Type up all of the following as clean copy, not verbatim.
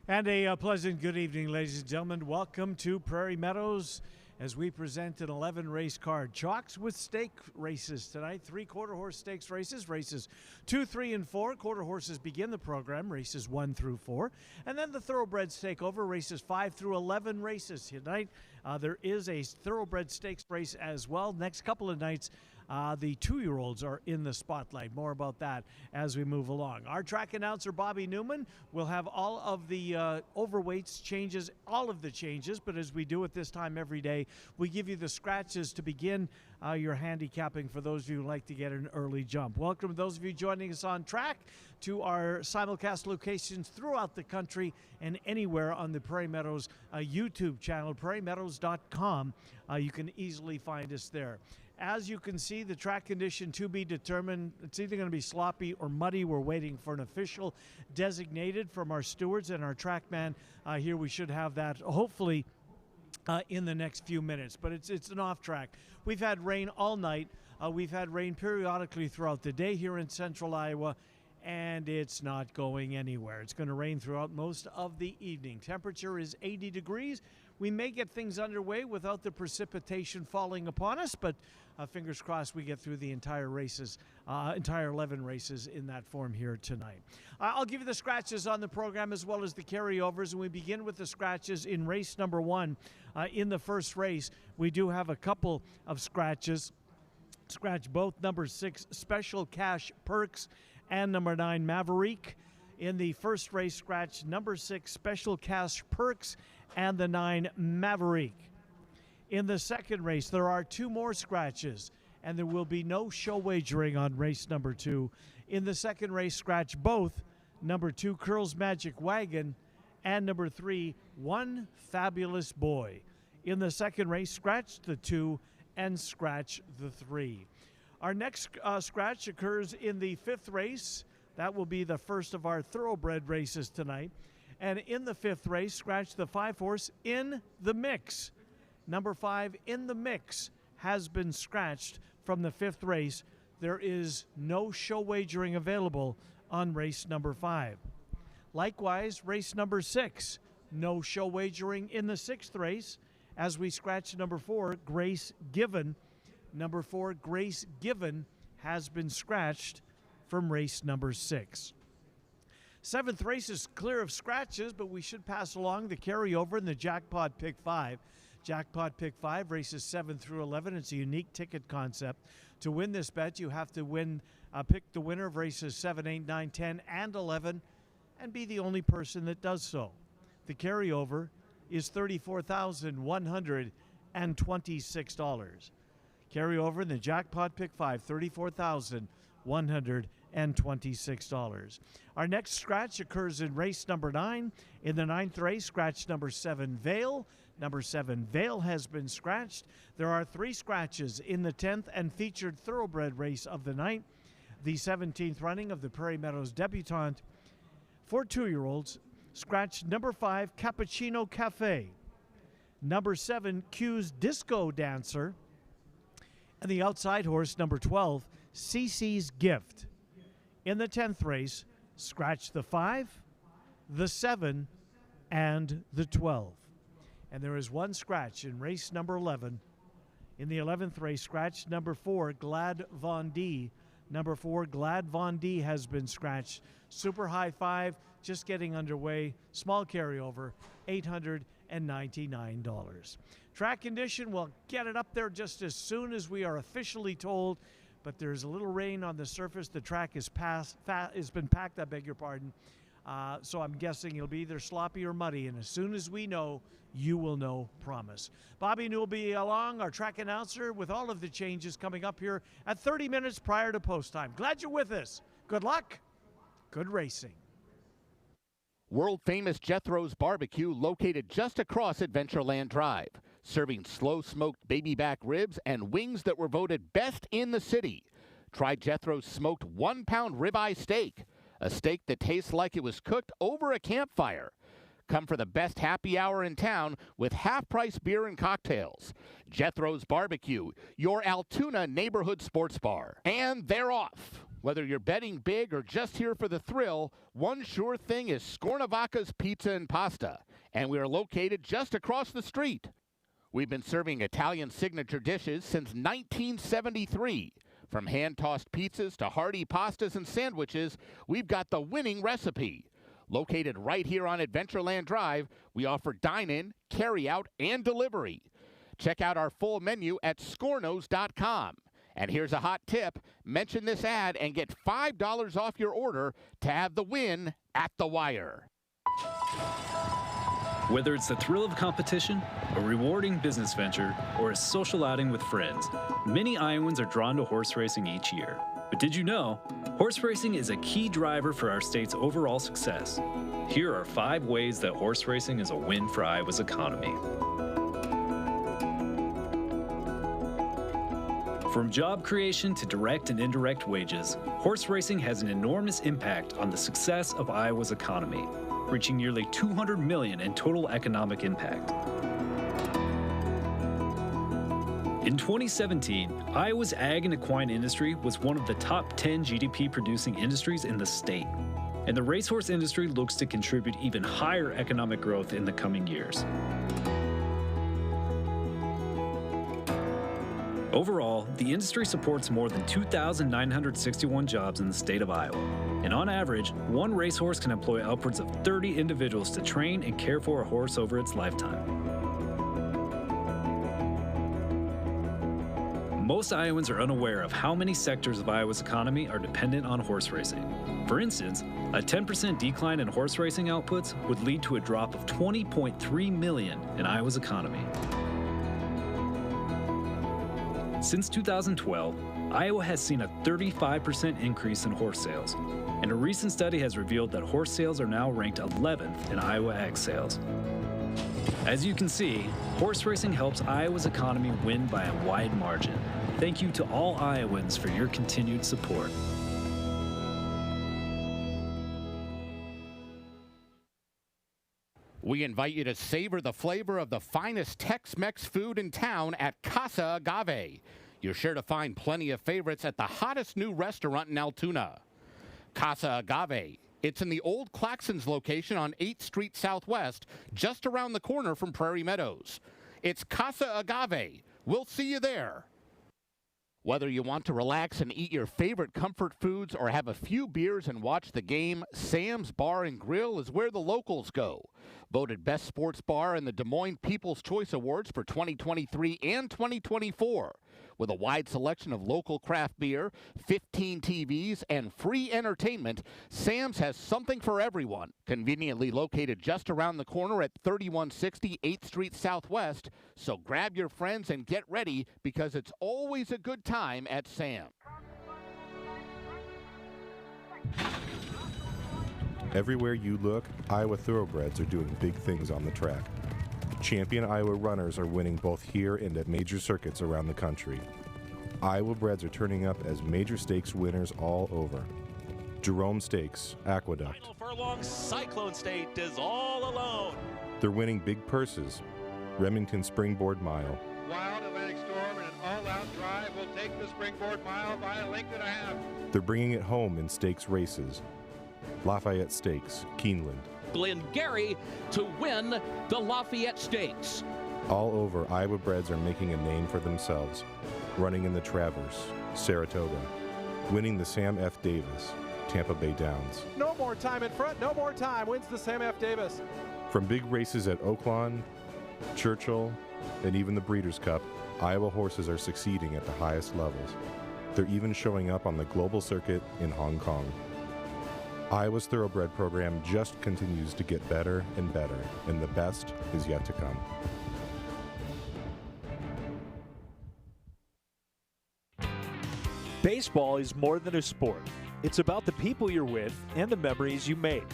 And a pleasant good evening, ladies and gentlemen. Welcome to Prairie Meadows as we present an 11 race card. Chalks with stake races tonight. 3 quarter horse stakes races. Races 2, 3, and 4. Quarter horses begin the program. Races 1 through 4. And then the thoroughbreds take over. Races 5 through 11 races tonight. There is a thoroughbred stakes race as well. Next couple of nights, the 2-year-olds are in the spotlight. More about that as we move along. Our track announcer, Bobby Newman, will have all of the overweights changes, all of the changes, but as we do at this time every day, we give you the scratches to begin your handicapping for those of you who like to get an early jump. Welcome to those of you joining us on track to our simulcast locations throughout the country and anywhere on the Prairie Meadows YouTube channel, prairiemeadows.com. You can easily find us there. As you can see, the track condition to be determined. It's either going to be sloppy or muddy. We're waiting for an official designated from our stewards and our track man. Here we should have that hopefully in the next few minutes. But it's an off track. We've had rain all night. We've had rain periodically throughout the day here in central Iowa, and it's not going anywhere. It's going to rain throughout most of the evening. Temperature is 80 degrees. We may get things underway without the precipitation falling upon us, but fingers crossed we get through the entire 11 races in that form here tonight. I'll give you the scratches on the program as well as the carryovers, and we begin with the scratches in race number 1. In the first race, we do have a couple of scratches. Scratch both number 6 Special Cash Perks and number 9 Maverick. In the first race, scratch number 6 Special Cash Perks and the 9 Maverick. In the second race, there are 2 more scratches, and there will be no show wagering on race number 2. In the second race, scratch both number 2 Curls Magic Wagon and number 3 One Fabulous Boy. In the second race, scratch the 2 and scratch the 3. Our next scratch occurs in the 5th race. That will be the first of our thoroughbred races tonight. And in the 5th race, scratch the 5 horse In the Mix. Number 5 In the Mix has been scratched from the 5th race. There is no show wagering available on race number 5. Likewise, race number 6, no show wagering in the 6th race as we scratch number 4, Grace Given. Number 4, Grace Given, has been scratched from race number 6. 7th race is clear of scratches, but we should pass along the carryover in the Jackpot Pick 5. Jackpot Pick 5, races 7 through 11. It's a unique ticket concept. To win this bet, you have to pick the winner of races 7, 8, 9, 10, and 11, and be the only person that does so. The carryover is $34,126. Carryover in the Jackpot Pick 5, $34,126. Our next scratch occurs in race number 9. In the 9th race, scratch number 7, Vale. Number 7, Vale, has been scratched. There are 3 scratches in the 10th and featured thoroughbred race of the night, the 17th running of the Prairie Meadows debutante. For 2-year-olds, scratch number 5, Cappuccino Cafe. Number 7, Q's Disco Dancer. And the outside horse, number 12, Cece's Gift. In the 10th race, scratch the 5, the 7, and the 12. And there is 1 scratch in race number 11. In the 11th race, scratch number 4, Glad Von D. Number 4, Glad Von D, has been scratched. Super High 5, just getting underway. Small carryover, $899. Track condition, we'll get it up there just as soon as we are officially told, but there's a little rain on the surface. The track is been packed, I beg your pardon. So I'm guessing it'll be either sloppy or muddy, and as soon as we know, you will know, promise. Bobby New will be along, our track announcer, with all of the changes coming up here at 30 minutes prior to post time. Glad you're with us. Good luck. Good racing. World-famous Jethro's Barbecue, located just across Adventureland Drive, serving slow-smoked baby back ribs and wings that were voted best in the city. Try Jethro's smoked 1-pound ribeye steak, a steak that tastes like it was cooked over a campfire. Come for the best happy hour in town with half-price beer and cocktails. Jethro's Barbecue, your Altoona neighborhood sports bar. And they're off. Whether you're betting big or just here for the thrill, one sure thing is Scornavacca's Pizza and Pasta, and we are located just across the street. We've been serving Italian signature dishes since 1973. From hand-tossed pizzas to hearty pastas and sandwiches, we've got the winning recipe. Located right here on Adventureland Drive, we offer dine-in, carry-out, and delivery. Check out our full menu at scornos.com. And here's a hot tip. Mention this ad and get $5 off your order to have the win at the wire. Whether it's the thrill of competition, a rewarding business venture, or a social outing with friends, many Iowans are drawn to horse racing each year. But did you know, horse racing is a key driver for our state's overall success. Here are 5 ways that horse racing is a win for Iowa's economy. From job creation to direct and indirect wages, horse racing has an enormous impact on the success of Iowa's economy, reaching nearly $200 million in total economic impact. In 2017, Iowa's ag and equine industry was one of the top 10 GDP-producing industries in the state, and the racehorse industry looks to contribute even higher economic growth in the coming years. Overall, the industry supports more than 2,961 jobs in the state of Iowa. And on average, one racehorse can employ upwards of 30 individuals to train and care for a horse over its lifetime. Most Iowans are unaware of how many sectors of Iowa's economy are dependent on horse racing. For instance, a 10% decline in horse racing outputs would lead to a drop of $20.3 million in Iowa's economy. Since 2012, Iowa has seen a 35% increase in horse sales, and a recent study has revealed that horse sales are now ranked 11th in Iowa ag sales. As you can see, horse racing helps Iowa's economy win by a wide margin. Thank you to all Iowans for your continued support. We invite you to savor the flavor of the finest Tex-Mex food in town at Casa Agave. You're sure to find plenty of favorites at the hottest new restaurant in Altoona. Casa Agave. It's in the old Claxons location on 8th Street Southwest, just around the corner from Prairie Meadows. It's Casa Agave. We'll see you there. Whether you want to relax and eat your favorite comfort foods or have a few beers and watch the game, Sam's Bar and Grill is where the locals go. Voted Best Sports Bar in the Des Moines People's Choice Awards for 2023 and 2024. With a wide selection of local craft beer, 15 TVs, and free entertainment, Sam's has something for everyone. Conveniently located just around the corner at 3160 8th Street Southwest. So grab your friends and get ready because it's always a good time at Sam's. Everywhere you look, Iowa Thoroughbreds are doing big things on the track. Champion Iowa runners are winning both here and at major circuits around the country. Iowa breds are turning up as major stakes winners all over. Jerome Stakes, Aqueduct. Final furlong, Cyclone State is all alone. They're winning big purses. Remington Springboard Mile. Wild Atlantic Storm and an all-out drive will take the Springboard Mile by a length and a half. They're bringing it home in stakes races. Lafayette Stakes, Keeneland. Glengarry to win the Lafayette Stakes. All over, Iowa breds are making a name for themselves. Running in the Traverse, Saratoga. Winning the Sam F. Davis, Tampa Bay Downs. No more time in front, no more time. Wins the Sam F. Davis. From big races at Oaklawn, Churchill, and even the Breeders' Cup, Iowa horses are succeeding at the highest levels. They're even showing up on the global circuit in Hong Kong. Iowa's Thoroughbred program just continues to get better and better, and the best is yet to come. Baseball is more than a sport. It's about the people you're with and the memories you make.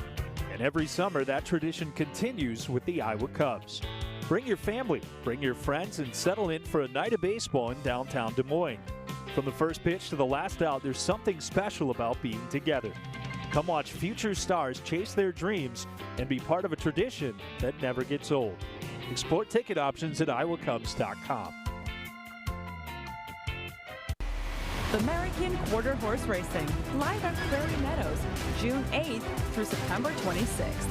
And every summer, that tradition continues with the Iowa Cubs. Bring your family, bring your friends, and settle in for a night of baseball in downtown Des Moines. From the first pitch to the last out, there's something special about being together. Come watch future stars chase their dreams and be part of a tradition that never gets old. Explore ticket options at iowacubs.com. American Quarter Horse Racing, live at Prairie Meadows, June 8th through September 26th.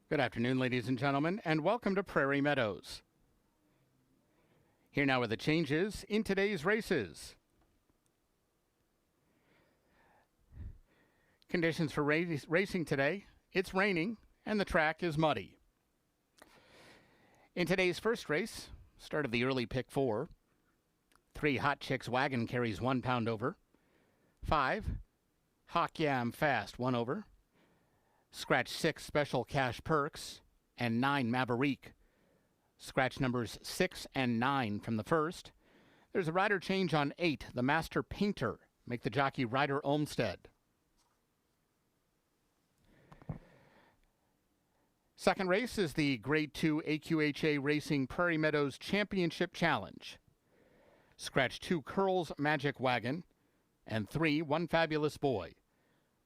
Good afternoon, ladies and gentlemen, and welcome to Prairie Meadows. Here now are the changes in today's races. Conditions for racing today: it's raining and the track is muddy. In today's first race, start of the early pick 4, 3 Hot Chicks Wagon carries 1 pound over, 5 Hawk Yam Fast 1 over, scratch 6 Special Cash Perks, and 9 Maverick. Scratch numbers 6 and 9 from the first. There's a rider change on 8, the Master Painter. Make the jockey Ryder Olmsted. Second race is the Grade 2 AQHA Racing Prairie Meadows Championship Challenge. Scratch 2, Curl's Magic Wagon. And 3, One Fabulous Boy.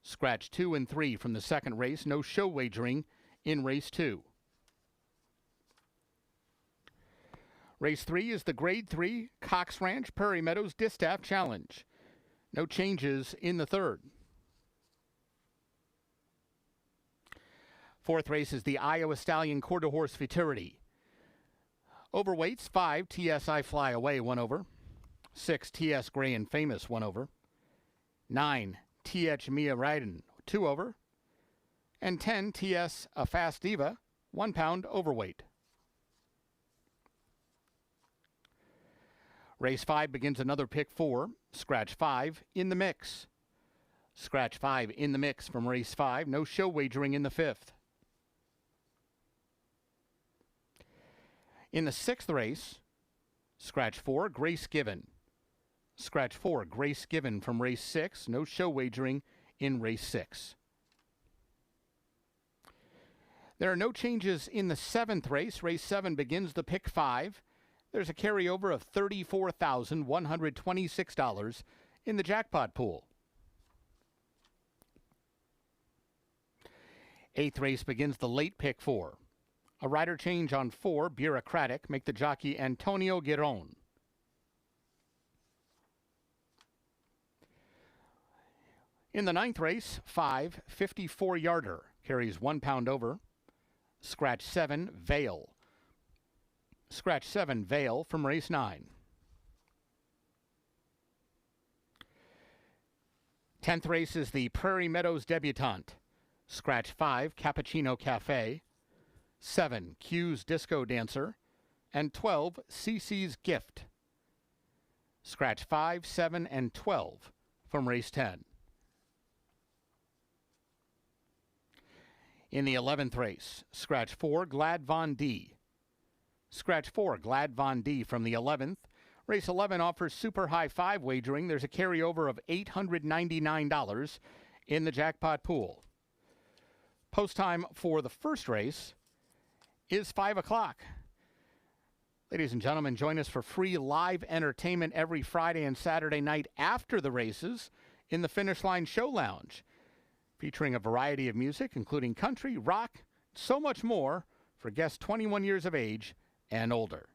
Scratch 2 and 3 from the second race. No show wagering in race 2. Race 3 is the Grade 3 Cox Ranch Prairie Meadows Distaff Challenge. No changes in the third. Fourth race is the Iowa Stallion Quarter Horse Futurity. Overweights, 5, TSI Fly Away, 1 over. 6, TS Gray and Famous, 1 over. 9, TH Mia Ryden, 2 over. And 10, TS A Fast Diva, 1 pound overweight. Race 5 begins another pick 4. Scratch 5 in the mix. Scratch 5 in the mix from race 5. No show wagering in the 5th. In the 6th race, scratch 4, Grace Given. Scratch 4, Grace Given from race 6. No show wagering in race 6. There are no changes in the 7th race. Race 7 begins the pick 5. There's a carryover of $34,126 in the jackpot pool. 8th race begins the late pick 4. A rider change on 4, Bureaucratic, make the jockey Antonio Giron. In the 9th race, 5, 54-yarder, carries 1 pound over. Scratch 7, Vale. Scratch 7, Vale from race 9. 10th race is the Prairie Meadows Debutante. Scratch 5, Cappuccino Cafe. 7, Q's Disco Dancer. And 12, CC's Gift. Scratch 5, 7, and 12 from race 10. In the 11th race, scratch 4, Glad Von D. Scratch 4, Glad Von D from the 11th. Race 11 offers super high 5 wagering. There's a carryover of $899 in the jackpot pool. Post time for the first race is 5 o'clock. Ladies and gentlemen, join us for free live entertainment every Friday and Saturday night after the races in the Finish Line Show Lounge, featuring a variety of music, including country, rock, so much more for guests 21 years of age and older.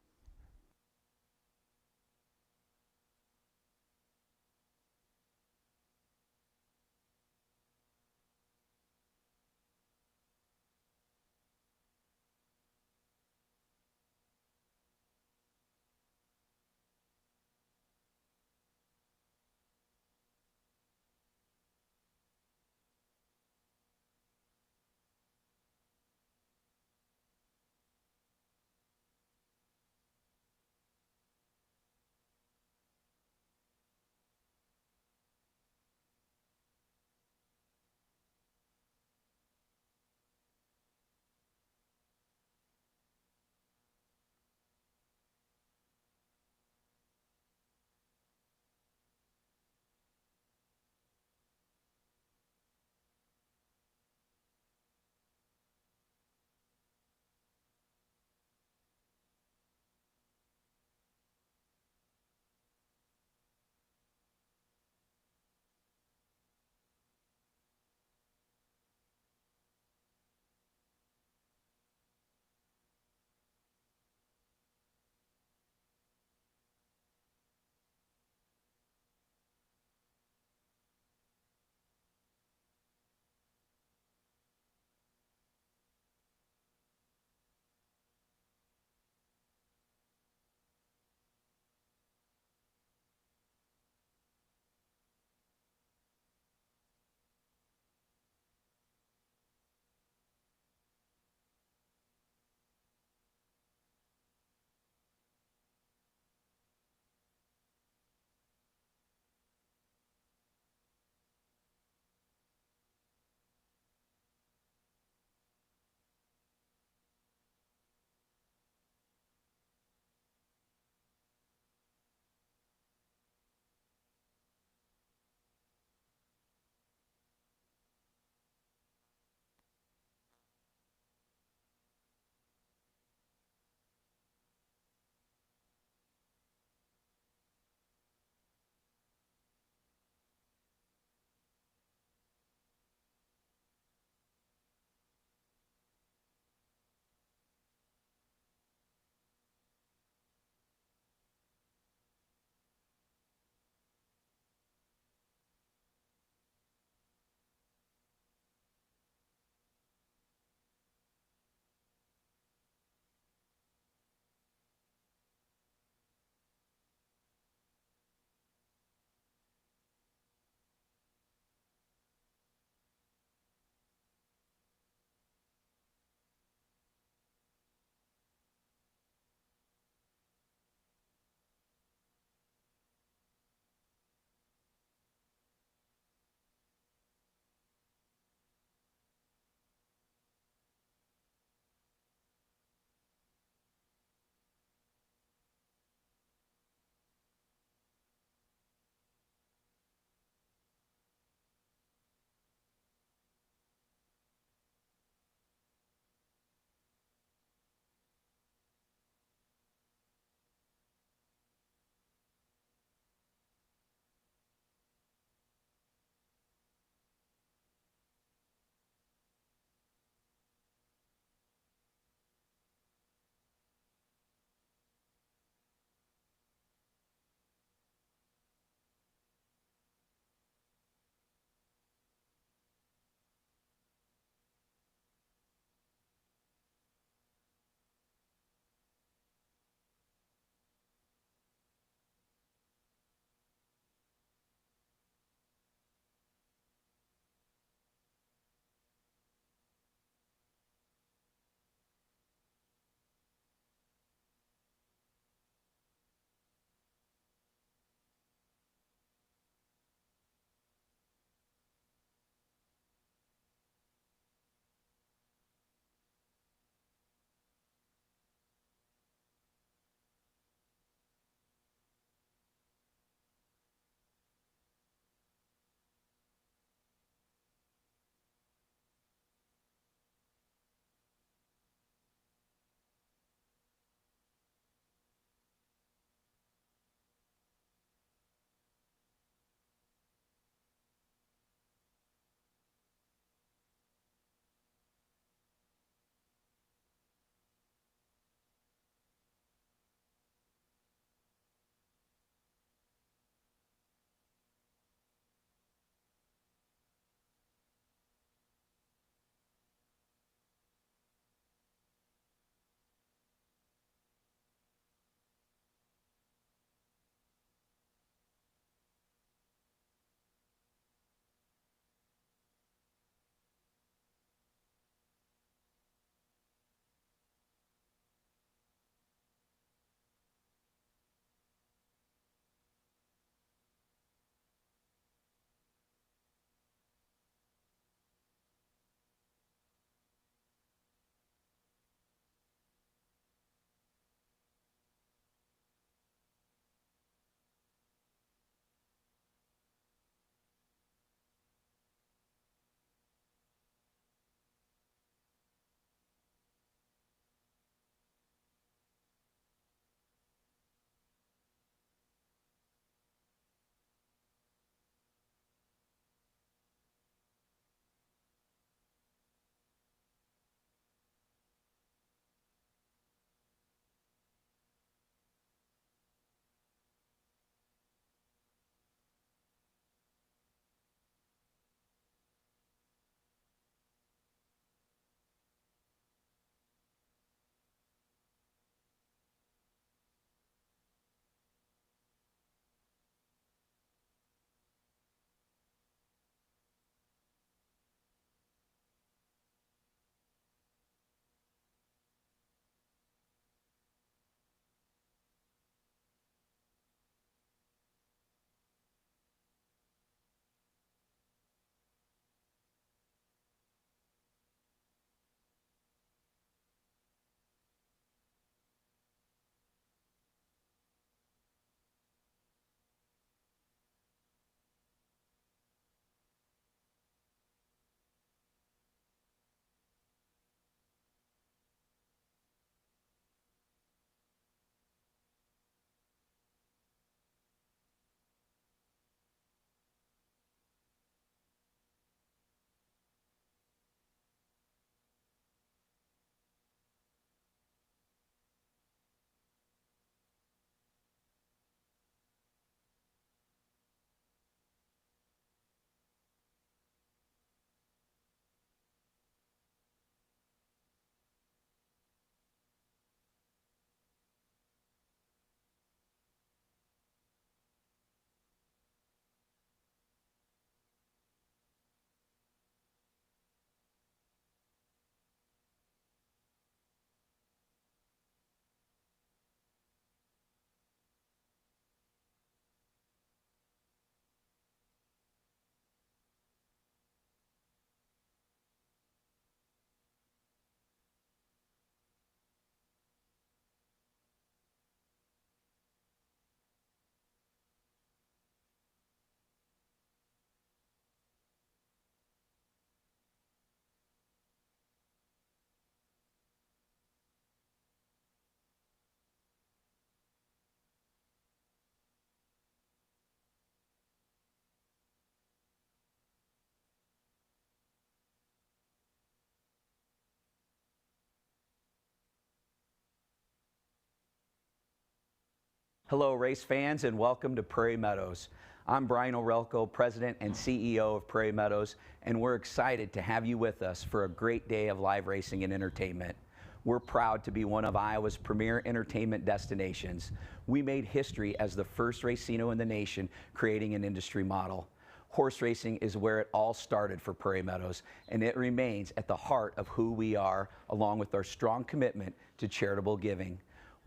Hello, race fans, and welcome to Prairie Meadows. I'm Brian Orelko, President and CEO of Prairie Meadows, and we're excited to have you with us for a great day of live racing and entertainment. We're proud to be one of Iowa's premier entertainment destinations. We made history as the first racino in the nation, creating an industry model. Horse racing is where it all started for Prairie Meadows, and it remains at the heart of who we are, along with our strong commitment to charitable giving.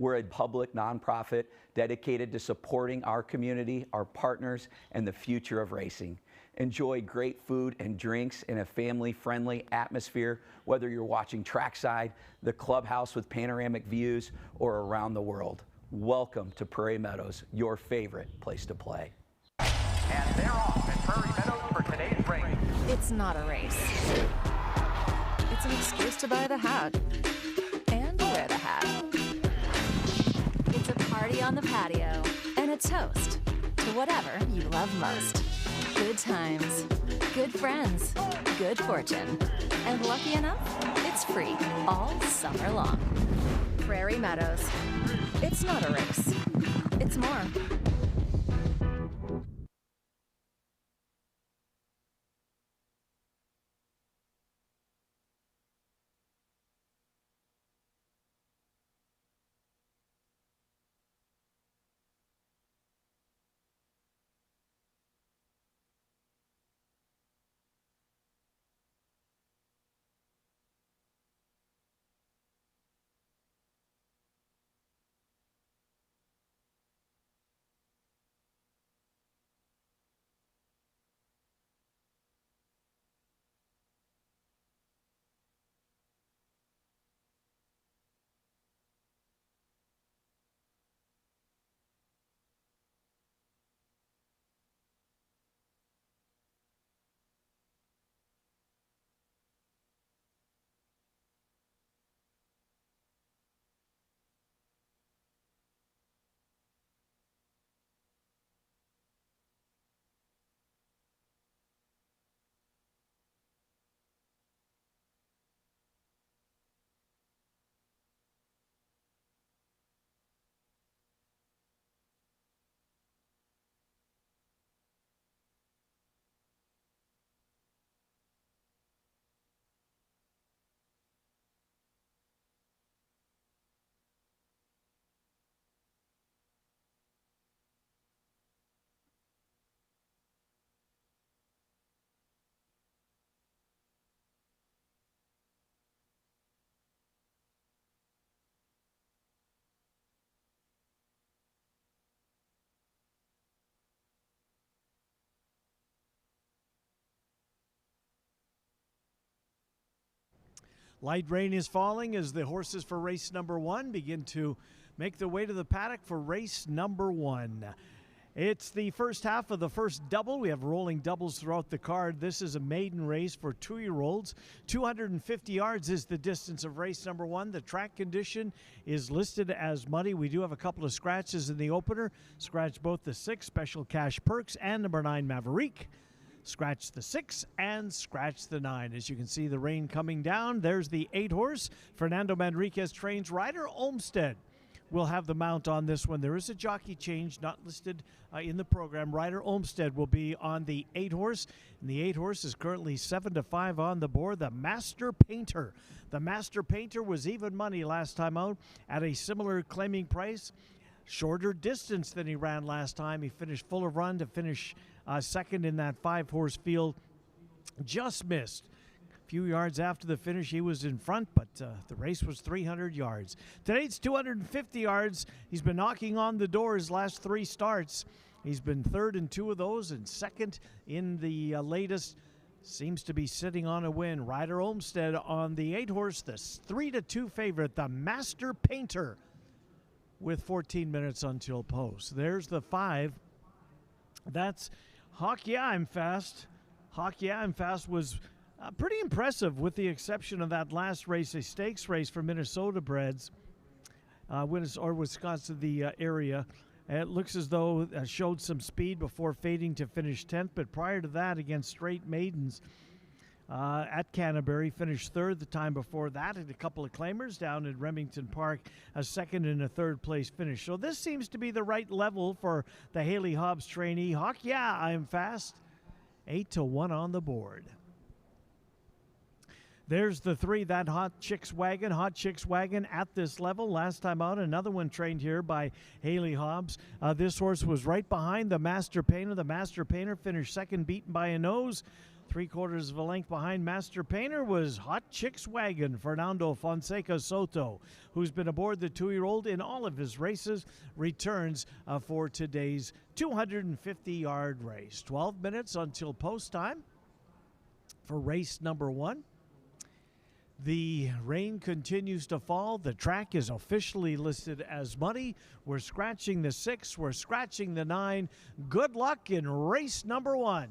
We're a public nonprofit dedicated to supporting our community, our partners, and the future of racing. Enjoy great food and drinks in a family-friendly atmosphere, whether you're watching trackside, the clubhouse with panoramic views, or around the world. Welcome to Prairie Meadows, your favorite place to play. And they're off at Prairie Meadows for today's race. It's not a race. It's an excuse to buy the hat and wear the hat. It's a party on the patio and a toast to whatever you love most. Good times, good friends, good fortune, and lucky enough, it's free all summer long. Prairie Meadows. It's not a race. It's more. Light rain is falling as the horses for race number 1 begin to make their way to the paddock for race number 1. It's the first half of the first double. We have rolling doubles throughout the card. This is a maiden race for 2-year-olds. 250 yards is the distance of race number 1. The track condition is listed as muddy. We do have a couple of scratches in the opener. Scratch both the 6 Special Cash Perks and number 9 Maverick. Scratch the 6 and scratch the 9. As you can see, the rain coming down. There's the 8 horse. Fernando Manriquez trains. Ryder Olmsted will have the mount on this one. There is a jockey change not listed in the program. Ryder Olmsted will be on the 8 horse. And the 8 horse is currently 7-5 on the board. The Master Painter. The Master Painter was even money last time out at a similar claiming price. Shorter distance than he ran last time. He finished full of run to finish second in that 5-horse field. Just missed. A few yards after the finish, he was in front, but the race was 300 yards. Today it's 250 yards. He's been knocking on the door his last 3 starts. He's been third in 2 of those and second in the latest. Seems to be sitting on a win. Ryder Olmsted on the 8 horse, the 3-2 favorite, the Master Painter, with 14 minutes until post. There's the 5. That's Hawk Yeah I'm Fast. Hawk Yeah I'm Fast was pretty impressive with the exception of that last race, a stakes race for Minnesota breds, or Wisconsin, the area. It looks as though it showed some speed before fading to finish 10th, but prior to that against straight maidens at Canterbury, finished third the time before that, and a couple of claimers down in Remington Park, a second and a third place finish. So this seems to be the right level for the Haley Hobbs trainee. Hawk, yeah, I'm fast. 8-1 on the board. There's the three, that Hot Chicks Wagon at this level. Last time out, another one trained here by Haley Hobbs. This horse was right behind the Master Painter. The Master Painter finished second, beaten by a nose. 3/4 of a length behind Master Painter was Hot Chicks Wagon, Fernando Fonseca Soto, who's been aboard the 2-year-old in all of his races, returns for today's 250-yard race. 12 minutes until post time for race number 1. The rain continues to fall. The track is officially listed as muddy. We're scratching the 6. We're scratching the 9. Good luck in race number 1.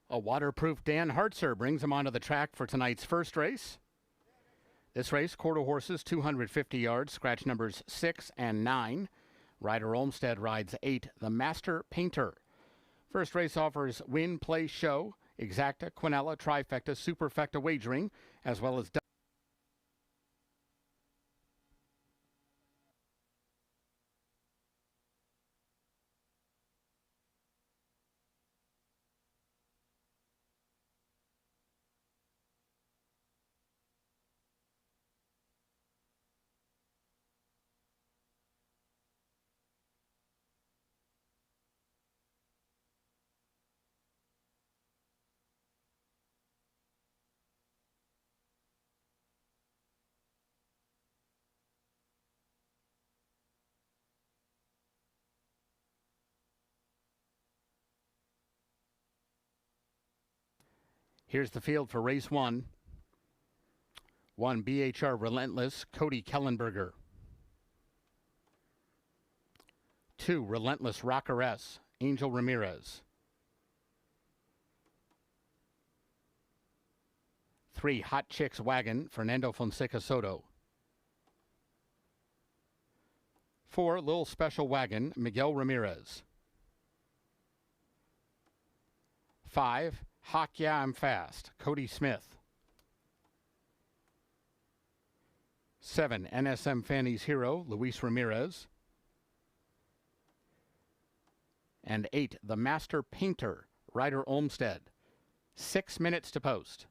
A waterproof Dan Hartzer brings him onto the track for tonight's first race. This race, quarter horses, 250 yards, scratch numbers 6 and 9. Ryder Olmsted rides 8, the Master Painter. First race offers win, play, show, exacta, quinella, trifecta, superfecta wagering, as well as Here's the field for race 1. 1, BHR Relentless, Cody Kellenberger. 2, Relentless Rocker S, Angel Ramirez. 3, Hot Chicks Wagon, Fernando Fonseca Soto. 4, Little Special Wagon, Miguel Ramirez. 5, Hawk Yeah I'm Fast, Cody Smith. 7, NSM Fanny's Hero, Luis Ramirez. And 8, The Master Painter, Ryder Olmsted. 6 minutes to post.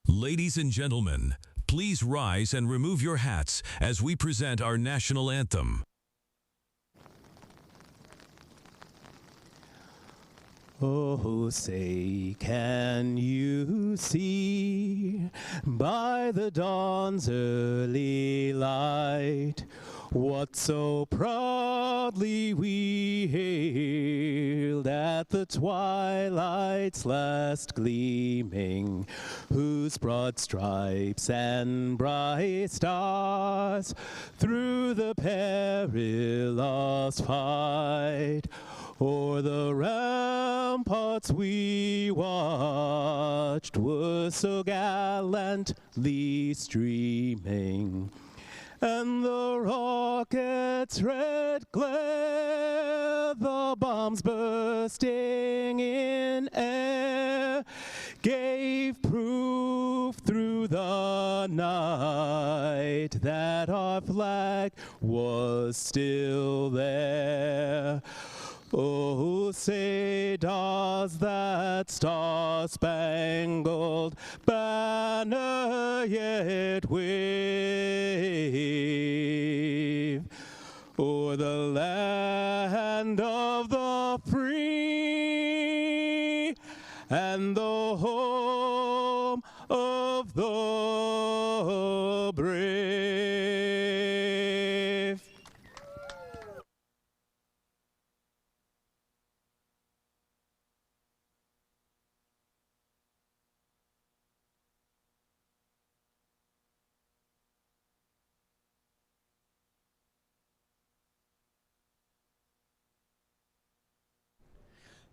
Ladies and gentlemen, please rise and remove your hats as we present our national anthem. Oh, say, can you see by the dawn's early light what so proudly we hailed at the twilight's last gleaming, whose broad stripes and bright stars through the perilous fight o'er the ramparts we watched were so gallantly streaming, and the rocket's red glare, the bombs bursting in air, gave proof through the night that our flag was still there. Oh, say, does that star-spangled banner yet wave o'er the land of the free and the home of the brave?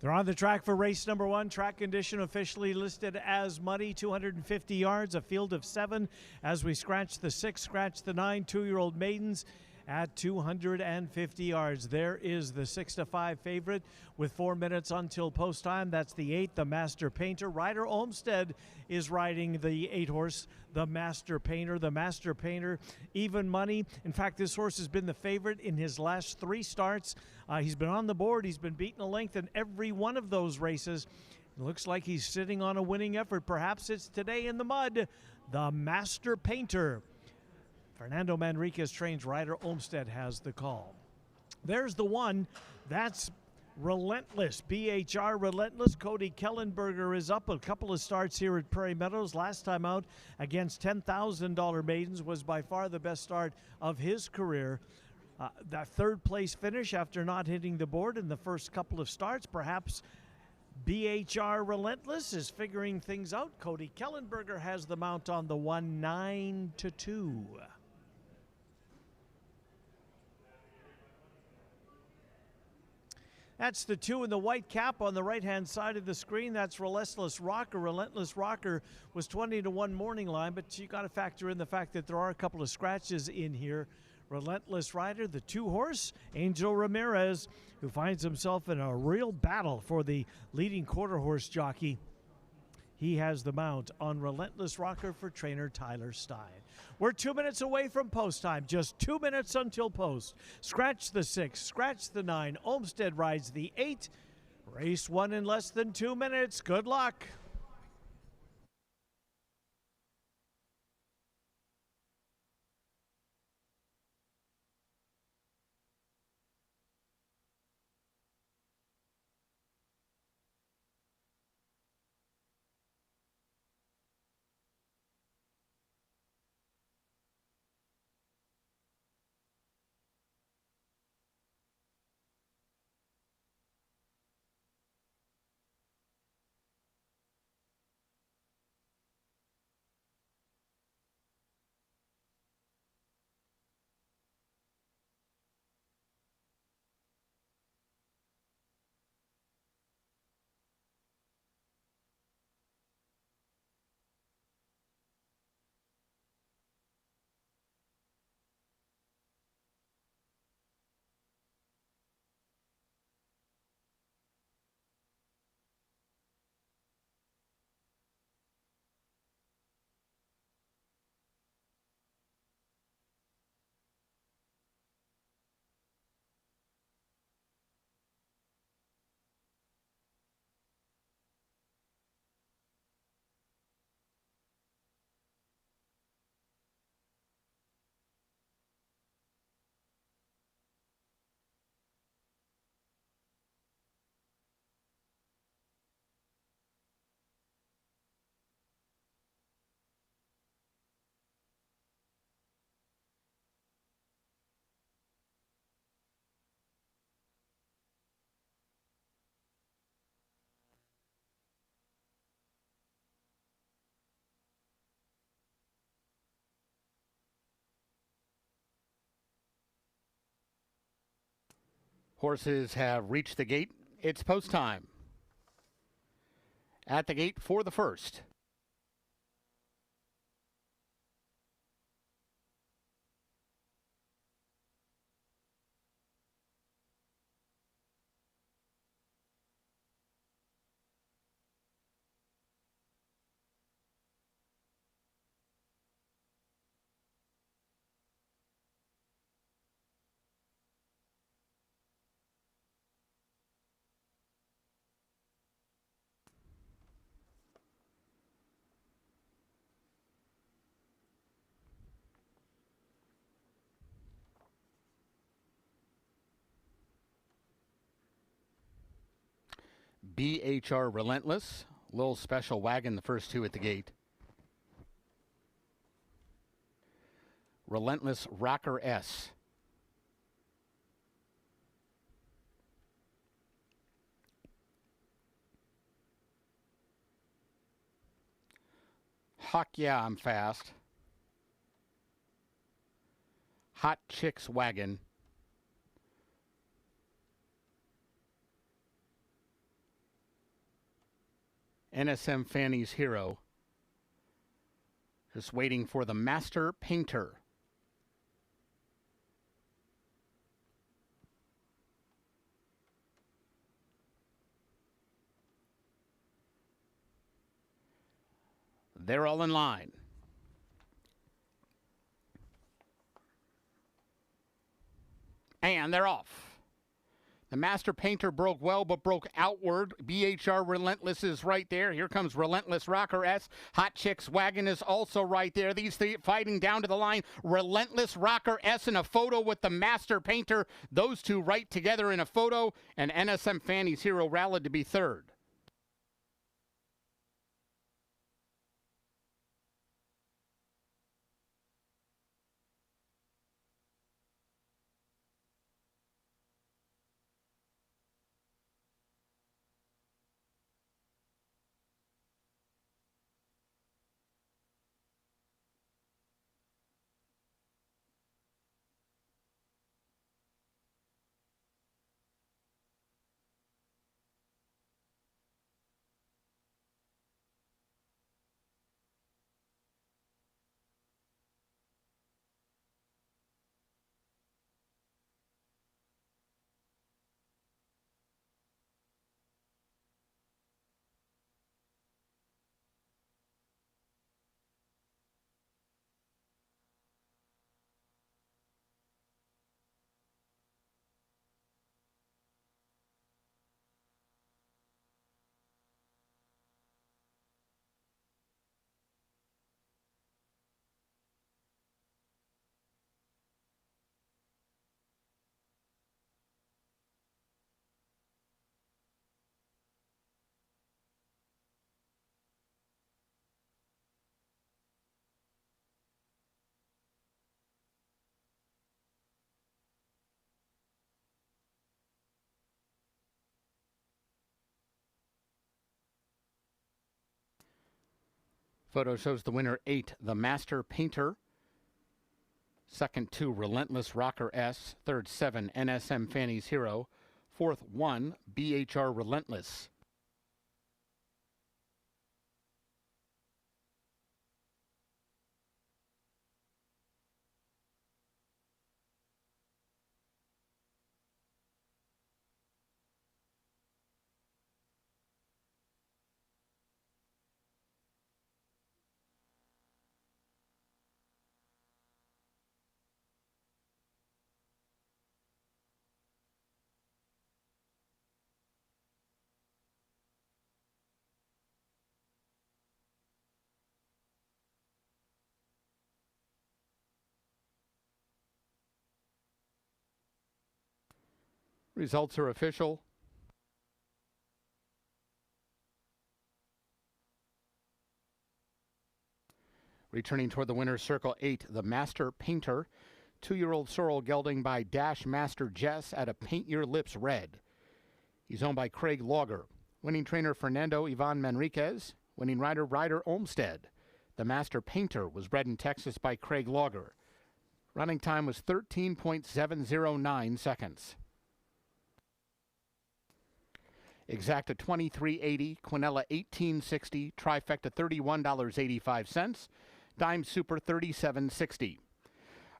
They're on the track for race number 1. Track condition officially listed as muddy, 250 yards, a field of 7. As we scratch the 6, scratch the 9, 2-year-old maidens at 250 yards. There is the 6-5 favorite with 4 minutes until post time. That's the 8, the Master Painter. Ryder Olmsted is riding the 8-horse, the Master Painter. The Master Painter, even money. In fact, this horse has been the favorite in his last 3 starts. He's been on the board. He's been beaten a length in every one of those races. It looks like he's sitting on a winning effort. Perhaps it's today in the mud. The Master Painter. Fernando Manriquez trains Ryder Olmsted has the call. There's the 1. That's Relentless. BHR Relentless. Cody Kellenberger is up. A couple of starts here at Prairie Meadows. Last time out against $10,000 maidens was by far the best start of his career. That 3rd place finish after not hitting the board in the first couple of starts. Perhaps BHR Relentless is figuring things out. Cody Kellenberger has the mount on the 1, 9-2. That's the 2 in the white cap on the right-hand side of the screen. That's Relentless Rocker. Relentless Rocker was 20-1 morning line, but you got to factor in the fact that there are a couple of scratches in here. Relentless Rider, the 2-horse, Angel Ramirez, who finds himself in a real battle for the leading quarter horse jockey He has the mount on Relentless Rocker for trainer Tyler Stein. We're 2 minutes away from post time, just 2 minutes until post. Scratch the 6, scratch the 9. Olmsted rides the 8. Race 1 in less than 2 minutes. Good luck. Horses have reached the gate. It's post time. At the gate for the first. BHR Relentless, little special wagon, the first two at the gate. Relentless Rocker S. Hawk Yeah, I'm Fast. Hot Chicks Wagon. NSM Fanny's Hero. Just waiting for the Master Painter. They're all in line. And they're off. The Master Painter broke well, but broke outward. BHR Relentless is right there. Here comes Relentless Rocker S. Hot Chicks Wagon is also right there. These three fighting down to the line. Relentless Rocker S in a photo with the Master Painter. Those two right together in a photo. And NSM Fanny's Hero rallied to be third. Photo shows the winner 8, the Master Painter. Second, 2, Relentless Rocker S. Third, 7, NSM Fanny's Hero. Fourth, 1, BHR Relentless. Results are official. Returning toward the winner's circle, 8, the Master Painter. 2-year-old sorrel gelding by Dash Master Jess at a Paint Your Lips Red. He's owned by Craig Lauger. Winning trainer Fernando Ivan Manriquez. Winning rider Ryder Olmsted. The Master Painter was bred in Texas by Craig Lauger. Running time was 13.709 seconds. Exacta $23.80, Quinella $18.60, Trifecta $31.85, Dime Super $37.60.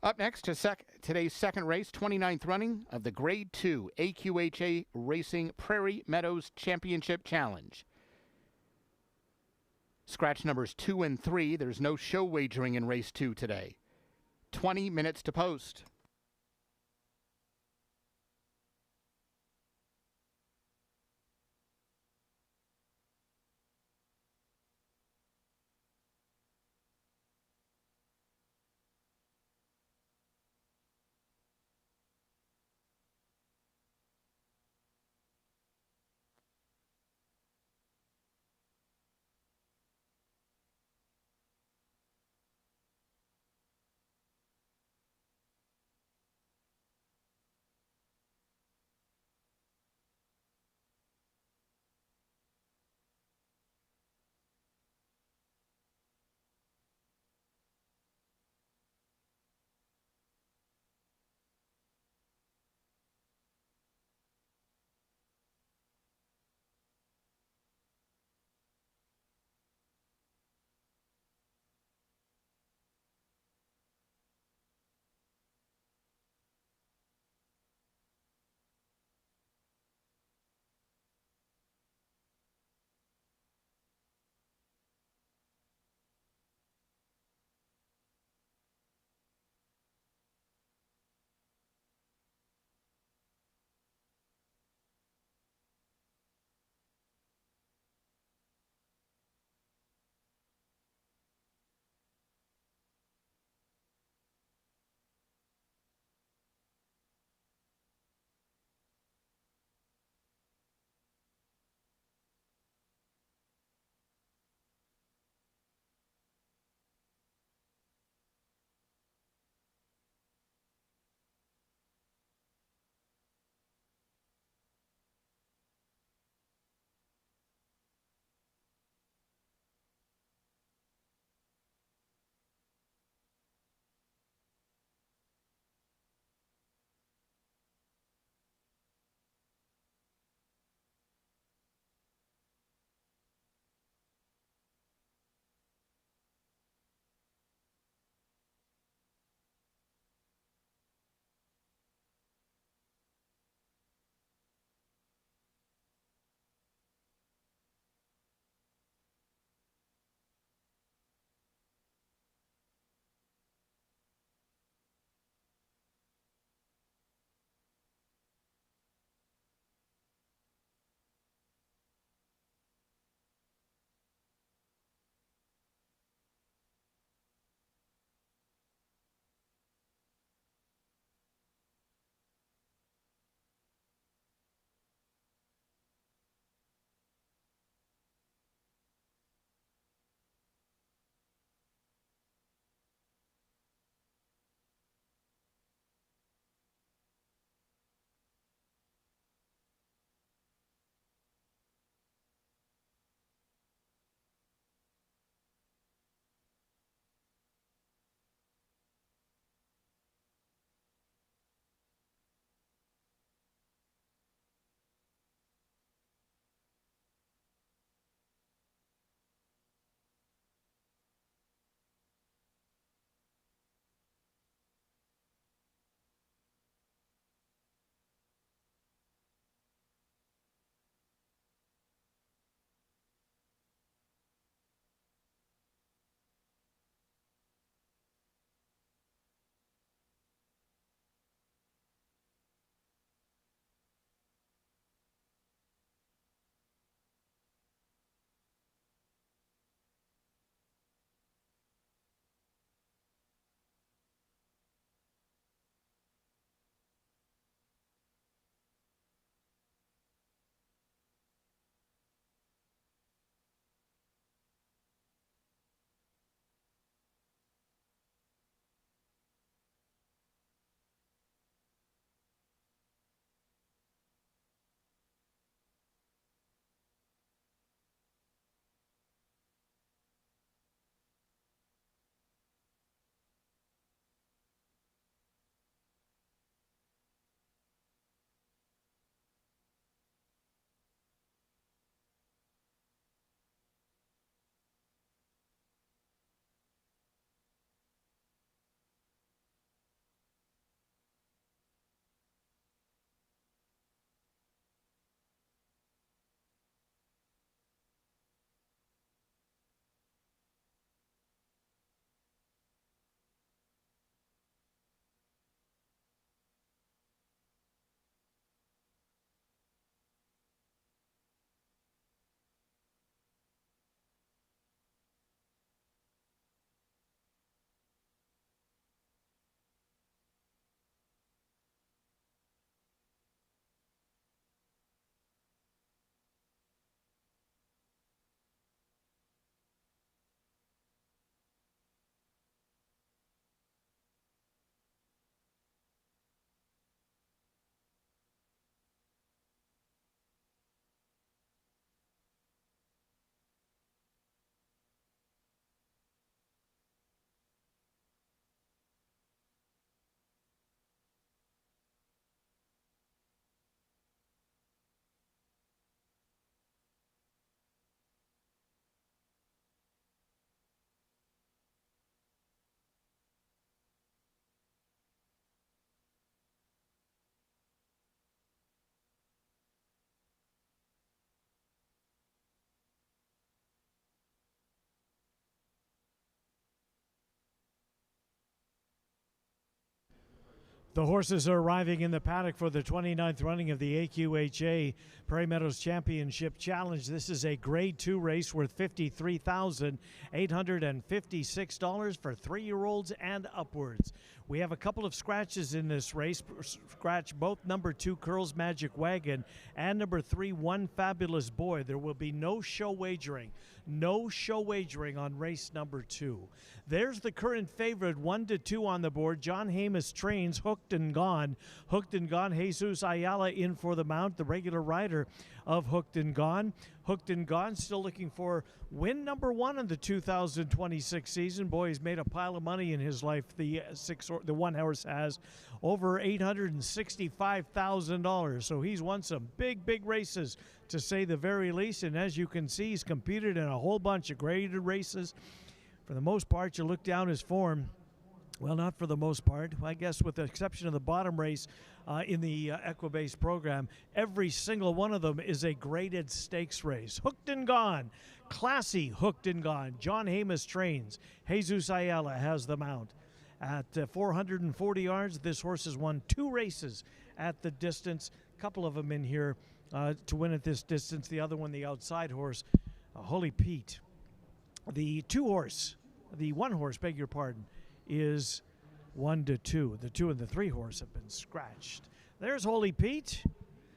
Up next to today's second race, 29th running of the Grade 2 AQHA Racing Prairie Meadows Championship Challenge. Scratch numbers 2 and 3. There's no show wagering in race 2 today. 20 minutes to post. The horses are arriving in the paddock for the 29th running of the AQHA Prairie Meadows Championship Challenge. This is a Grade 2 race worth $53,856 for 3-year-olds and upwards. We have a couple of scratches in this race. Scratch both number 2 Curls Magic Wagon and number 3 One Fabulous Boy. There will be no show wagering. No show wagering on race number 2. There's the current favorite, 1-2 on the board. John Hamus trains Hooked and Gone. Hooked and Gone, Jesus Ayala in for the mount, the regular rider of Hooked and Gone. Hooked and Gone still looking for win number 1 in the 2026 season. Boy, he's made a pile of money in his life. The one horse has over $865,000. So he's won some big races, to say the very least. And as you can see, he's competed in a whole bunch of graded races. For the most part, you look down his form. Well, not for the most part. I guess with the exception of the bottom race in the Equibase program, every single one of them is a graded stakes race. Hooked and Gone, classy Hooked and Gone. John Hamus trains. Jesus Ayala has the mount. At 440 yards, this horse has won 2 races at the distance. A couple of them in here to win at this distance. The other one, the outside horse, Holy Pete. The one horse, beg your pardon, is 1-2. The 2 and the 3 horse have been scratched. There's Holy Pete.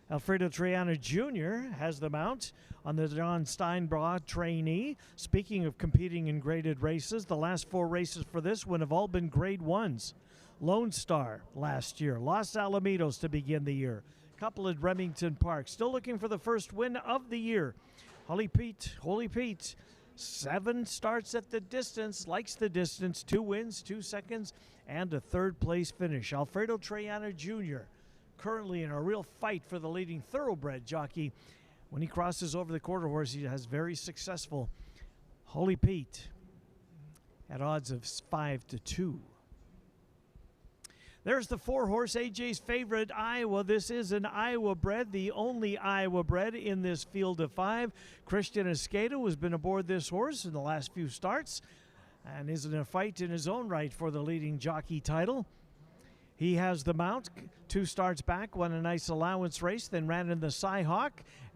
Alfredo Triana Jr. has the mount on the John Steinbach trainee. Speaking of competing in graded races, the last 4 races for this one have all been grade 1s. Lone Star last year, Los Alamitos to begin the year, couple at Remington Park. Still looking for the first win of the year. Holy Pete. 7 starts at the distance, likes the distance, 2 wins, 2 seconds, and a 3rd place finish. Alfredo Triana Jr. currently in a real fight for the leading thoroughbred jockey. When he crosses over the quarter horse, he has very successful. Holy Pete at odds of 5-2. There's the 4 horse, AJ's favorite, Iowa. This is an Iowa bred, the only Iowa bred in this field of 5. Christian Escada has been aboard this horse in the last few starts and is in a fight in his own right for the leading jockey title. He has the mount, 2 starts back, won a nice allowance race, then ran in the Cyhawk.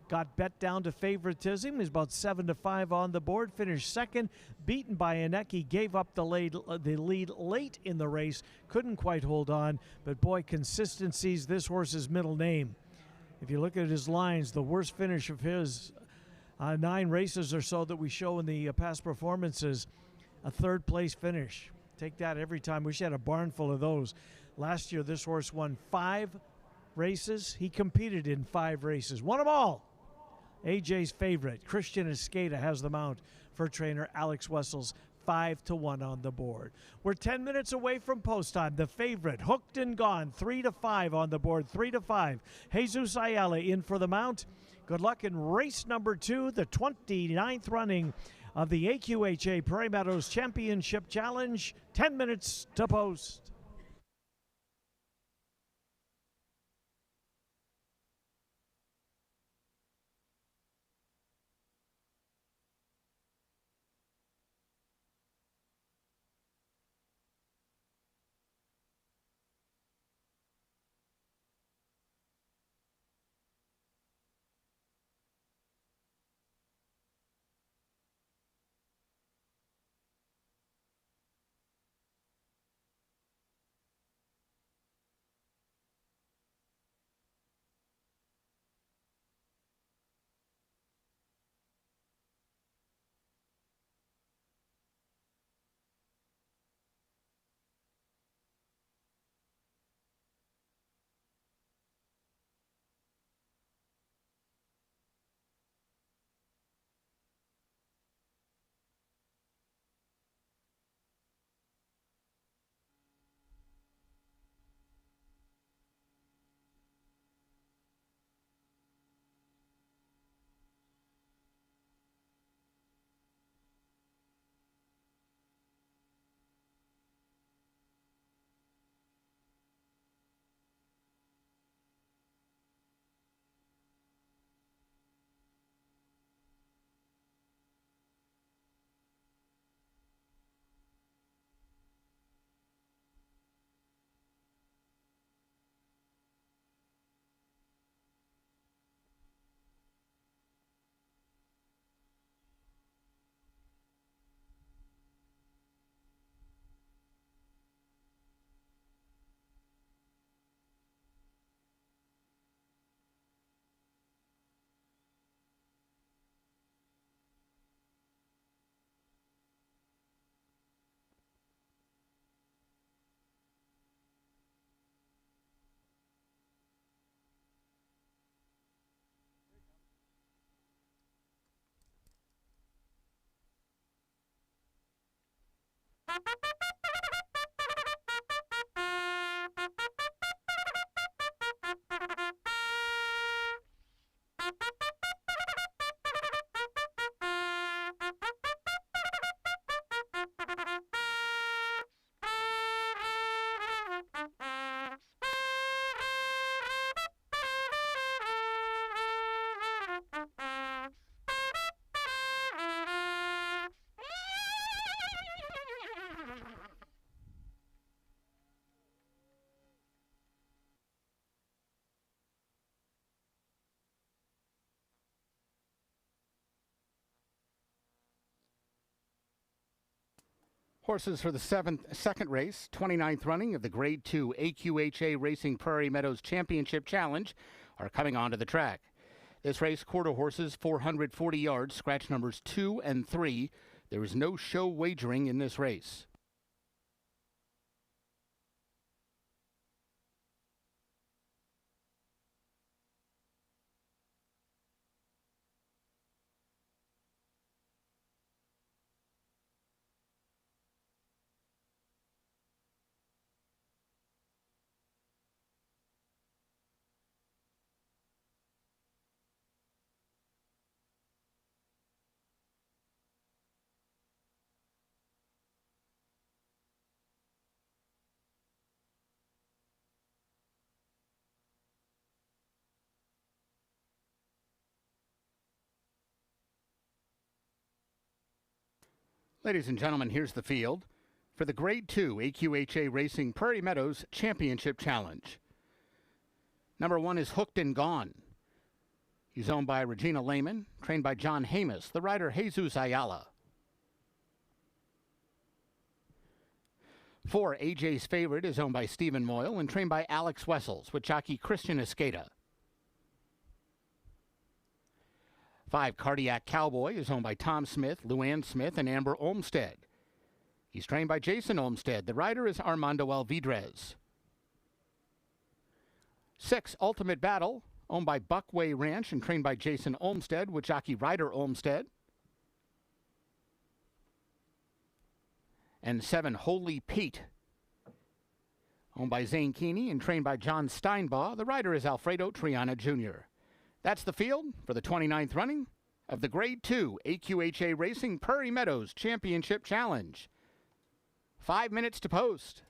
Got bet down to favoritism. He's about 7-5 on the board. Finished 2nd, beaten by Anecki. Gave up the lead late in the race. Couldn't quite hold on. But boy, consistency's this horse's middle name. If you look at his lines, the worst finish of his 9 races or so that we show in the past performances, a 3rd place finish. Take that every time. Wish he had a barn full of those. Last year, this horse won 5 races. He competed in 5 races. Won them all. AJ's favorite, Christian Escada, has the mount for trainer Alex Wessels, 5-1 on the board. We're 10 minutes away from post time. The favorite, Hooked and Gone, 3-5 on the board, 3-5. Jesus Ayala in for the mount. Good luck in race number 2, the 29th running of the AQHA Prairie Meadows Championship Challenge. 10 minutes to post. Horses for the second race, 29th running of the Grade 2 AQHA Racing Prairie Meadows Championship Challenge are coming onto the track. This race, quarter horses, 440 yards, scratch numbers 2 and 3. There is no show wagering in this race. Ladies and gentlemen, here's the field for the Grade 2 AQHA Racing Prairie Meadows Championship Challenge. Number 1 is Hooked and Gone. He's owned by Regina Lehman, trained by John Hamus, the rider Jesus Ayala. 4, AJ's Favorite, is owned by Stephen Moyle and trained by Alex Wessels with jockey Christian Escada. 5, Cardiac Cowboy, is owned by Tom Smith, Luann Smith, and Amber Olmstead. He's trained by Jason Olmstead. The rider is Armando Alvidrez. 6, Ultimate Battle, owned by Buckway Ranch and trained by Jason Olmstead with jockey Ryder Olmstead. And 7, Holy Pete, owned by Zane Keeney and trained by John Steinbaugh. The rider is Alfredo Triana Jr. That's the field for the 29th running of the Grade 2 AQHA Racing Prairie Meadows Championship Challenge. 5 minutes to post.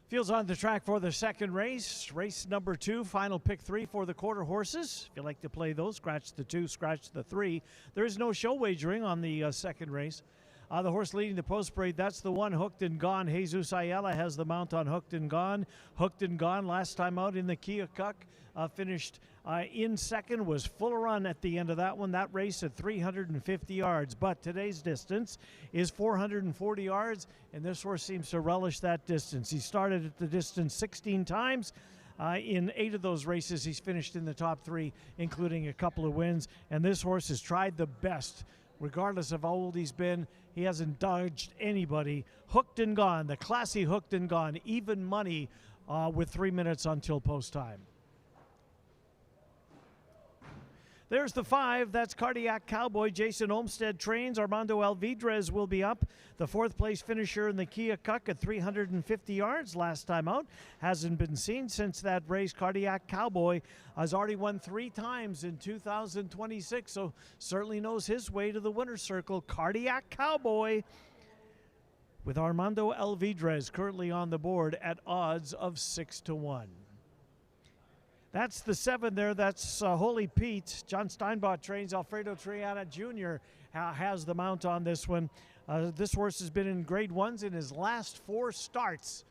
Field's on the track for the second race. Race number 2, final pick 3 for the quarter horses. If you like to play those, scratch the 2, scratch the 3. There is no show wagering on the second race. The horse leading the post parade, that's the one, Hooked and Gone. Jesus Ayala has the mount on Hooked and Gone. Hooked and Gone, last time out in the Keokuk, finished in second, was full run at the end of that one. That race at 350 yards. But today's distance is 440 yards, and this horse seems to relish that distance. He started at the distance 16 times. In 8 of those races, he's finished in the top 3, including a couple of wins. And this horse has tried the best. Regardless of how old he's been, he hasn't dodged anybody. Hooked and Gone, the classy Hooked and Gone, even money with 3 minutes until post time. There's the 5. That's Cardiac Cowboy. Jason Olmstead trains. Armando Alvidrez will be up. The 4th place finisher in the Keokuk at 350 yards last time out. Hasn't been seen since that race. Cardiac Cowboy has already won 3 times in 2026, so certainly knows his way to the winner's circle. Cardiac Cowboy with Armando Alvidrez currently on the board at odds of 6-1. That's the 7 there. That's Holy Pete. John Steinbach trains. Alfredo Triana Jr. Has the mount on this one. This horse has been in grade 1s in his last 4 starts.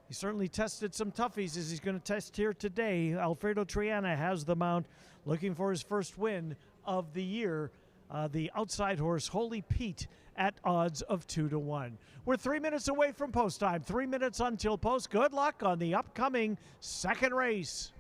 He certainly tested some toughies as he's going to test here today. Alfredo Triana has the mount, looking for his first win of the year. The outside horse, Holy Pete, at odds of 2-1. We're 3 minutes away from post time. 3 minutes until post. Good luck on the upcoming second race.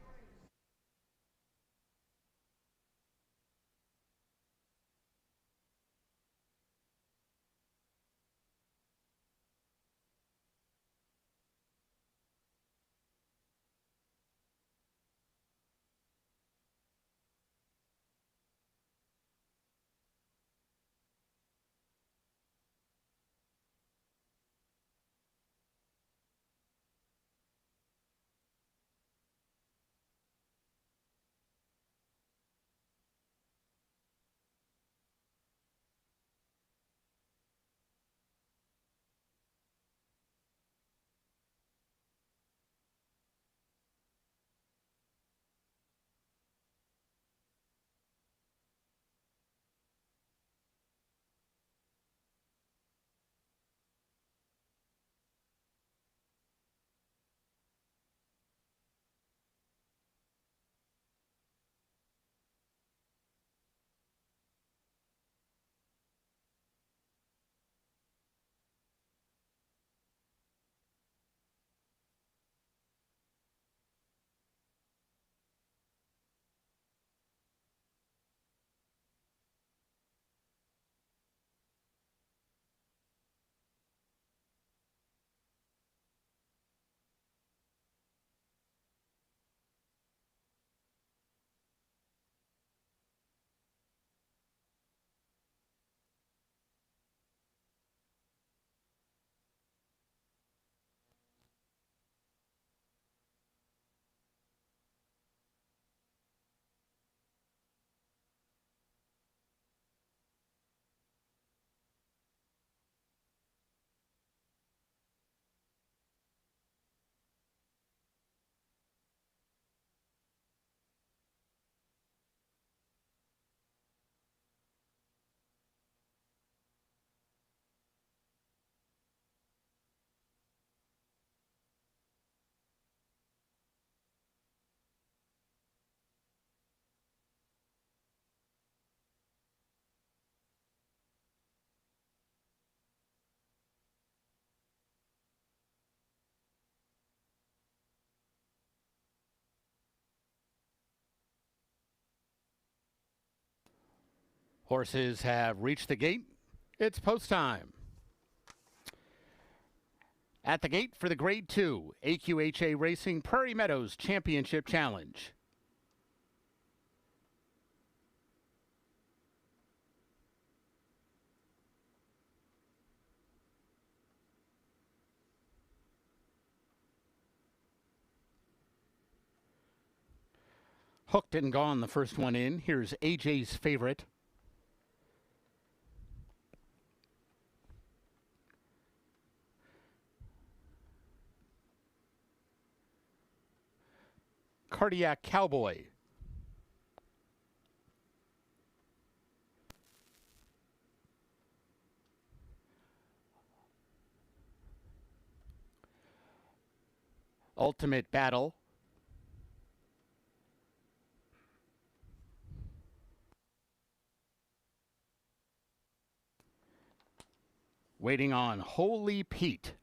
Horses have reached the gate. It's post time. At the gate for the Grade 2 AQHA Racing Prairie Meadows Championship Challenge. Hooked and gone, the first one in. Here's AJ's Favorite. Cardiac Cowboy. Ultimate Battle. Waiting on Holy Pete.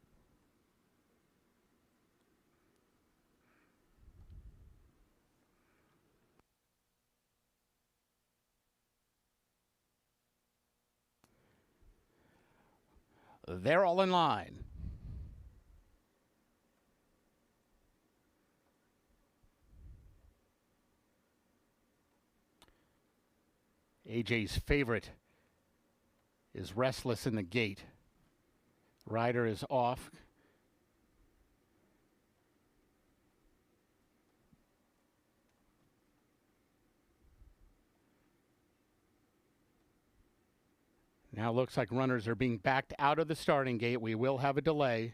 They're all in line. AJ's Favorite is restless in the gate. Rider is off. Now looks like runners are being backed out of the starting gate. We will have a delay.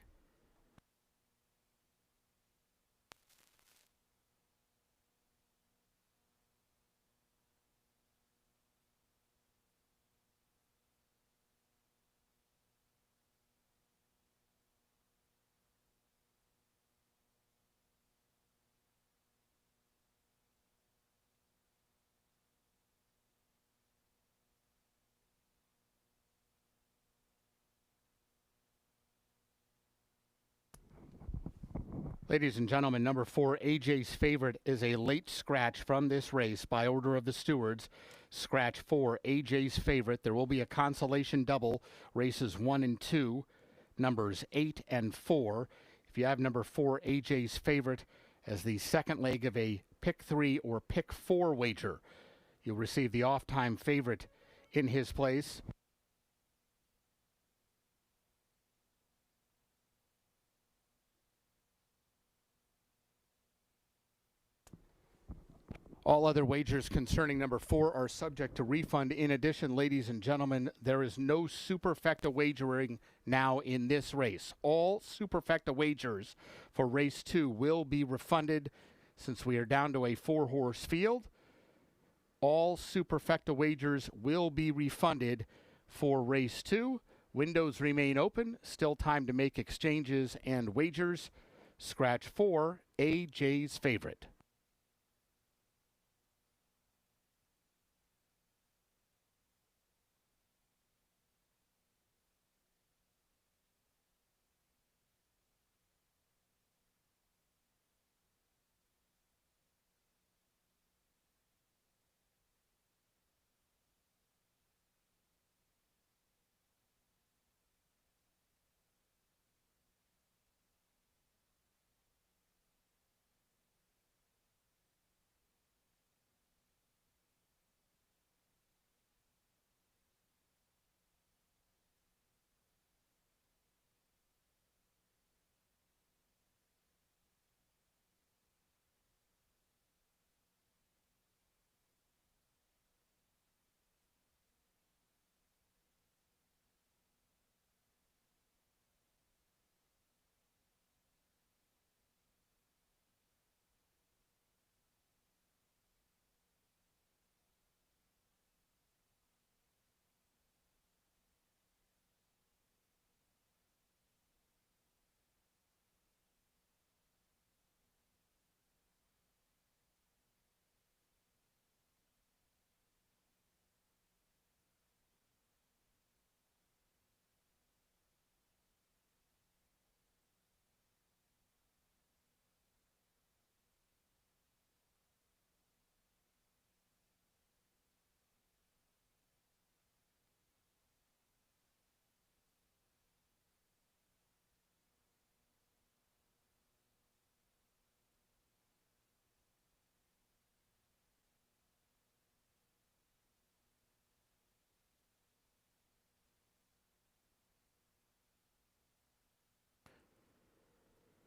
Ladies and gentlemen, number 4, AJ's Favorite, is a late scratch from this race by order of the stewards. Scratch 4, AJ's Favorite. There will be a consolation double, races 1 and 2, numbers 8 and 4. If you have number 4, AJ's Favorite, as the second leg of a pick 3 or pick 4 wager, you'll receive the off-time favorite in his place. All other wagers concerning number 4 are subject to refund. In addition, ladies and gentlemen, there is no superfecta wagering now in this race. All superfecta wagers for race 2 will be refunded since we are down to a 4-horse field. All superfecta wagers will be refunded for race 2. Windows remain open. Still time to make exchanges and wagers. Scratch 4, AJ's Favorite.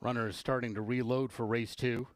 Runner is starting to reload for race 2.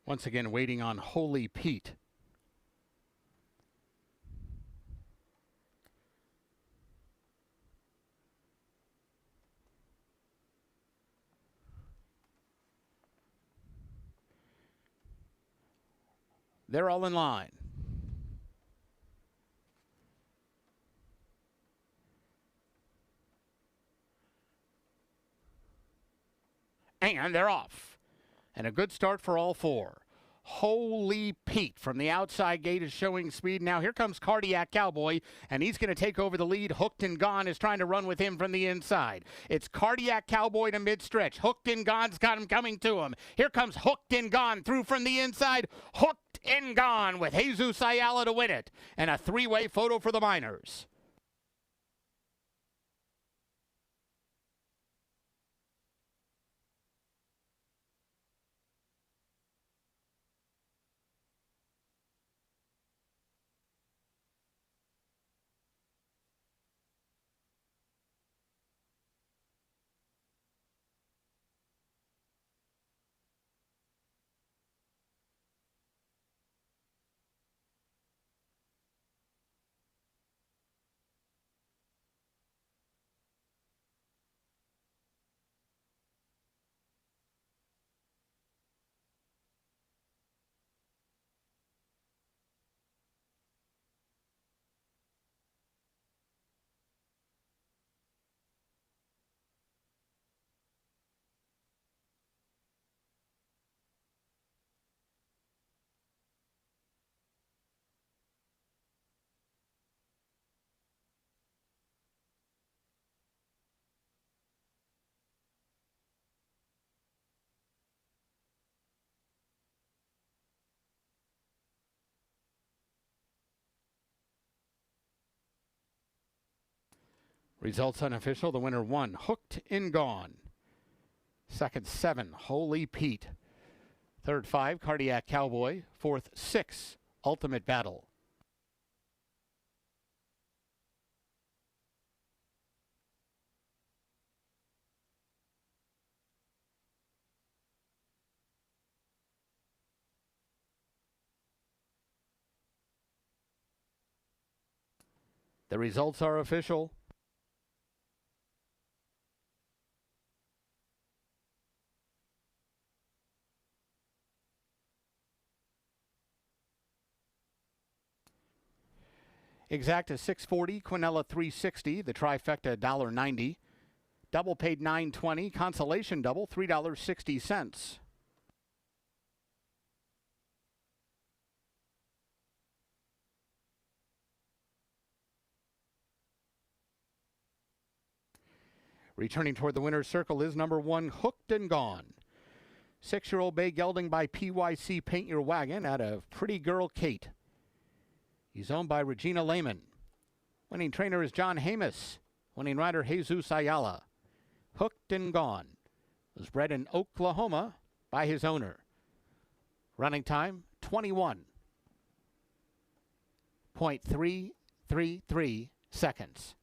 Once again, waiting on Holy Pete. They're all in line. And they're off. And a good start for all 4. Holy Pete from the outside gate is showing speed. Now here comes Cardiac Cowboy, and he's going to take over the lead. Hooked and Gone is trying to run with him from the inside. It's Cardiac Cowboy to mid-stretch. Hooked and Gone's got him coming to him. Here comes Hooked and Gone through from the inside. Hooked and Gone with Jesus Ayala to win it. And a 3-way photo for the Miners. Results unofficial. The winner 1, Hooked and Gone. Second 7, Holy Pete. Third 5, Cardiac Cowboy. Fourth 6, Ultimate Battle. The results are official. Exacta 640, Quinella 360, the trifecta $1.90. Double paid $9.20, consolation double $3.60. Returning toward the winner's circle is number 1, Hooked and Gone. 6-year-old bay gelding by PYC Paint Your Wagon out of Pretty Girl Kate. He's owned by Regina Lehman. Winning trainer is John Hamus. Winning rider Jesus Ayala. Hooked and Gone was bred in Oklahoma by his owner. Running time 21.333 seconds.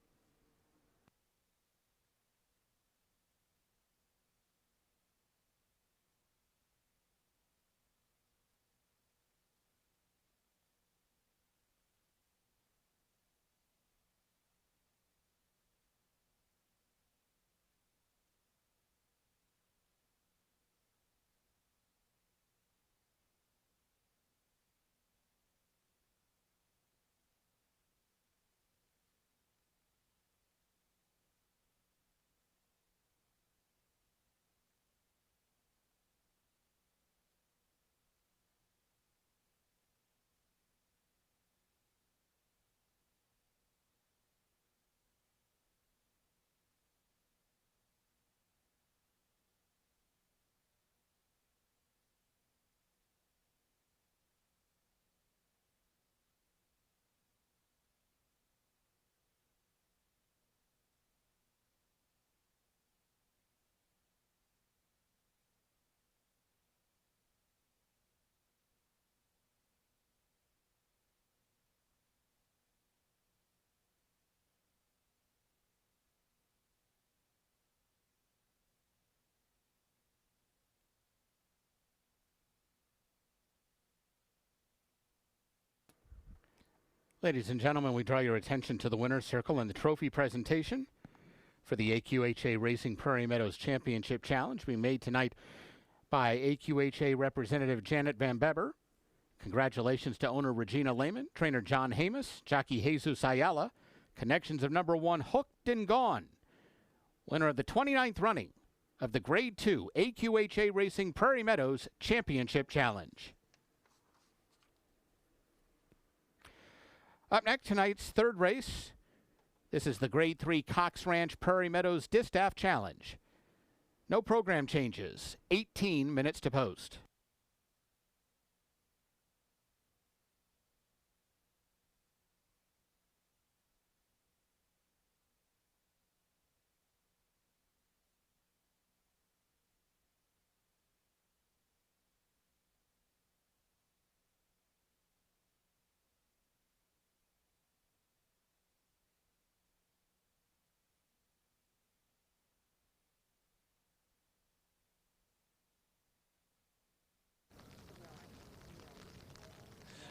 Ladies and gentlemen, we draw your attention to the winner's circle and the trophy presentation for the AQHA Racing Prairie Meadows Championship Challenge being made tonight by AQHA Representative Janet Van Beber. Congratulations to owner Regina Lehman, trainer John Hamus, jockey Jesus Ayala, connections of number 1, Hooked and Gone, winner of the 29th running of the Grade 2 AQHA Racing Prairie Meadows Championship Challenge. Up next, tonight's third race. This is the Grade 3 Cox Ranch Prairie Meadows Distaff Challenge. No program changes. 18 minutes to post.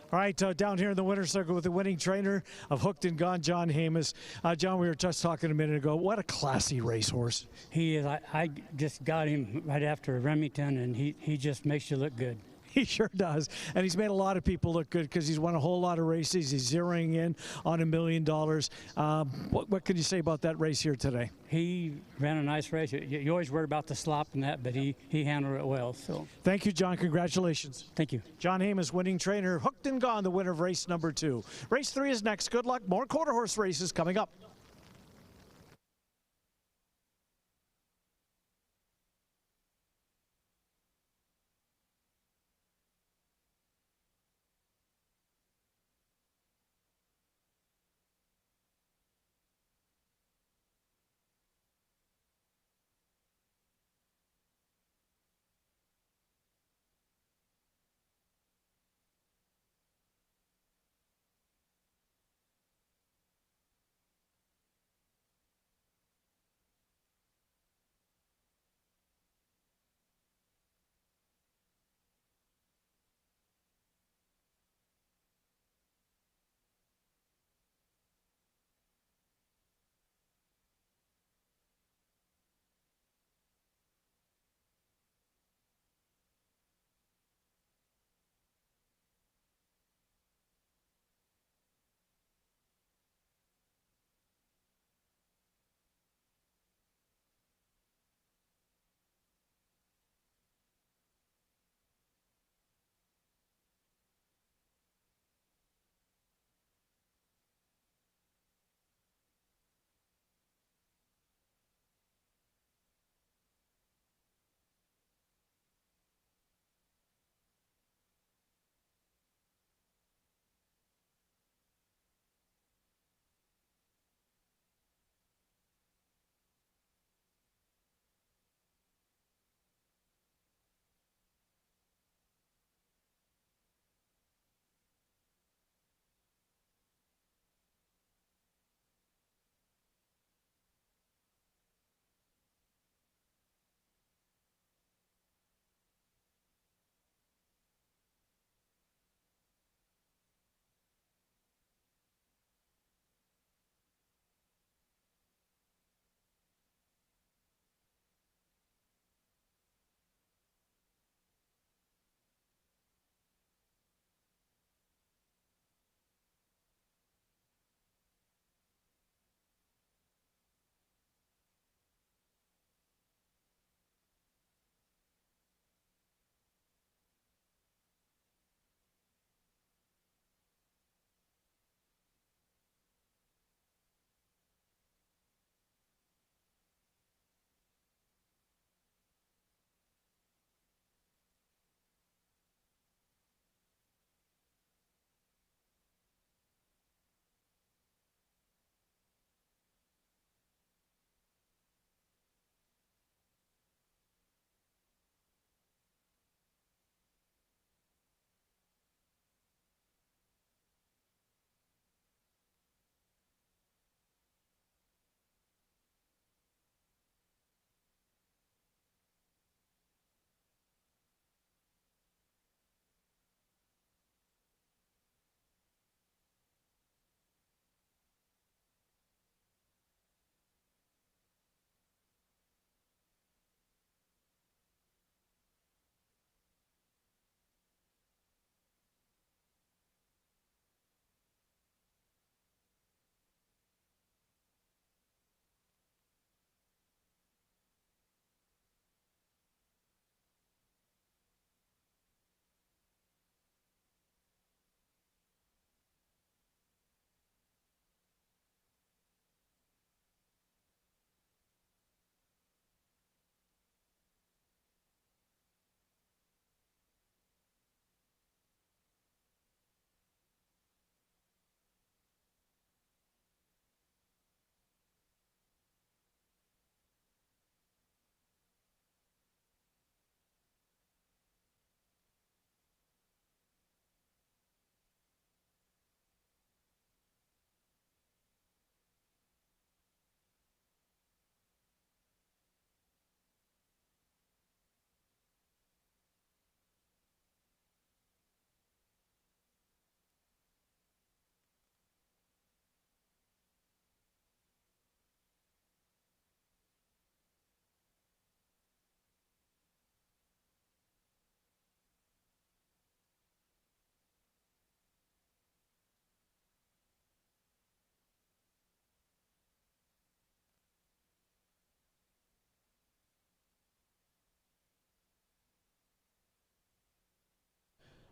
All right, down here in the winner's circle with the winning trainer of Hooked and Gone, John Hamus. John, we were just talking a minute ago. What a classy racehorse. He is. I just got him right after Remington, and he just makes you look good. He sure does. And he's made a lot of people look good because he's won a whole lot of races. He's zeroing in on $1 million. What can you say about that race here today? He ran a nice race. You always worry about the slop and that, but he handled it well. So thank you, John. Congratulations. Thank you. John Hamus, winning trainer, Hooked and Gone, the winner of race number 2. Race 3 is next. Good luck. More quarter horse races coming up.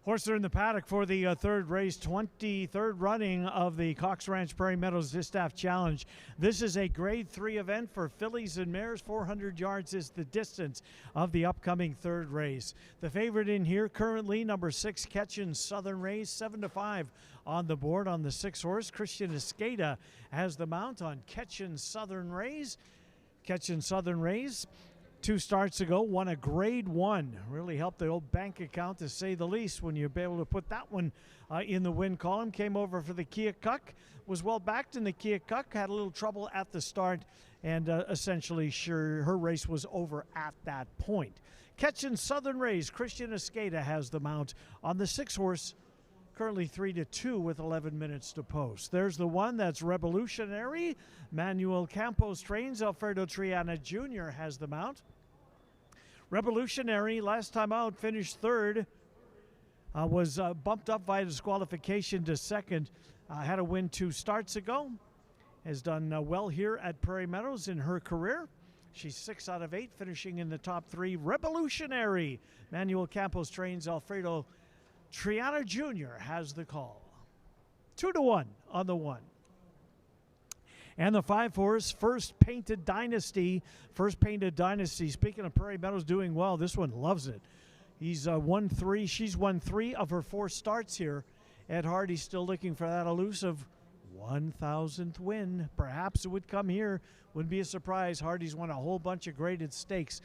Horses are in the paddock for the third race, 23rd running of the Cox Ranch Prairie Meadows Distaff Challenge. This is a Grade 3 event for fillies and mares. 400 yards is the distance of the upcoming third race. The favorite in here currently, number 6, Ketchin Southern Rays, 7-5 on the board on the 6 horse. Christian Escada has the mount on Ketchin Southern Rays. Ketchin Southern Rays, 2 starts ago, won a Grade 1. Really helped the old bank account, to say the least, when you're able to put that one in the win column. Came over for the Keokuk, was well backed in the Keokuk, had a little trouble at the start, and essentially her race was over at that point. Ketchin Southern Rays, Christian Escada has the mount on the 6 horse, currently 3-2 with 11 minutes to post. There's the one that's Revolutionary. Manuel Campos trains. Alfredo Triana Jr. has the mount. Revolutionary, last time out, finished 3rd. Was bumped up via disqualification to 2nd. Had a win 2 starts ago. Has done well here at Prairie Meadows in her career. She's 6 out of 8, finishing in the top 3. Revolutionary. Manuel Campos trains. Alfredo Triana Jr. has the call. 2-1 on the 1. And the 5 horse, First Painted Dynasty. First Painted Dynasty. Speaking of Prairie Meadows doing well, this one loves it. He's won 3. She's won 3 of her 4 starts here. Ed Hardy's still looking for that elusive 1,000th win. Perhaps it would come here. Wouldn't be a surprise. Hardy's won a whole bunch of graded stakes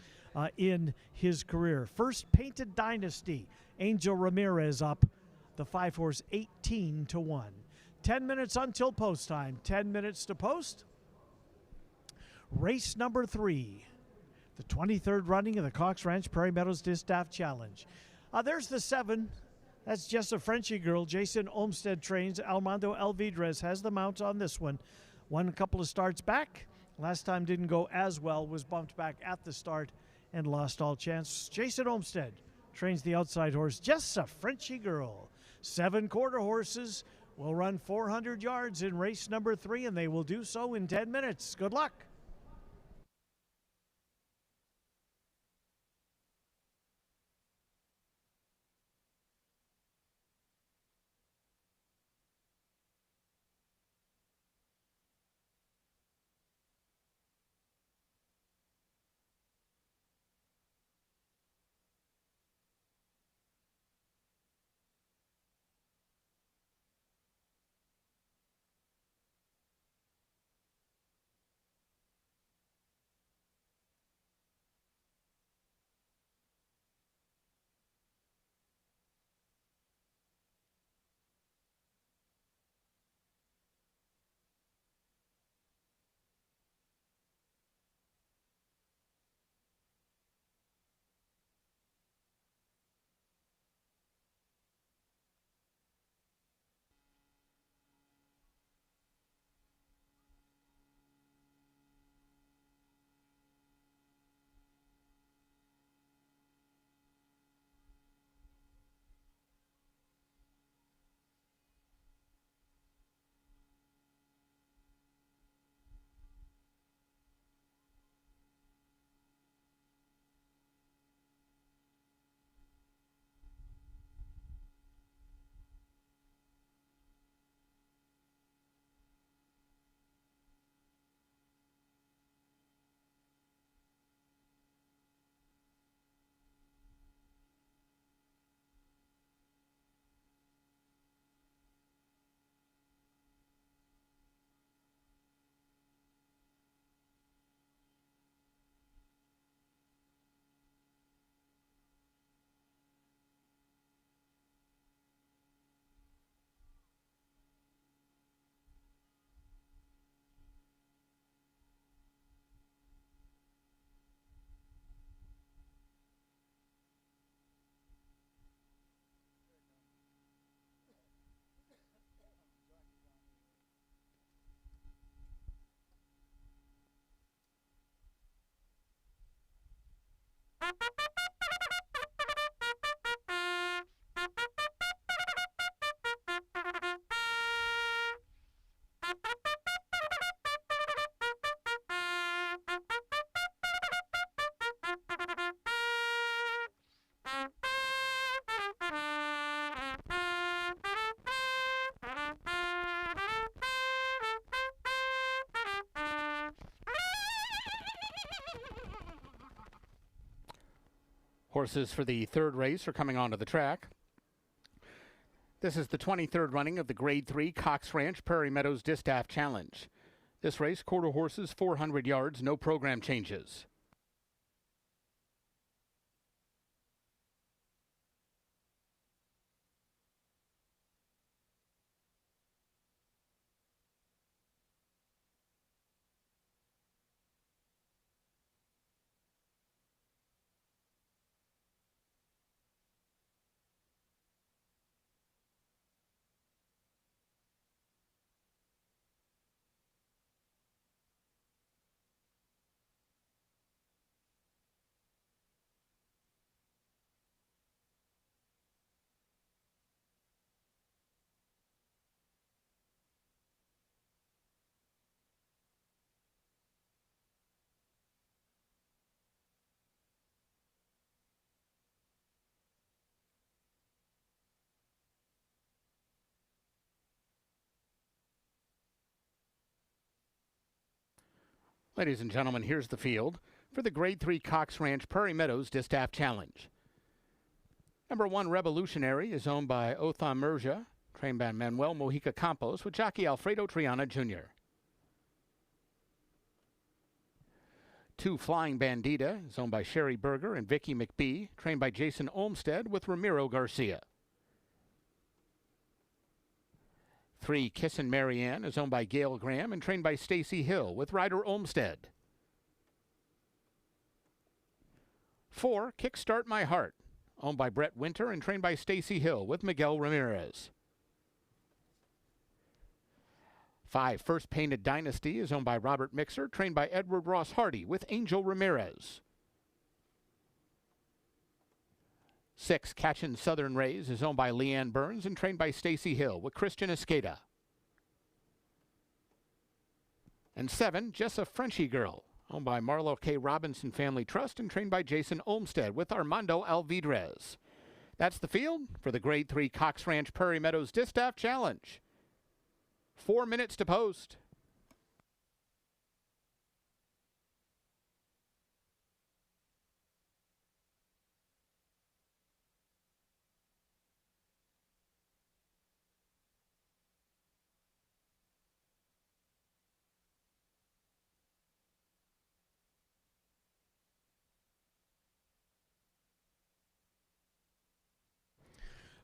in his career. First Painted Dynasty. Angel Ramirez up. The 5 horse, 18-1. 10 minutes until post time. 10 minutes to post. Race number 3. The 23rd running of the Cox Ranch Prairie Meadows Distaff Challenge. There's the 7. That's just a Frenchy girl. Jason Olmsted trains. Armando Elvidrez has the mount on this one. Won a couple of starts back. Last time didn't go as well. Was bumped back at the start and lost all chance. Jason Olmsted trains the outside horse. Just a Frenchy girl. 7 quarter horses will run 400 yards in race number 3, and they will do so in 10 minutes. Good luck. Horses for the third race are coming onto the track. This is the 23rd running of the Grade 3 Cox Ranch Prairie Meadows Distaff Challenge. This race, quarter horses, 400 yards, no program changes. Ladies and gentlemen, here's the field for the Grade 3 Cox Ranch Prairie Meadows Distaff Challenge. Number 1, Revolutionary, is owned by Otham Merja, trained by Manuel Mojica Campos, with jockey Alfredo Triana Jr. 2, Flying Bandita, is owned by Sherry Berger and Vicky McBee, trained by Jason Olmsted, with Ramiro Garcia. 3, Kissin' Marianne, is owned by Gail Graham and trained by Stacy Hill, with rider Olmsted. 4, Kickstart My Heart, owned by Brett Winter and trained by Stacy Hill, with Miguel Ramirez. 5, First Painted Dynasty, is owned by Robert Mixer, trained by Edward Ross Hardy, with Angel Ramirez. 6, Catchin' Southern Rays, is owned by Leanne Burns and trained by Stacy Hill, with Christian Escada. And 7, Just a Frenchy Girl, owned by Marlo K. Robinson Family Trust and trained by Jason Olmsted, with Armando Alvidrez. That's the field for the Grade 3 Cox Ranch Prairie Meadows Distaff Challenge. 4 minutes to post.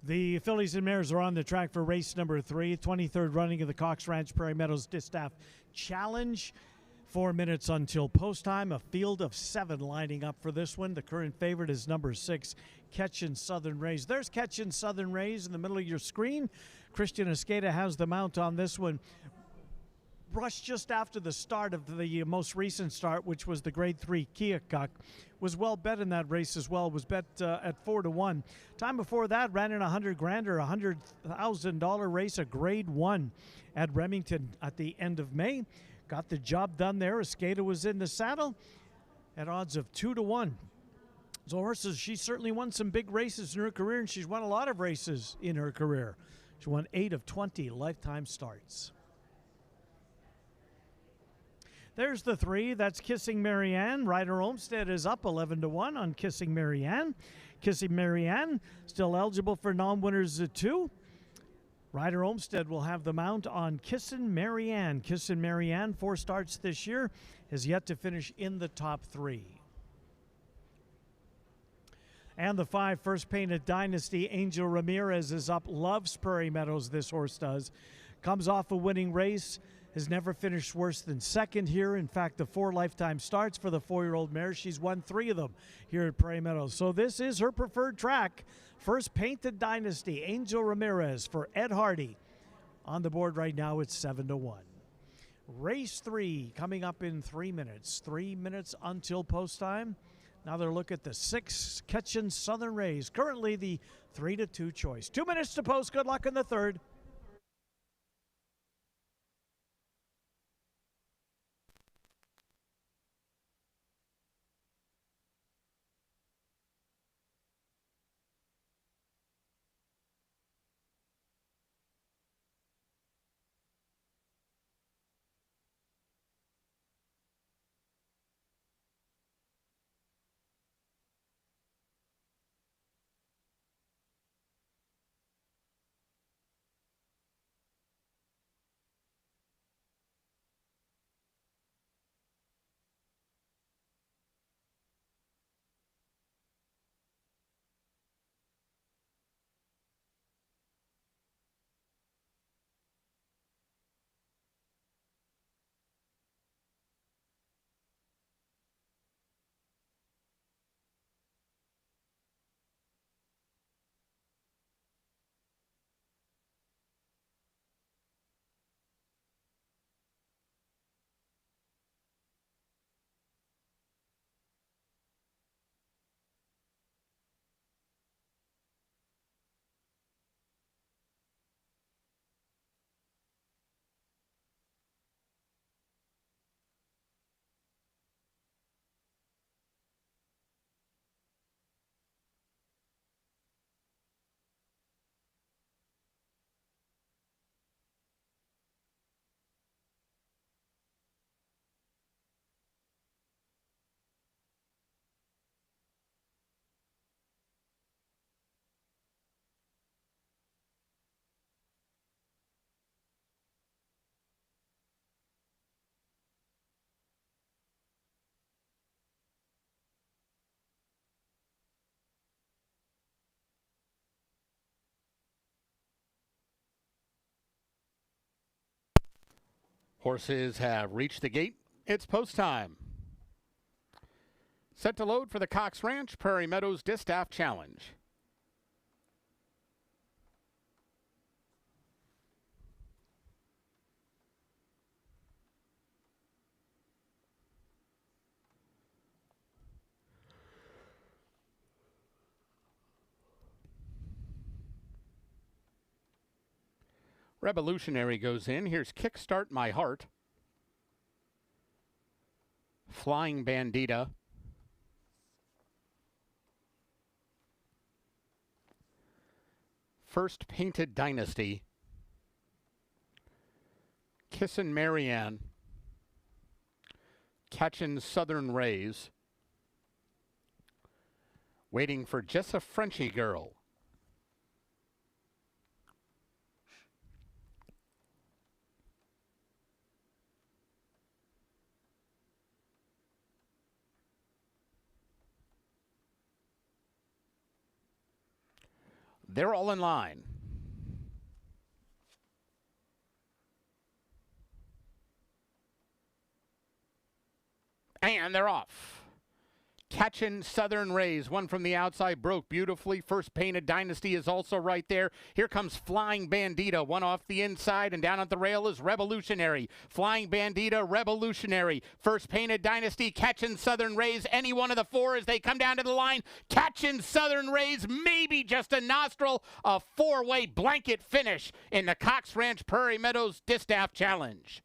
The fillies and mares are on the track for race number 3, 23rd running of the Cox Ranch Prairie Meadows Distaff Challenge. 4 minutes until post time. A field of 7 lining up for this one. The current favorite is number 6, Catchin' Southern Rays. There's Catchin' Southern Rays in the middle of your screen. Christian Escada has the mount on this one. Rushed just after the start of the most recent start, which was the Grade 3 Keokuk. Was well bet in that race as well. Was bet at 4-1. Time before that, ran in a $100,000 or $100,000 race, a Grade 1 at Remington at the end of May. Got the job done there. Escada was in the saddle at odds of 2-1. So horses, she certainly won some big races in her career, and she's won a lot of races in her career. She won 8 of 20 lifetime starts. There's the 3. That's Kissing Marianne. Ryder Olmsted is up 11-1 on Kissing Marianne. Kissing Marianne still eligible for non-winners at 2. Ryder Olmsted will have the mount on Kissin' Marianne. Kissin' Marianne, 4 starts this year, has yet to finish in the top 3. And the 5, First Painted Dynasty, Angel Ramirez is up. Loves Prairie Meadows, this horse does. Comes off a winning race. Has never finished worse than second here. In fact, the 4 lifetime starts for the 4-year-old mare, she's won 3 of them here at Prairie Meadows. So this is her preferred track. First Painted Dynasty, Angel Ramirez for Ed Hardy. On the board right now, it's 7-1. Race 3 coming up in 3 minutes. 3 minutes until post time. Another look at the 6, Catchin' Southern Rays. Currently the 3-2 choice. 2 minutes to post. Good luck in the third. Horses have reached the gate. It's post time. Set to load for the Cox Ranch Prairie Meadows Distaff Challenge. Revolutionary goes in. Here's Kickstart My Heart. Flying Bandita. First Painted Dynasty. Kissin' Marianne. Catchin' Southern Rays. Waiting for Just a Frenchy Girl. They're all in line. And they're off. Catchin' Southern Rays, one from the outside, broke beautifully. First Painted Dynasty is also right there. Here comes Flying Bandita, one off the inside, and down at the rail is Revolutionary. Flying Bandita, Revolutionary. First Painted Dynasty, Catchin' Southern Rays, any one of the four as they come down to the line. Catchin' Southern Rays, maybe just a nostril, a four-way blanket finish in the Cox Ranch Prairie Meadows Distaff Challenge.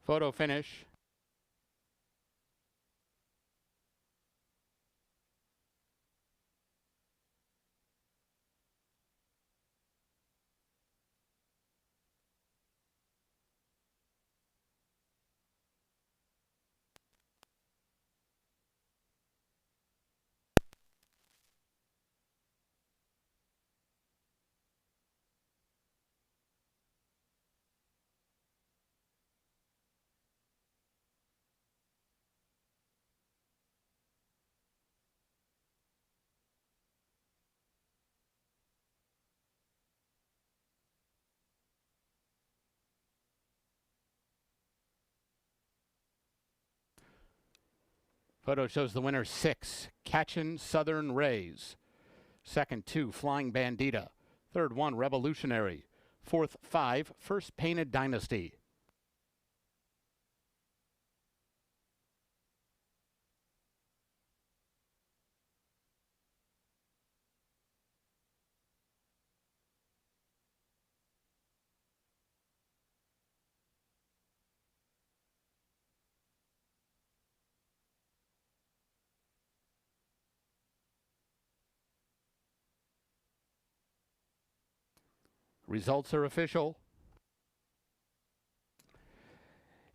Photo finish. Photo shows the winner 6, Catchin' Southern Rays. Second 2, Flying Bandita. Third 1, Revolutionary. Fourth 5, First Painted Dynasty. Results are official.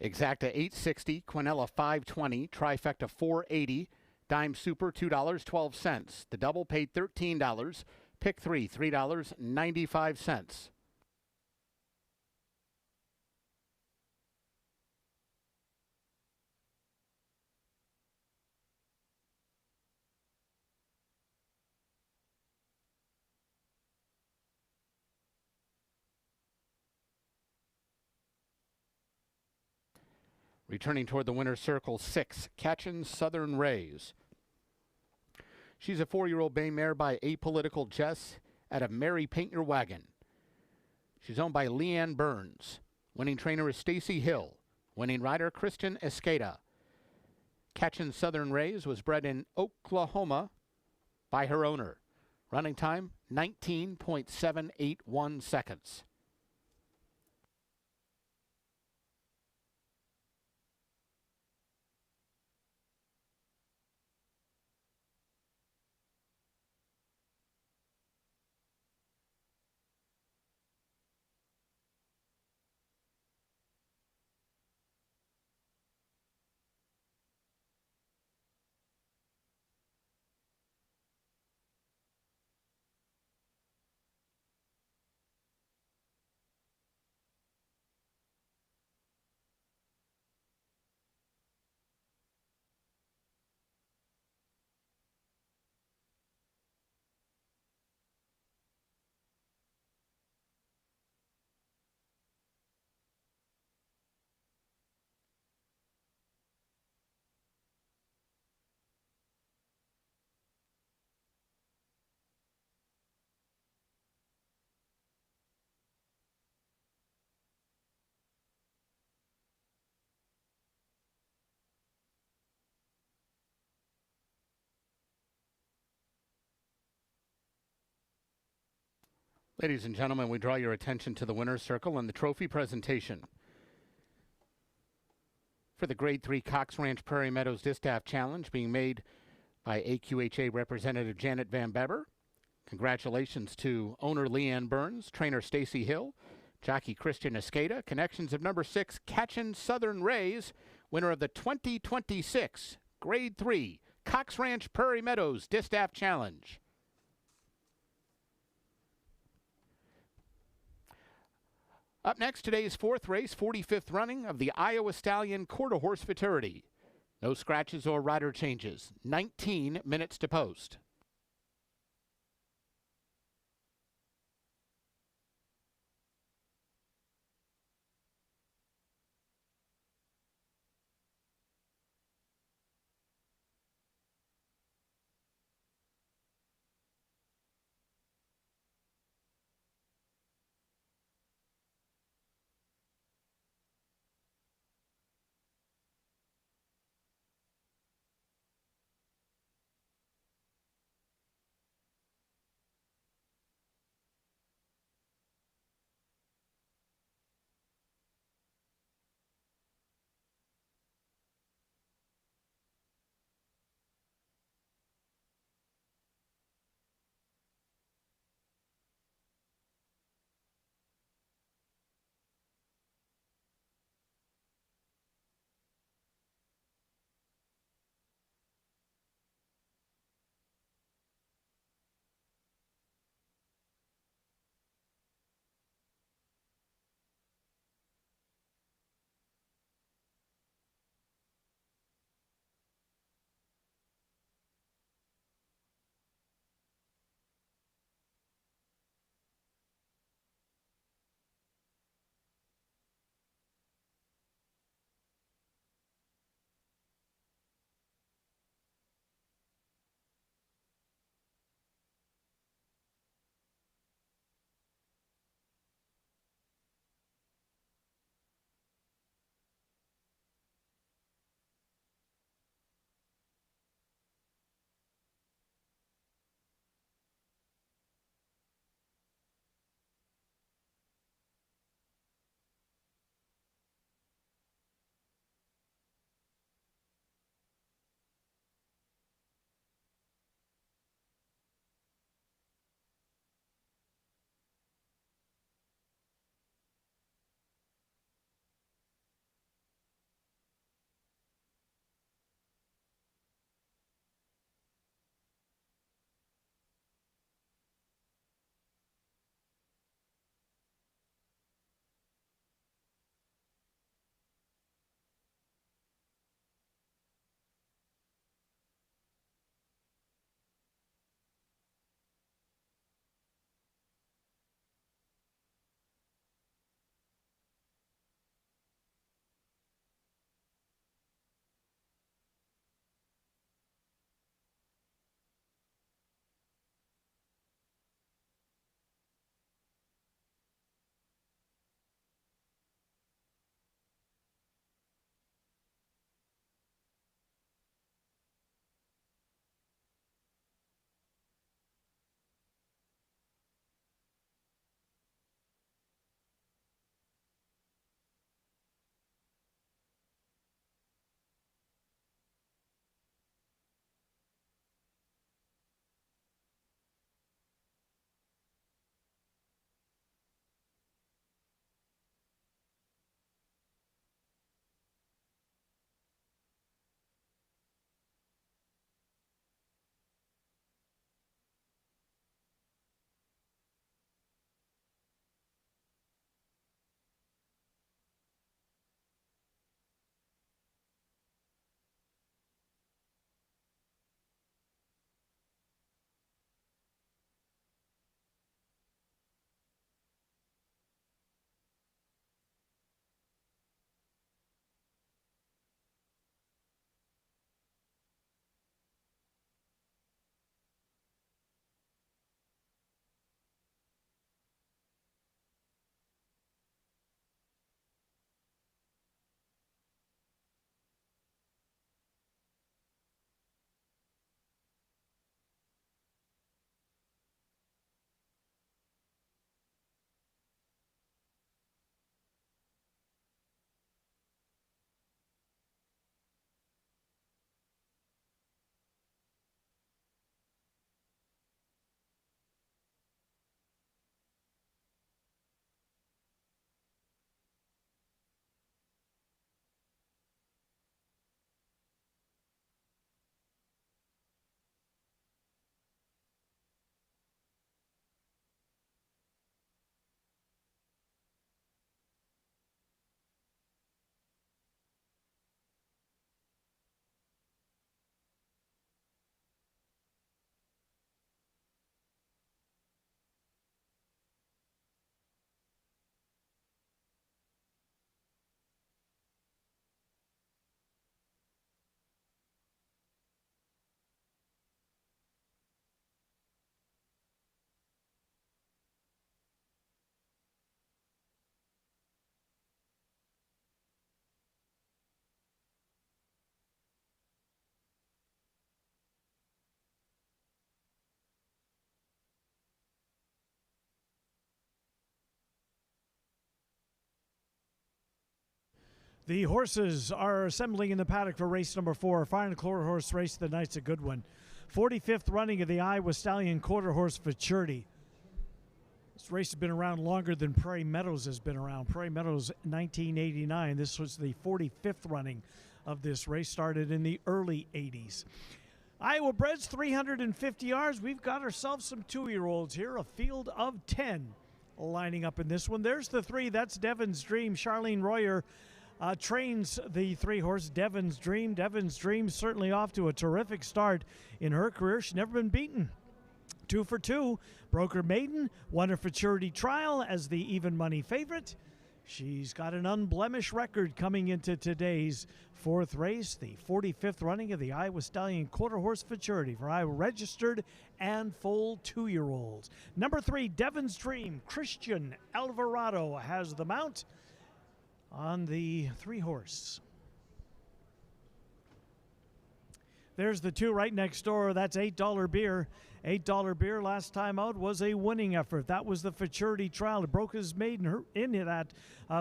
Exacta 860, Quinella 520, Trifecta 480, Dime Super $2.12. The double paid $13. Pick 3 $3.95. Returning toward the winner's circle, 6, Catchin' Southern Rays. She's a 4-year-old bay mare by Apolitical Jess out of Mary Paint Your Wagon. She's owned by Leanne Burns. Winning trainer is Stacy Hill. Winning rider, Christian Escada. Catchin' Southern Rays was bred in Oklahoma by her owner. Running time, 19.781 seconds. Ladies and gentlemen, we draw your attention to the winner's circle and the trophy presentation. For the Grade 3 Cox Ranch Prairie Meadows Distaff Challenge being made by AQHA Representative Janet Van Beber. Congratulations to owner Leanne Burns, trainer Stacy Hill, jockey Christian Escada, connections of number 6, Catchin Southern Rays, winner of the 2026 Grade 3 Cox Ranch Prairie Meadows Distaff Challenge. Up next, today's fourth race, 45th running of the Iowa Stallion Quarter Horse Futurity. No scratches or rider changes. 19 minutes to post. The horses are assembling in the paddock for race number 4. Final quarter horse race of the night's a good one. 45th running of the Iowa Stallion quarter horse Futurity. This race has been around longer than Prairie Meadows has been around. Prairie Meadows 1989. This was the 45th running of this race. Started in the early 80s. Iowa Breds 350 yards. We've got ourselves some 2-year-olds here. A field of 10 lining up in this one. There's the 3. That's Devon's Dream. Charlene Royer trains the 3-horse Devon's Dream. Devon's Dream certainly off to a terrific start in her career. She's never been beaten. 2 for 2. Broker Maiden won her Futurity trial as the even money favorite. She's got an unblemished record coming into today's 4th race, the 45th running of the Iowa Stallion quarter horse Futurity for Iowa registered and full 2-year-olds. Number 3, Devon's Dream. Christian Alvarado has the mount on the 3-horse. There's the 2 right next door. That's $8 beer. $8 beer last time out was a winning effort. That was the Futurity trial. It broke his maiden in that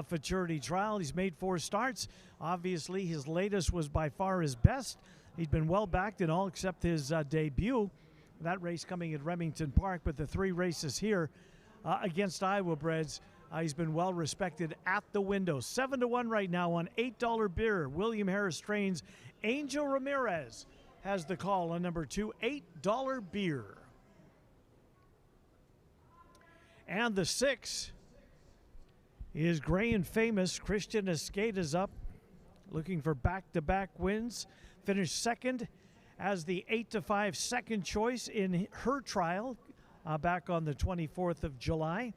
Futurity trial. He's made 4 starts. Obviously, his latest was by far his best. He'd been well backed in all except his debut. That race coming at Remington Park, but the 3 races here against Iowa Breds, he's been well respected at the window. 7-1 right now on $8 beer. William Harris trains. Angel Ramirez has the call on number 2, $8 beer. And the 6 is Gray and Famous. Christian Escada's up, looking for back-to-back wins. Finished second as the 8-5 second choice in her trial back on the 24th of July.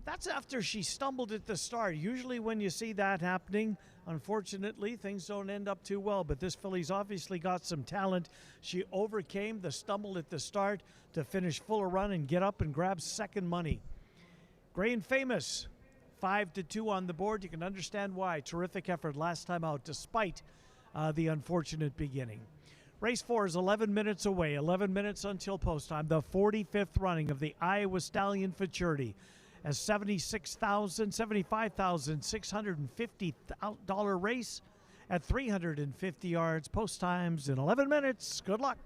That's after she stumbled at the start. Usually when you see that happening, unfortunately, things don't end up too well. But this filly's obviously got some talent. She overcame the stumble at the start to finish full run and get up and grab second money. Gray and Famous, 5-2 on the board. You can understand why. Terrific effort last time out, despite the unfortunate beginning. Race 4 is 11 minutes away. 11 minutes until post time. The 45th running of the Iowa Stallion Futurity. A $75,650 race at 350 yards. Post times in 11 minutes. Good luck.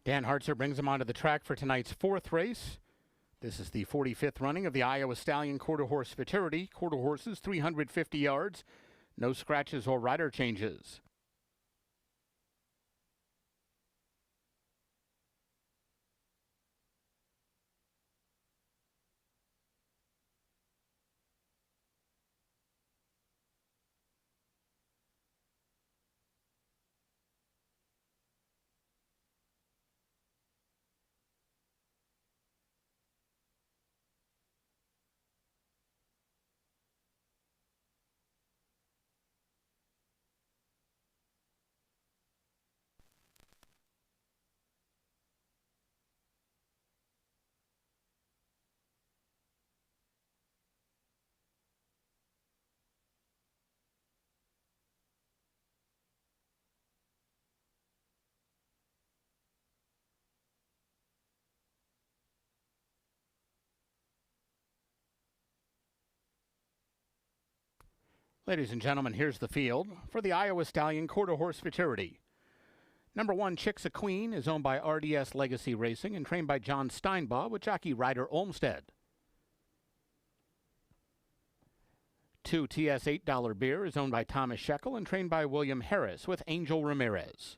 Dan Hartzer brings them onto the track for tonight's fourth race. This is the 45th running of the Iowa Stallion Quarter Horse Futurity. Quarter horses, 350 yards. No scratches or rider changes. Ladies and gentlemen, here's the field for the Iowa Stallion Quarter Horse Futurity. Number 1, Chick's a Queen, is owned by RDS Legacy Racing and trained by John Steinbaugh with jockey Ryder Olmsted. 2, TS $8 Beer, is owned by Thomas Shekel and trained by William Harris with Angel Ramirez.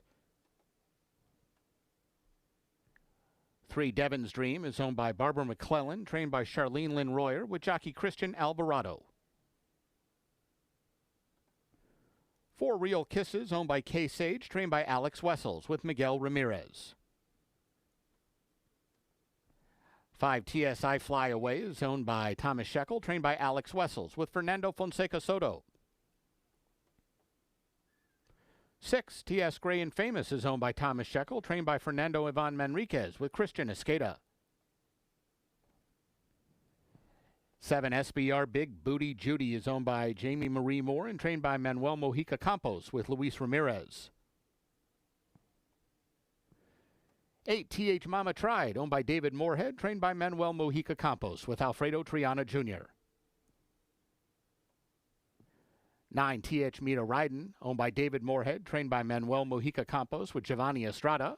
3, Devon's Dream, is owned by Barbara McClellan, trained by Charlene Lynn Royer with jockey Christian Alvarado. 4, Real Kisses, owned by Kay Sage, trained by Alex Wessels with Miguel Ramirez. 5, TSI Fly Away, is owned by Thomas Shekel, trained by Alex Wessels with Fernando Fonseca Soto. 6, TS Gray and Famous, is owned by Thomas Shekel, trained by Fernando Ivan Manriquez with Christian Esqueda. 7, SBR Big Booty Judy, is owned by Jamie Marie Moore and trained by Manuel Mojica Campos with Luis Ramirez. 8, TH Mama Tried, owned by David Moorhead, trained by Manuel Mojica Campos with Alfredo Triana Jr. 9, TH Mita Ryden, owned by David Moorhead, trained by Manuel Mojica Campos with Giovanni Estrada.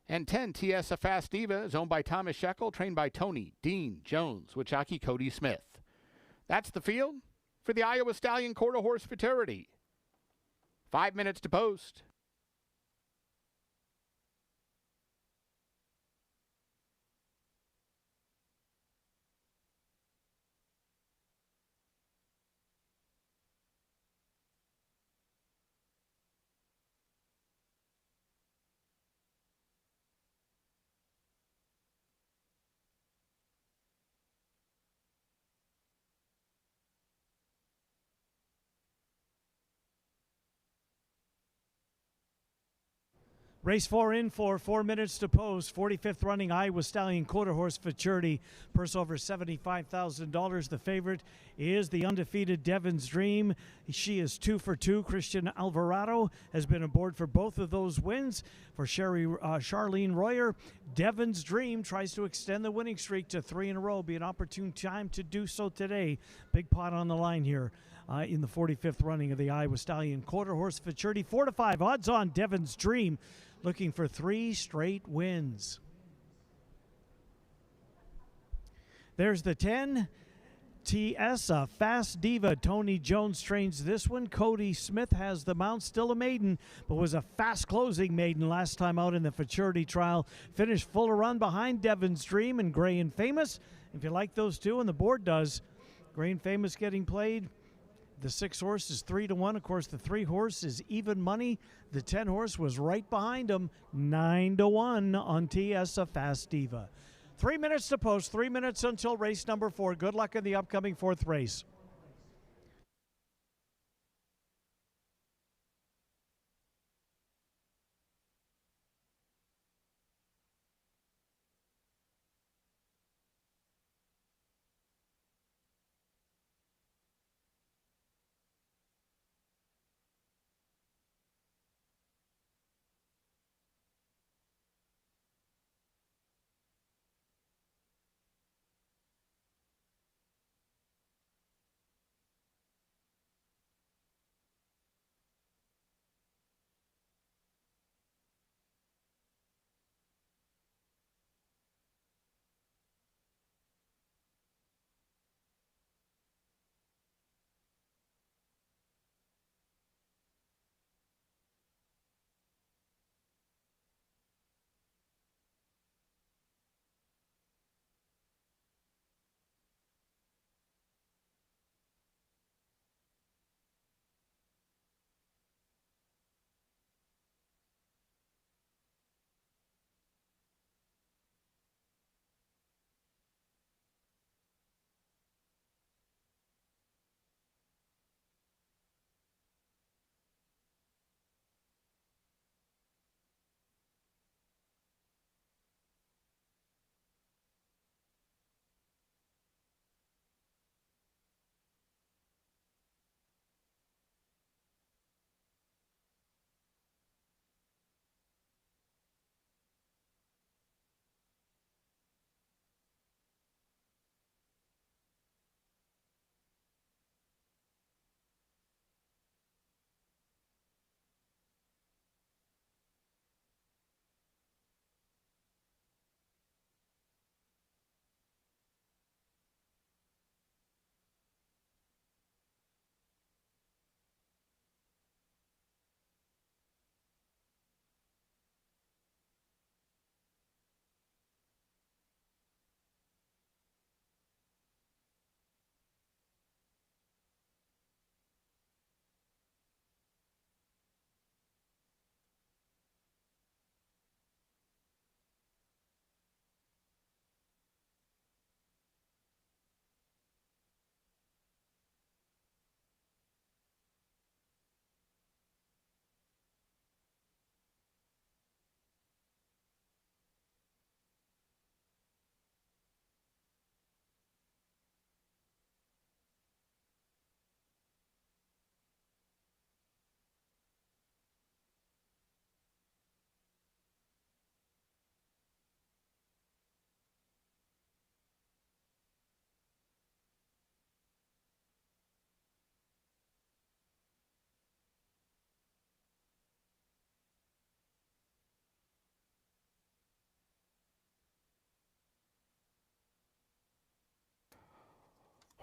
And 10, TS A Fast Diva, is owned by Thomas Shekel, trained by Tony Dean Jones with jockey Cody Smith. That's the field for the Iowa Stallion Quarter Horse Futurity. 5 minutes to post. Race 4 in for 4 minutes to post. 45th running Iowa Stallion Quarter Horse Futurity. Purse over $75,000. The favorite is the undefeated Devon's Dream. She is 2 for 2. Christian Alvarado has been aboard for both of those wins. For Charlene Royer, Devon's Dream tries to extend the winning streak to 3 in a row. Be an opportune time to do so today. Big pot on the line here. In the 45th running of the Iowa Stallion Quarter Horse Futurity. 4 to 5 odds on Devon's Dream, looking for 3 straight wins. There's the 10, TS A Fast Diva. Tony Jones trains this one. Cody Smith has the mount, still a maiden, but was a fast closing maiden last time out in the Futurity trial. Finished full of run behind Devon's Dream and Gray and Famous. If you like those two, and the board does, Gray and Famous getting played. The 6 horse is 3 to 1. Of course, the 3 horse is even money. The 10 horse was right behind him, 9 to 1 on TS A Fast Diva. 3 minutes to post, 3 minutes until race number 4. Good luck in the upcoming 4th race.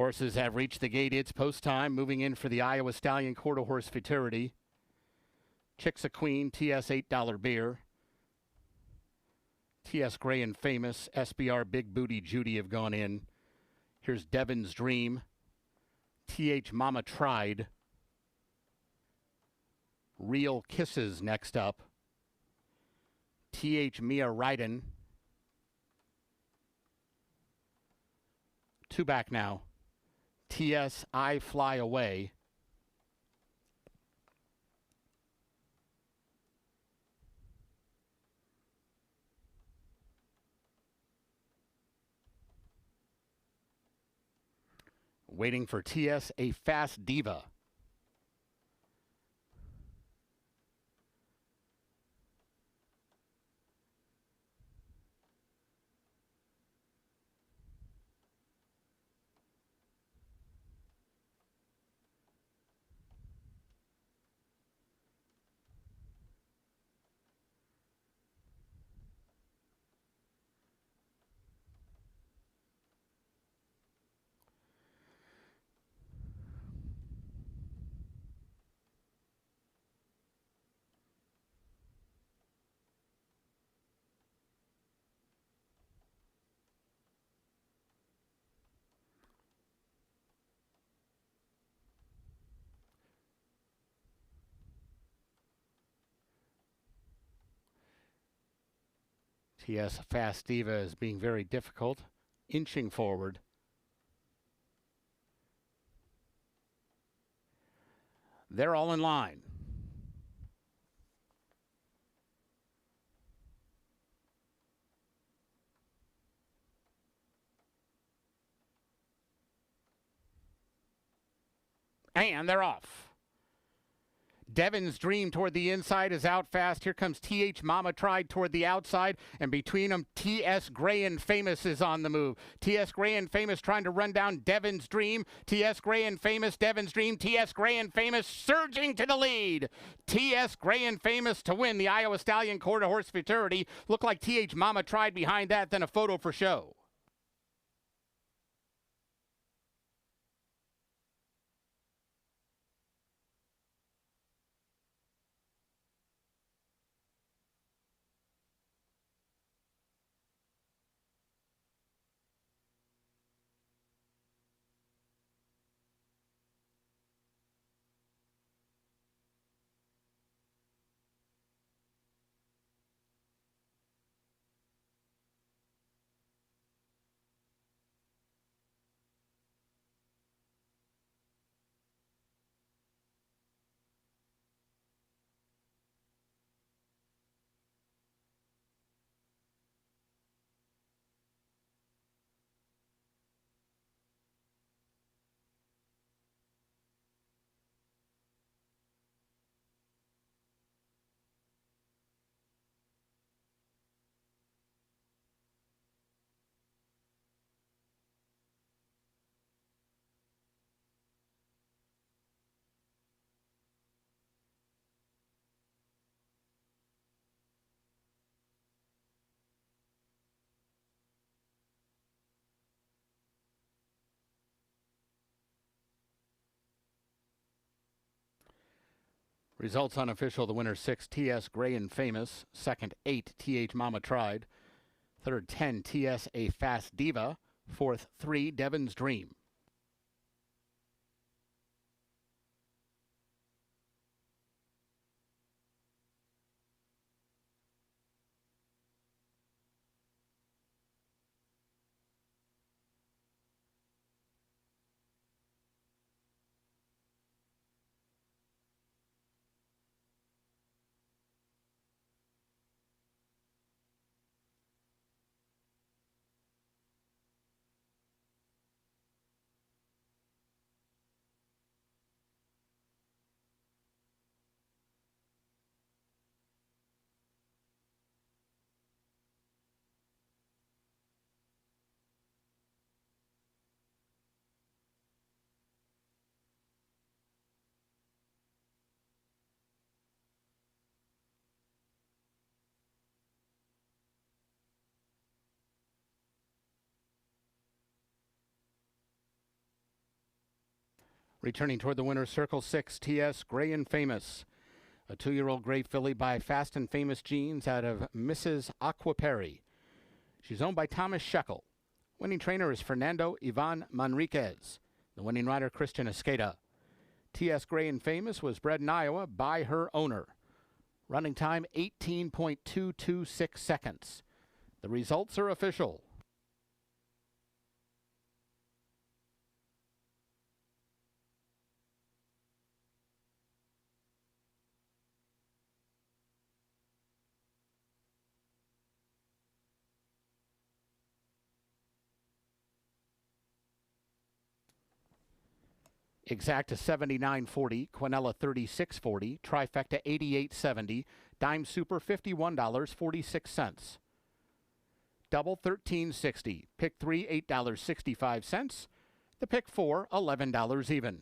Horses have reached the gate. It's post time. Moving in for the Iowa Stallion Quarter Horse Futurity. Chick's a Queen, TS $8 beer. TS Gray and Famous, SBR Big Booty Judy have gone in. Here's Devin's Dream. TH Mama Tried. Real Kisses next up. TH Mia Ryden. 2 back now. TS I Fly Away. Waiting for TS A Fast Diva. TS Fast Diva is being very difficult, inching forward. They're all in line. And they're off. Devin's Dream toward the inside is out fast. Here comes TH Mama Tried toward the outside. And between them, TS Gray and Famous is on the move. TS Gray and Famous trying to run down Devin's Dream. TS Gray and Famous, Devin's Dream. TS Gray and Famous surging to the lead. TS Gray and Famous to win the Iowa Stallion Quarter Horse Futurity. Look like TH Mama Tried behind that, then a photo for show. Results unofficial. The winner 6, TS Gray and Famous. Second, 8, TH Mama Tried. Third, 10, TS A Fast Diva. Fourth, 3, Devin's Dream. Returning toward the winner's circle, 6, TS Gray and Famous. A 2-year-old gray filly by Fast and Famous Genes out of Mrs. Aquaperry. She's owned by Thomas Shekel. Winning trainer is Fernando Ivan Manriquez. The winning rider, Christian Escada. TS Gray and Famous was bred in Iowa by her owner. Running time 18.226 seconds. The results are official. Exacta 79.40, Quinella 36.40, Trifecta 88.70, Dime Super $51.46. Double $13.60, Pick 3 $8.65, the Pick 4 $11 even.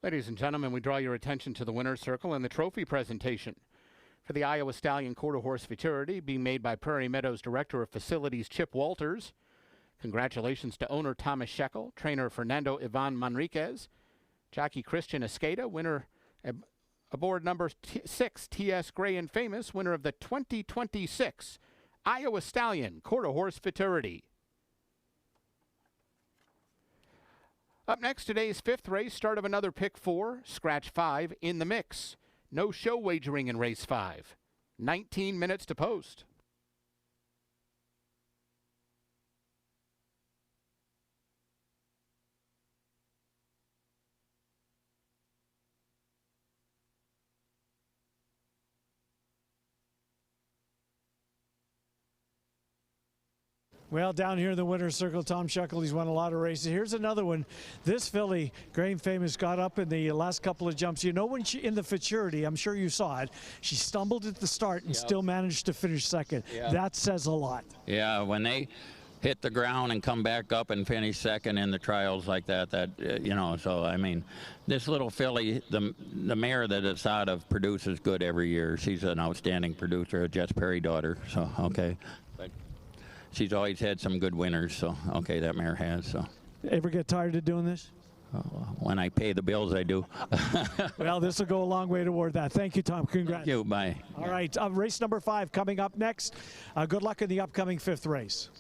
Ladies and gentlemen, we draw your attention to the winner's circle and the trophy presentation for the Iowa Stallion Quarter Horse Futurity, being made by Prairie Meadows Director of Facilities Chip Walters. Congratulations to owner Thomas Shekel, trainer Fernando Ivan Manriquez, jockey Christian Escada, winner aboard number 6, TS Gray and Famous, winner of the 2026 Iowa Stallion Quarter Horse Futurity. Up next, today's 5th race, start of another Pick 4, Scratch 5 in the mix. No show wagering in race 5. 19 minutes to post. Well, down here in the winner's circle, Tom Shekel, he's won a lot of races. Here's another one. This filly, Gray and Famous, got up in the last couple of jumps. You know, when she, in the Futurity, I'm sure you saw it, she stumbled at the start and still managed to finish second. That says a lot. Yeah, when they hit the ground and come back up and finish second in the trials like that, you know, so, I mean, this little filly, the mare that it's out of produces good every year. She's an outstanding producer, a Jets Perry daughter, so, okay. But she's always had some good winners, so, okay, that mare has, so. Ever get tired of doing this? When I pay the bills, I do. Well, this will go a long way toward that. Thank you, Tom. Congrats. Thank you. Bye. All right, race number 5 coming up next. Good luck in the upcoming 5th race.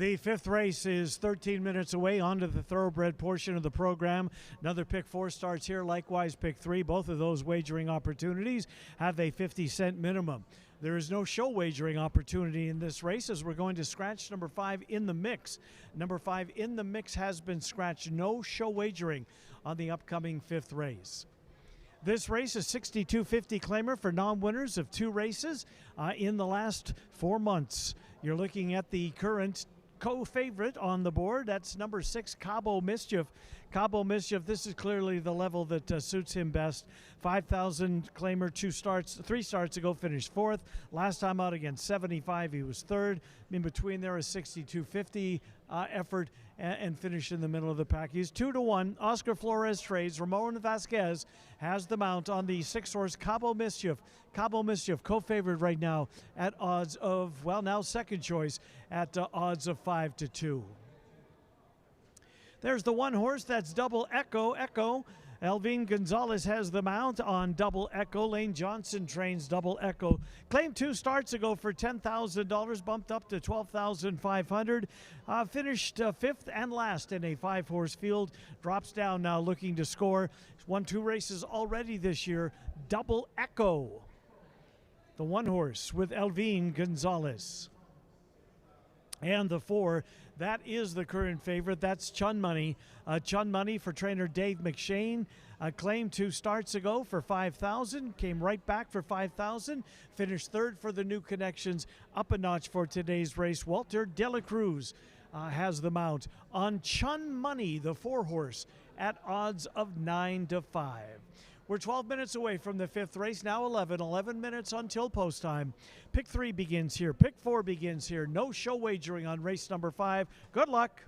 The fifth race is 13 minutes away onto the thoroughbred portion of the program. Another pick 4 starts here, likewise pick 3. Both of those wagering opportunities have a 50-cent minimum. There is no show wagering opportunity in this race as we're going to scratch number 5 in the mix. Number 5 in the mix has been scratched. No show wagering on the upcoming fifth race. This race is $62.50 claimer for non-winners of 2 races in the last 4 months. You're looking at the current co-favorite on the board. That's number 6, Cabo Mischief. Cabo Mischief, this is clearly the level that suits him best. 5,000 claimer, 3 starts ago, finished 4th. Last time out against 75, he was 3rd. In between there is $62.50 effort and finished in the middle of the pack. He's 2-1. Oscar Flores trades. Ramon Vasquez has the mount on the 6-horse Cabo Mischief. Cabo Mischief, co-favorite right now at odds of, well, now second choice at odds of 5-2. There's the 1 horse, that's Double Echo. Elvin Gonzalez has the mount on Double Echo. Lane Johnson trains Double Echo. Claimed 2 starts ago for $10,000, bumped up to $12,500. Finished 5th and last in a 5-horse field. Drops down now looking to score. He's won 2 races already this year. Double Echo, the 1 horse with Elvin Gonzalez. And the 4, that is the current favorite. That's Chun Money. Chun Money for trainer Dave McShane. Claimed 2 starts ago for $5,000. Came right back for $5,000. Finished 3rd for the new connections. Up a notch for today's race. Walter De La Cruz has the mount on Chun Money, the 4 horse, at odds of 9-5. We're 12 minutes away from the fifth race, now 11 minutes until post time. Pick 3 begins here. Pick 4 begins here. No show wagering on race number 5. Good luck.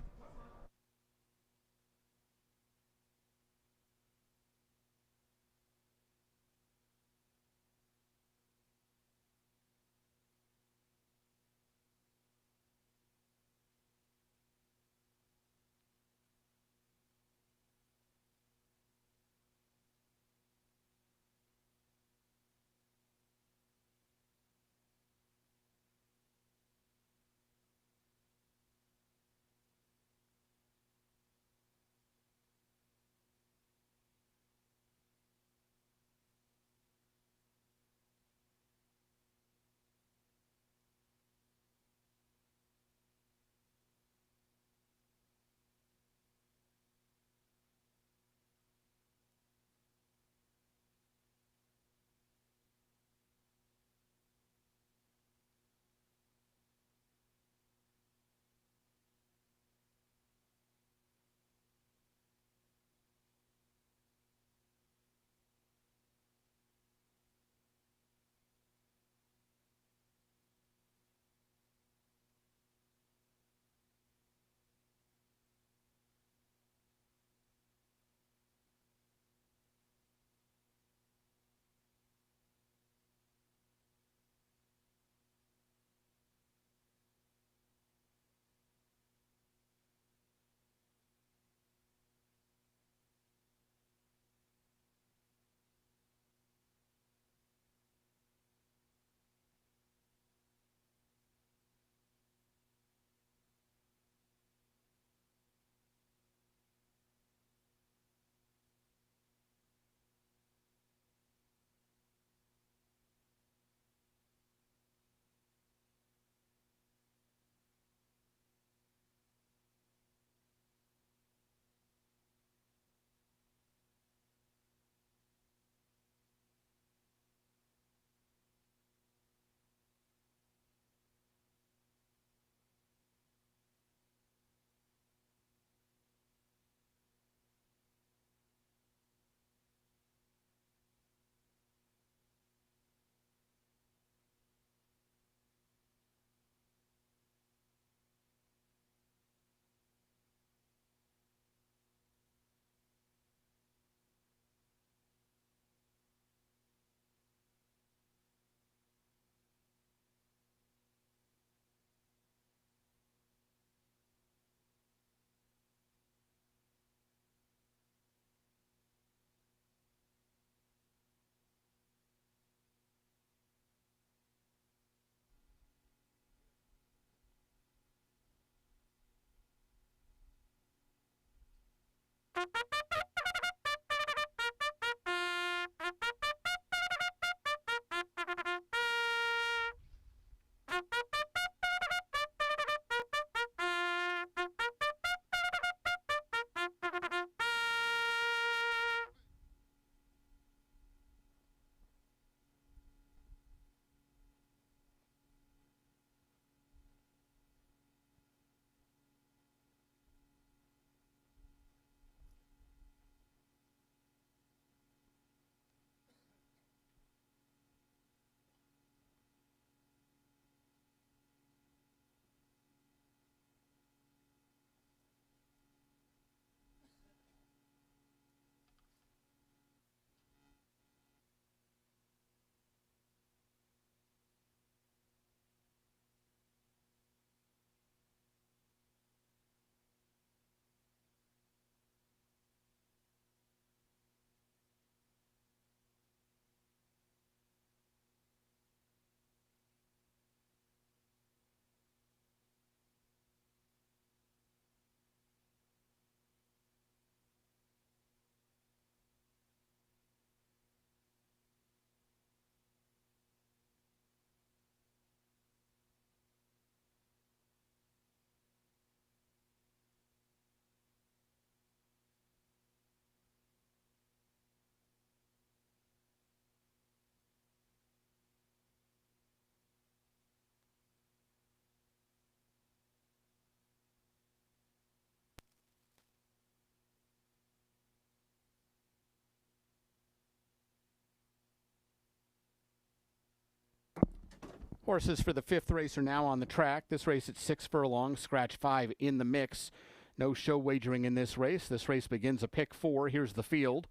Horses for the 5th race are now on the track. This race at 6 furlongs, scratch 5 in the mix. No show wagering in this race. This race begins a pick 4. Here's the field.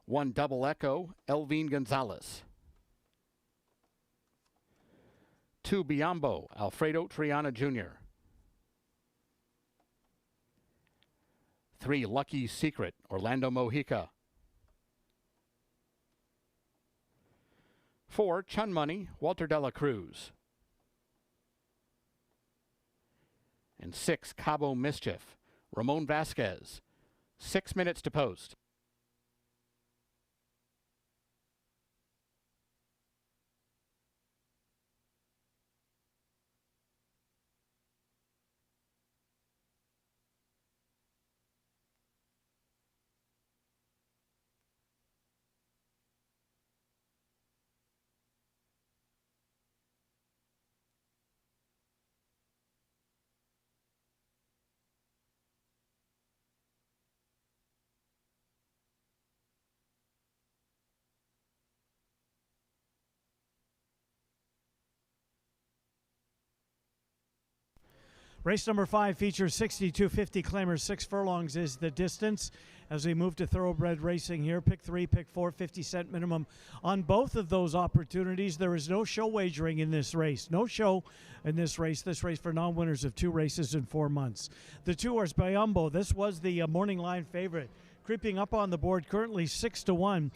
1 Double Echo, Elvin Gonzalez. 2 Biombo, Alfredo Triana Jr. 3 Lucky Secret, Orlando Mojica. 4 Chun Money, Walter Dela Cruz. And 6 Cabo Mischief, Ramon Vasquez. 6 minutes to post. Race number 5 features 6250 claimers. 6 furlongs is the distance as we move to thoroughbred racing here. Pick 3, pick 4, 50-cent minimum on both of those opportunities. There is no show wagering in this race. No show in this race. This race for non-winners of 2 races in 4 months. The 2 horse Biombo. This was the morning line favorite. Creeping up on the board, currently 6-1.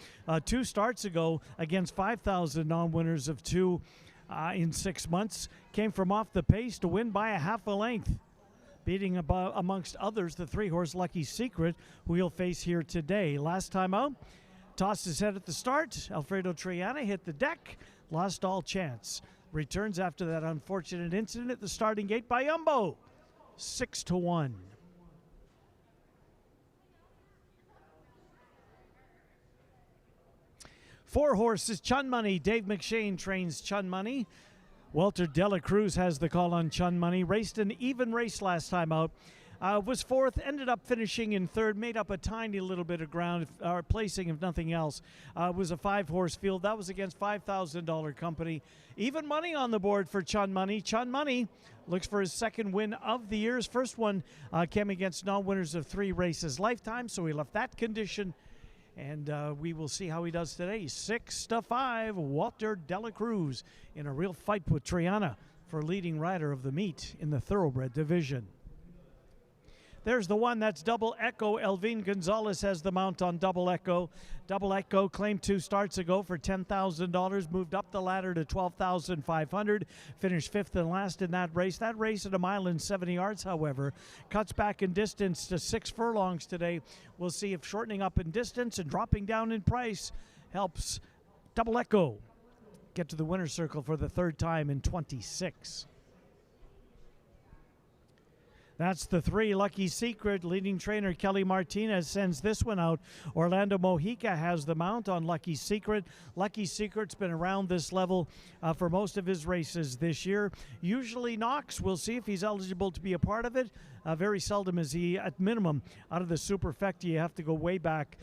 2 starts ago against 5,000 non-winners of 2 in 6 months. Came from off the pace to win by a half a length, beating amongst others the 3-horse Lucky Secret, who he'll face here today. Last time out, tossed his head at the start. Alfredo Triana hit the deck, lost all chance. Returns after that unfortunate incident at the starting gate by Biombo, 6-1. Four horses, Chun Money. Dave McShane trains Chun Money. Walter Dela Cruz has the call on Chun Money. Raced an even race last time out. Was 4th, ended up finishing in 3rd, made up a tiny little bit of ground, or placing if nothing else. Was a 5-horse field. That was against $5,000 company. Even money on the board for Chun Money. Chun Money looks for his 2nd win of the year. His first one came against non-winners of 3 races lifetime, so he left that condition. And we will see how he does today. 6-5, Walter Dela Cruz in a real fight with Triana for leading rider of the meet in the thoroughbred division. There's the one. That's Double Echo. Elvin Gonzalez has the mount on Double Echo. Double Echo claimed 2 starts ago for $10,000. Moved up the ladder to $12,500. Finished 5th and last in that race. That race at 1 mile and 70 yards, however, cuts back in distance to 6 furlongs today. We'll see if shortening up in distance and dropping down in price helps Double Echo get to the winner's circle for the 3rd time in 26. That's the 3. Lucky Secret. Leading trainer Kelly Martinez sends this one out. Orlando Mojica has the mount on Lucky Secret. Lucky Secret's been around this level for most of his races this year. Usually Knox. We'll see if he's eligible to be a part of it. Very seldom is he, at minimum, out of the Superfecta. You have to go way back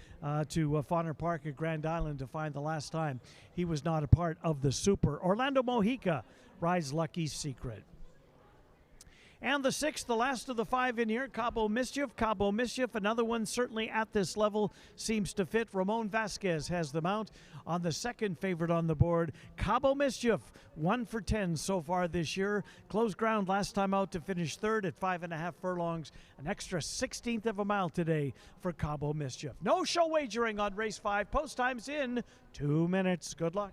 to Fawner Park at Grand Island to find the last time he was not a part of the Super. Orlando Mojica rides Lucky Secret. And the 6th, the last of the 5 in here, Cabo Mischief. Cabo Mischief, another one certainly at this level, seems to fit. Ramon Vasquez has the mount on the 2nd favorite on the board. Cabo Mischief, 1 for 10 so far this year. Closed ground last time out to finish 3rd at 5.5 furlongs. An extra 16th of a mile today for Cabo Mischief. No show wagering on race 5. Post time's in 2 minutes. Good luck.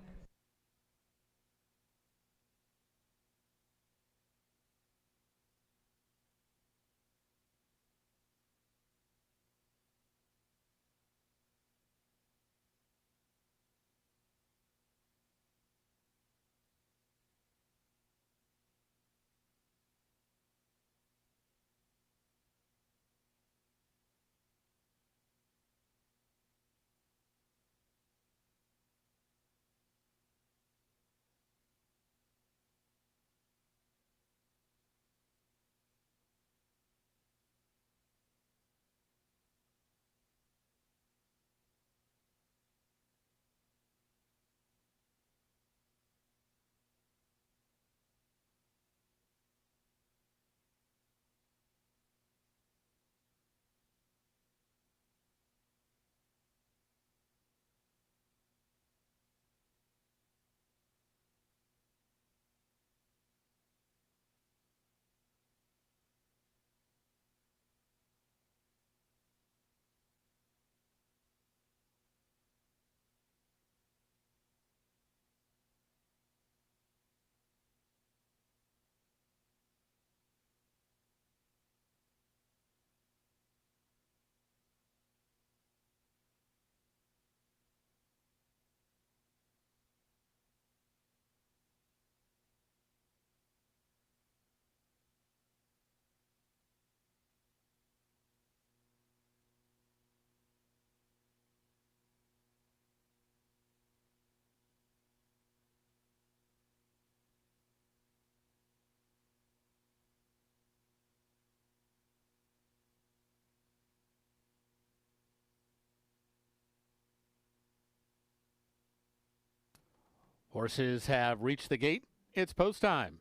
Horses have reached the gate. It's post time.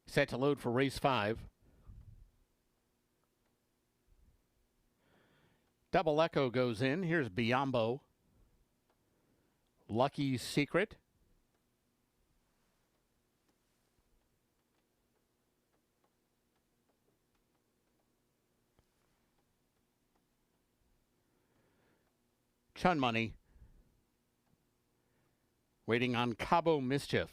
Set to load for race 5. Double Echo goes in. Here's Biombo. Lucky Secret. Chun Money. Waiting on Cabo Mischief.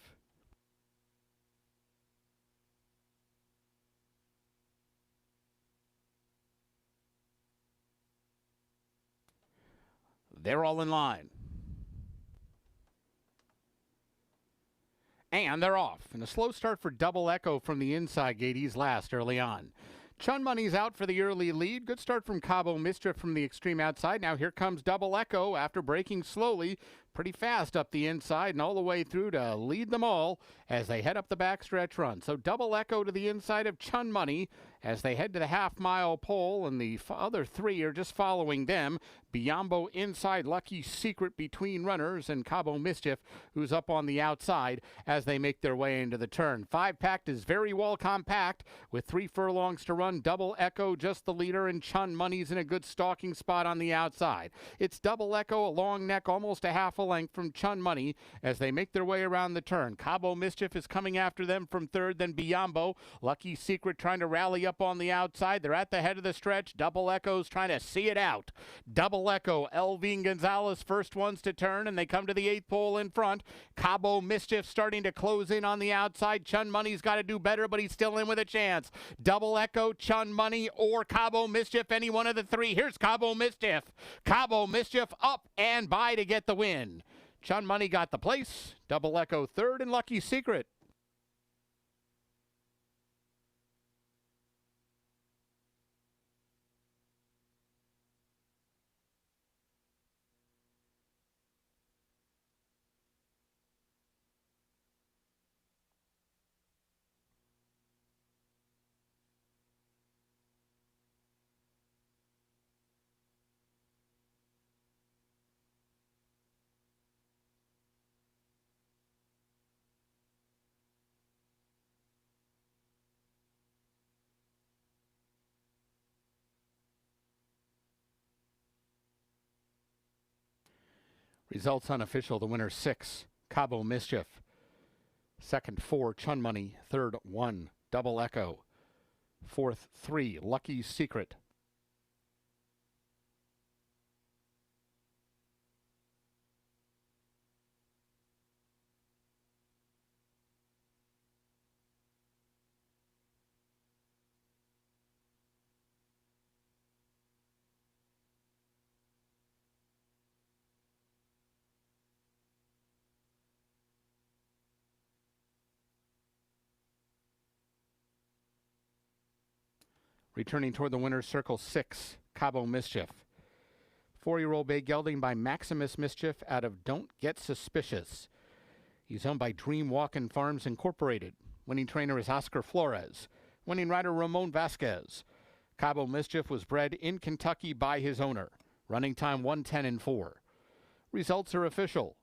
They're all in line. And they're off. And a slow start for Double Echo from the inside gate. He's last early on. Chun Money's out for the early lead. Good start from Cabo Mischief from the extreme outside. Now here comes Double Echo after braking slowly, pretty fast up the inside and all the way through to lead them all as they head up the backstretch run. So Double Echo to the inside of Chun Money as they head to the half-mile pole, and the other 3 are just following them. Biombo inside, Lucky Secret between runners, and Cabo Mischief, who's up on the outside as they make their way into the turn. 5-packed is very well compact with 3 furlongs to run. Double Echo just the leader, and Chun Money's in a good stalking spot on the outside. It's Double Echo, a long neck, almost a half a length from Chun Money as they make their way around the turn. Cabo Mischief is coming after them from third, then Biombo. Lucky Secret trying to rally up on the outside. They're at the head of the stretch. Double Echo's trying to see it out. Double Echo, Elvin Gonzalez first ones to turn, and they come to the 8th pole in front. Cabo Mischief starting to close in on the outside. Chun Money's got to do better, but he's still in with a chance. Double Echo, Chun Money, or Cabo Mischief, any one of the three. Here's Cabo Mischief. Cabo Mischief up and by to get the win. Chun Money got the place. Double Echo third, and Lucky Secret. Results unofficial. The winner 6, Cabo Mischief. Second 4, Chun Money. Third 1, Double Echo. Fourth 3, Lucky Secret. Returning toward the winner's circle 6, Cabo Mischief. 4-year-old bay gelding by Maximus Mischief out of Don't Get Suspicious. He's owned by Dream Walkin' Farms Incorporated. Winning trainer is Oscar Flores. Winning rider Ramon Vasquez. Cabo Mischief was bred in Kentucky by his owner. Running time 1:10.4. Results are official.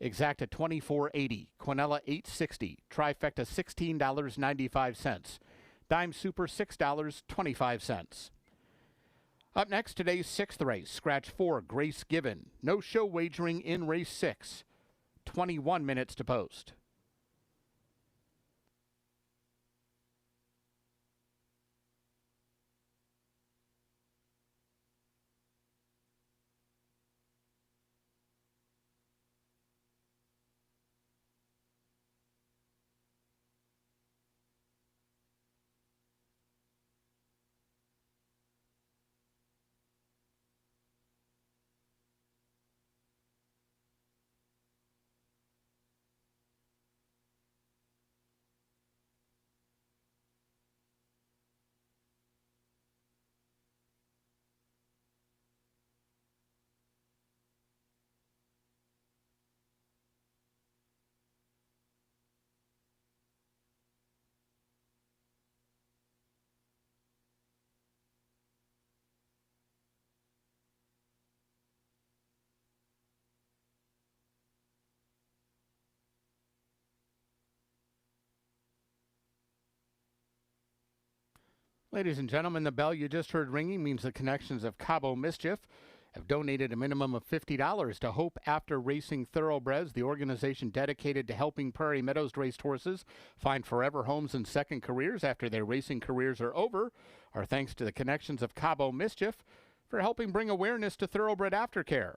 Exacta $24.80, Quinella $8.60, Trifecta $16.95. Dime Super $6.25. Up next, today's 6th race. Scratch 4, Grace Given. No show wagering in race 6. 21 minutes to post. Ladies and gentlemen, the bell you just heard ringing means the connections of Cabo Mischief have donated a minimum of $50 to Hope After Racing Thoroughbreds, the organization dedicated to helping Prairie Meadows raced horses find forever homes and second careers after their racing careers are over. Our thanks to the connections of Cabo Mischief for helping bring awareness to thoroughbred aftercare.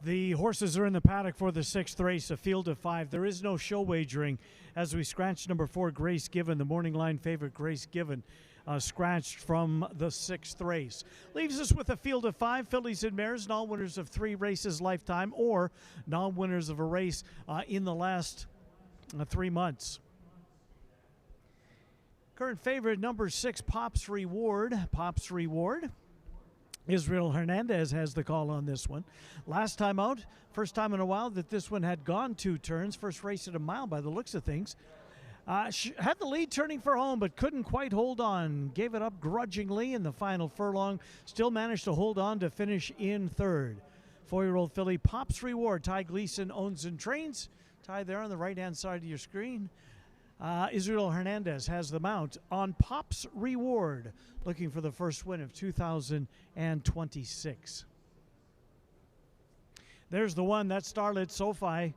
The horses are in the paddock for the 6th race, a field of 5. There is no show wagering as we scratch number 4, Grace Given, the morning line favorite, Grace Given, scratched from the 6th race. Leaves us with a field of 5 fillies and mares, non-winners of 3 races lifetime or non-winners of a race in the last 3 months. Current favorite, number 6, Pop's Reward. Pop's Reward. Israel Hernandez has the call on this one. Last time out, first time in a while that this one had gone 2 turns. First race at a mile by the looks of things. She had the lead turning for home, but couldn't quite hold on. Gave it up grudgingly in the final furlong. Still managed to hold on to finish in 3rd. 4-year-old filly Pop's Reward. Ty Gleason owns and trains. Ty there on the right-hand side of your screen. Israel Hernandez has the mount on Pop's Reward, looking for the first win of 2026. There's the one, that's Starlit SoFi.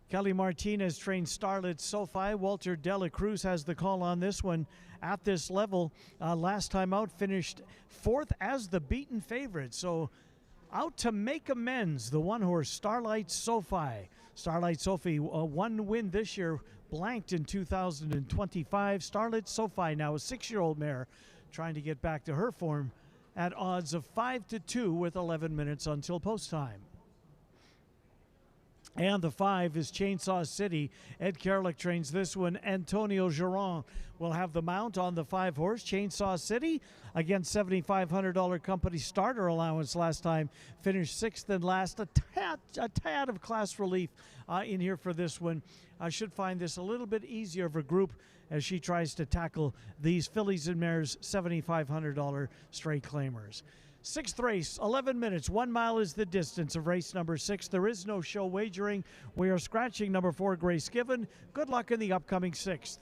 Kelly Martinez trained Starlit SoFi. Walter Dela Cruz has the call on this one at this level. Last time out, finished 4th as the beaten favorite. So out to make amends, the one-horse Starlight SoFi. Starlight SoFi, one win this year, blanked in 2025. Starlit SoFi, now a 6-year-old mare, trying to get back to her form at odds of 5-2 with 11 minutes until post time. And the 5 is Chainsaw City. Ed Kerlick trains this one. Antonio Giron will have the mount on the 5-horse. Chainsaw City, again, $7,500 company starter allowance last time. Finished 6th and last. A tad of class relief in here for this one. I should find this a little bit easier of a group as she tries to tackle these fillies and mares $7,500 straight claimers. 6th race, 11 minutes, 1 mile is the distance of race number 6. There is no show wagering. We are scratching number 4, Grace Given. Good luck in the upcoming 6th.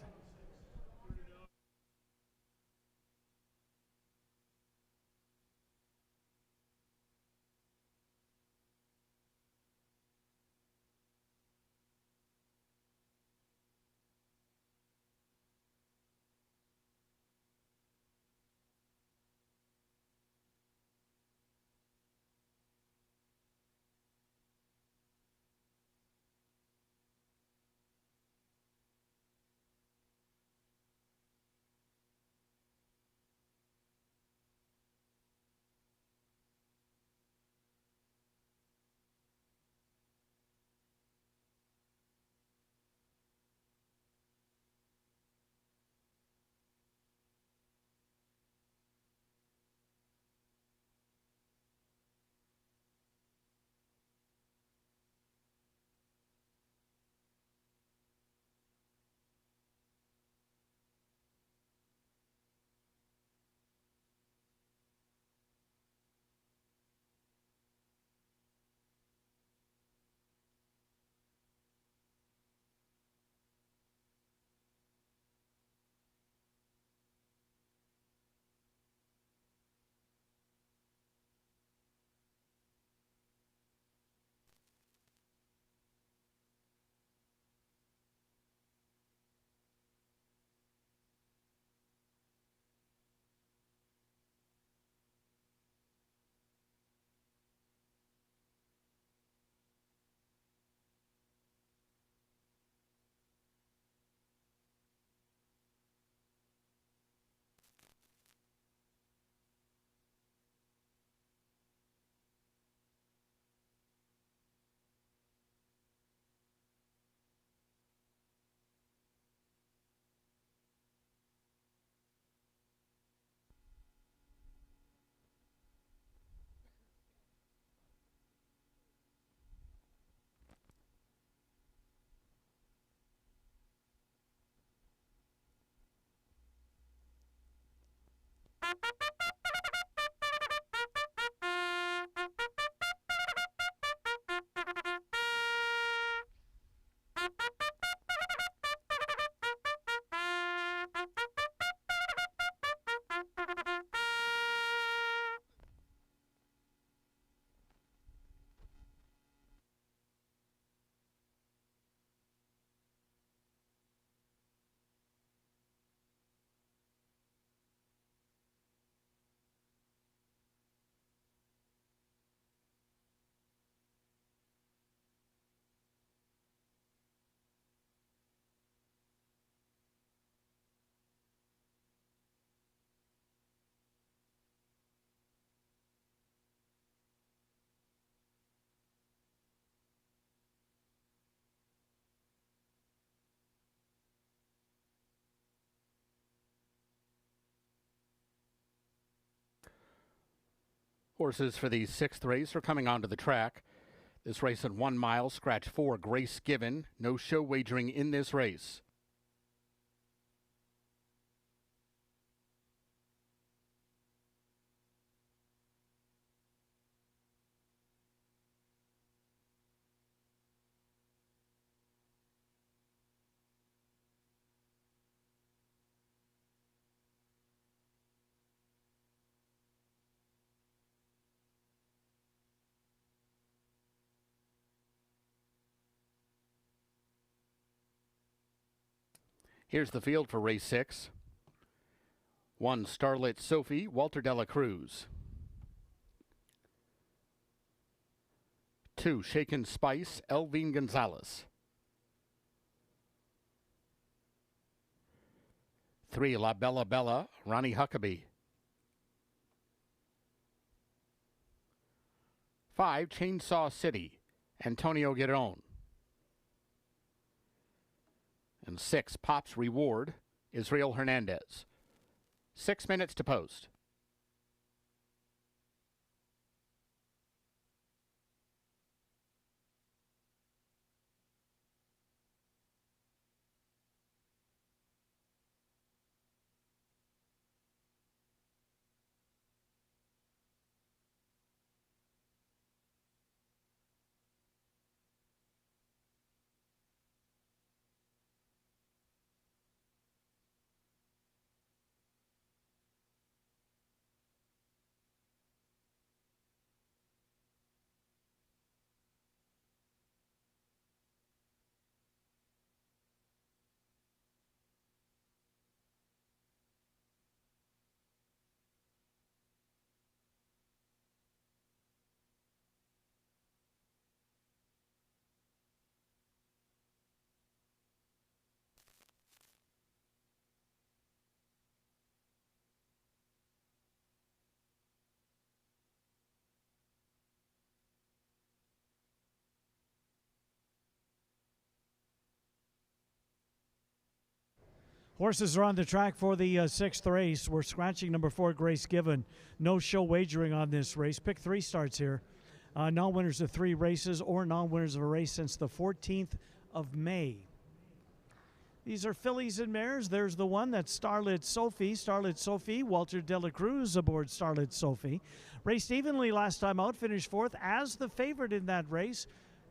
Horses for the 6th race are coming onto the track. This race at 1 mile, scratch 4, Grace Given. No show wagering in this race. Here's the field for race 6. 1, Starlit Sophie, Walter Dela Cruz. 2, Shaken Spice, Elvine Gonzalez. 3, La Bella Bella, Ronnie Huckabee. 5, Chainsaw City, Antonio Giron. And 6, Pop's Reward, Israel Hernandez. 6 minutes to post. Horses are on the track for the 6th race. We're scratching number 4, Grace Given. No show wagering on this race. Pick 3 starts here. Non-winners of 3 races or non-winners of a race since the 14th of May. These are fillies and mares. There's the one, that's Starlit Sophie. Starlit Sophie, Walter Dela Cruz aboard Starlit Sophie. Raced evenly last time out, finished 4th as the favorite in that race.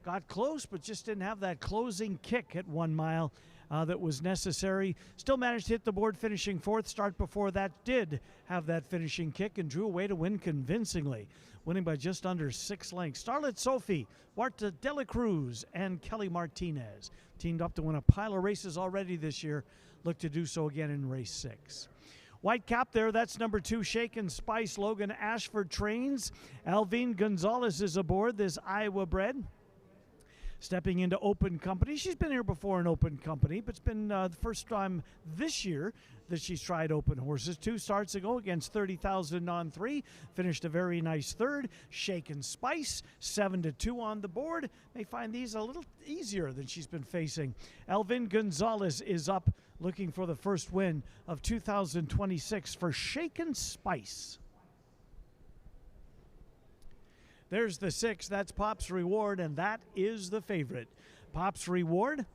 Got close, but just didn't have that closing kick at 1 mile. That was necessary. Still managed to hit the board, finishing 4th. Start before that did have that finishing kick and drew away to win convincingly, winning by just under 6 lengths. Starlit Sophie, Walter Dela Cruz, and Kelly Martinez teamed up to win a pile of races already this year. Look to do so again in race 6. White cap there, that's number 2, Shaken Spice. Logan Ashford trains. Elvine Gonzalez is aboard this Iowa bred. Stepping into open company. She's been here before in open company, but it's been the first time this year that she's tried open horses. 2 starts ago against 30,000 on 3. Finished a very nice 3rd. Shaken Spice, 7-2 on the board. May find these a little easier than she's been facing. Elvin Gonzalez is up, looking for the first win of 2026 for Shaken Spice. There's the 6, that's Pop's Reward, and that is the favorite. Pop's Reward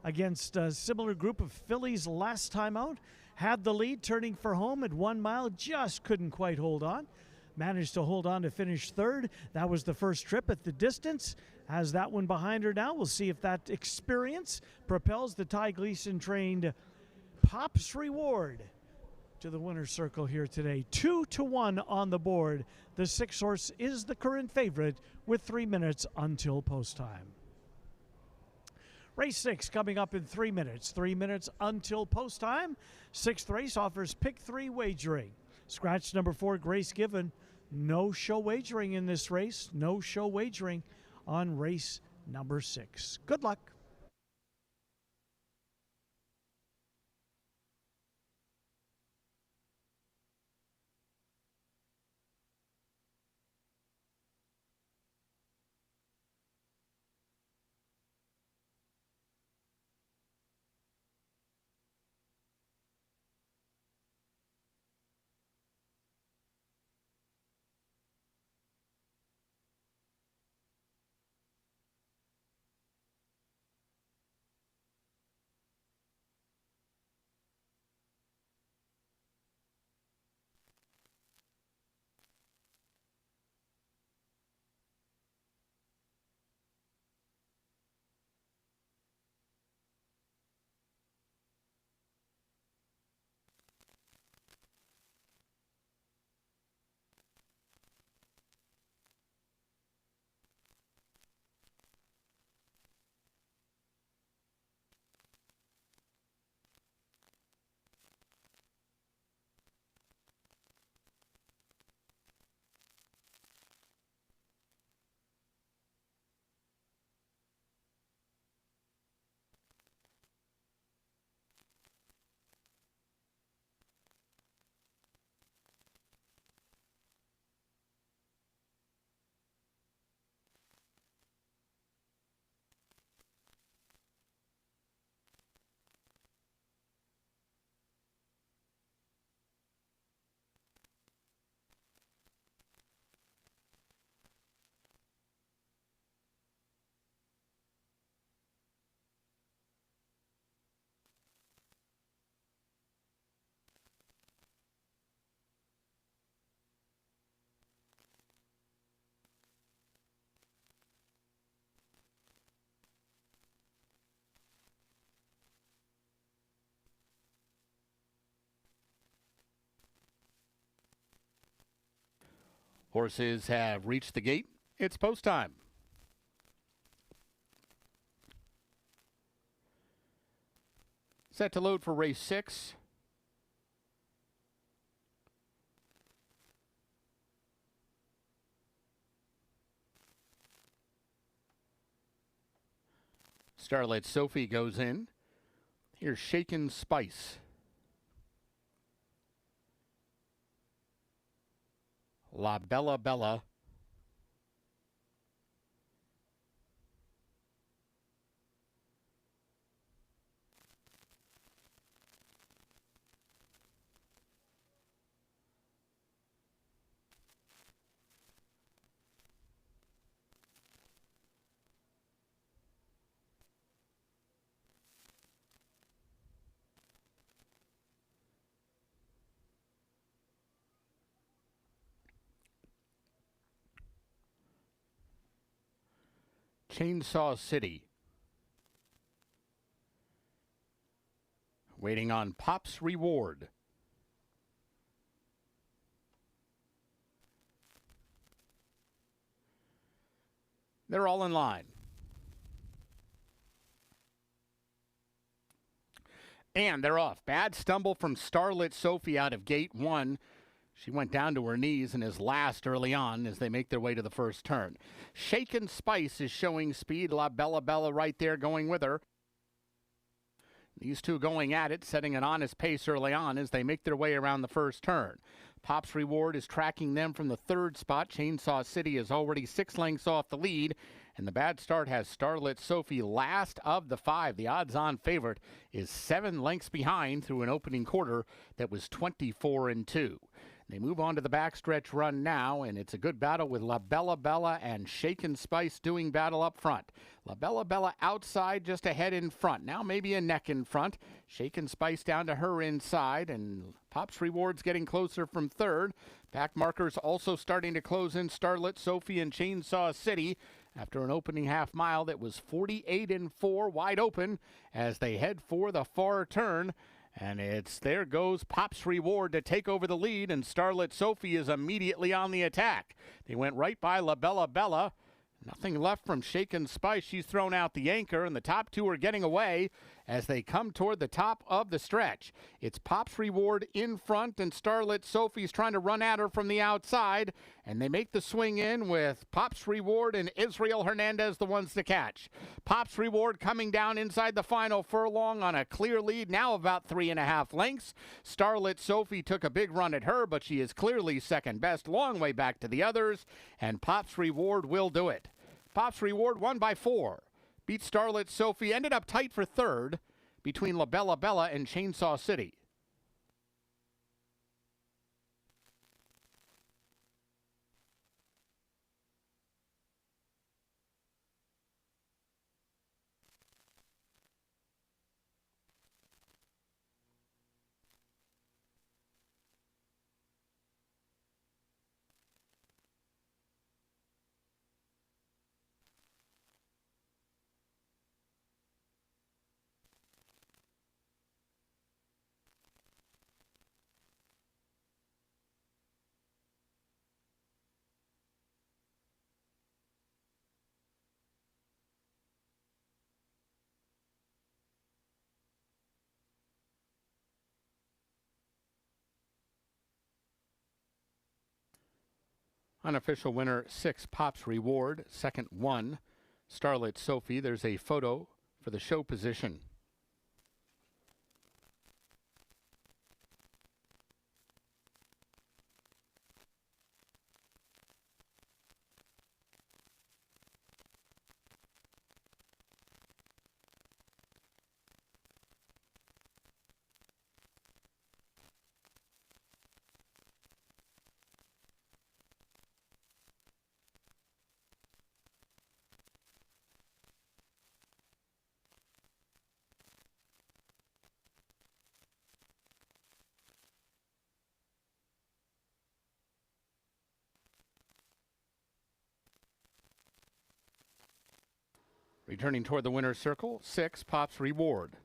against a similar group of fillies last time out. Had the lead, turning for home at 1 mile, just couldn't quite hold on. Managed to hold on to finish 3rd. That was the first trip at the distance. Has that one behind her now. We'll see if that experience propels the Ty Gleason trained Pop's Reward to the winner's circle here today. 2-1 on the board. The 6 horse is the current favorite with 3 minutes until post time. Race 6 coming up in 3 minutes. 3 minutes until post time. 6th race offers pick 3 wagering. Scratch number 4, Grace Given. No show wagering in this race. No show wagering on race number 6. Good luck. Horses have reached the gate. It's post time. Set to load for race 6. Starlet Sophie goes in. Here's Shaken Spice. La Bella Bella. Chainsaw City. Waiting on Pop's Reward. They're all in line. And they're off. Bad stumble from Starlit Sophie out of gate 1. She went down to her knees and is last early on as they make their way to the first turn. Shaken Spice is showing speed. La Bella Bella right there going with her. These two going at it, setting an honest pace early on as they make their way around the first turn. Pop's Reward is tracking them from the 3rd spot. Chainsaw City is already 6 lengths off the lead. And the bad start has Starlit Sophie last of the 5. The odds-on favorite is 7 lengths behind through an opening quarter that was 24-2. They move on to the backstretch run now, and it's a good battle with La Bella Bella and Shaken Spice doing battle up front. La Bella Bella outside, just ahead in front. Now maybe a neck in front. Shaken Spice down to her inside, and Pop's Reward's getting closer from 3rd. Back markers also starting to close in. Starlit Sophie and Chainsaw City after an opening half mile that was 48-4, wide open as they head for the far turn. And there goes Pop's Reward to take over the lead, and Starlit Sophie is immediately on the attack. They went right by La Bella Bella. Nothing left from Shaken Spice. She's thrown out the anchor, and the top two are getting away as they come toward the top of the stretch. It's Pop's Reward in front, and Starlit Sophie's trying to run at her from the outside, and they make the swing in with Pop's Reward and Israel Hernandez the ones to catch. Pop's Reward coming down inside the final furlong on a clear lead, now about 3.5 lengths. Starlit Sophie took a big run at her, but she is clearly second best, long way back to the others, and Pop's Reward will do it. Pop's Reward won by 4. Beat Starlit Sophie, ended up tight for 3rd between La Bella Bella and Chainsaw City. Unofficial winner 6, Pop's Reward. Second 1, Starlit Sophie. There's a photo for the show position. Returning toward the winner's circle, 6, Pop's Reward.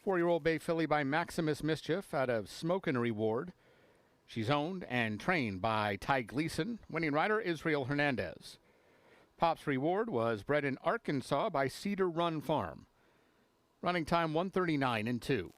4-year-old bay filly by Maximus Mischief out of Smokin' Reward. She's owned and trained by Ty Gleason. Winning rider Israel Hernandez. Pop's Reward was bred in Arkansas by Cedar Run Farm. Running time 1:39 and 2.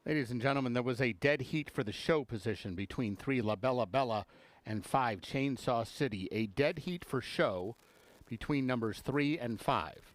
Ladies and gentlemen, there was a dead heat for the show position between 3 La Bella Bella and 5 Chainsaw City. A dead heat for show between numbers 3 and 5.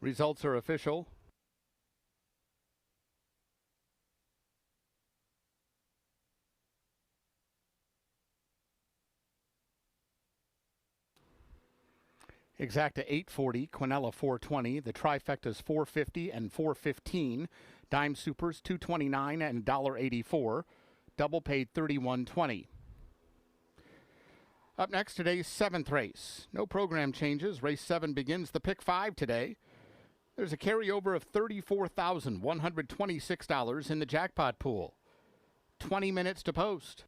Results are official. Exacta 840, Quinella 420, the trifectas 450 and 415, dime supers 229 and $1.84, double paid 31.20. Up next, today's 7th race. No program changes. Race 7 begins the pick 5 today. There's a carryover of $34,126 in the jackpot pool. 20 minutes to post.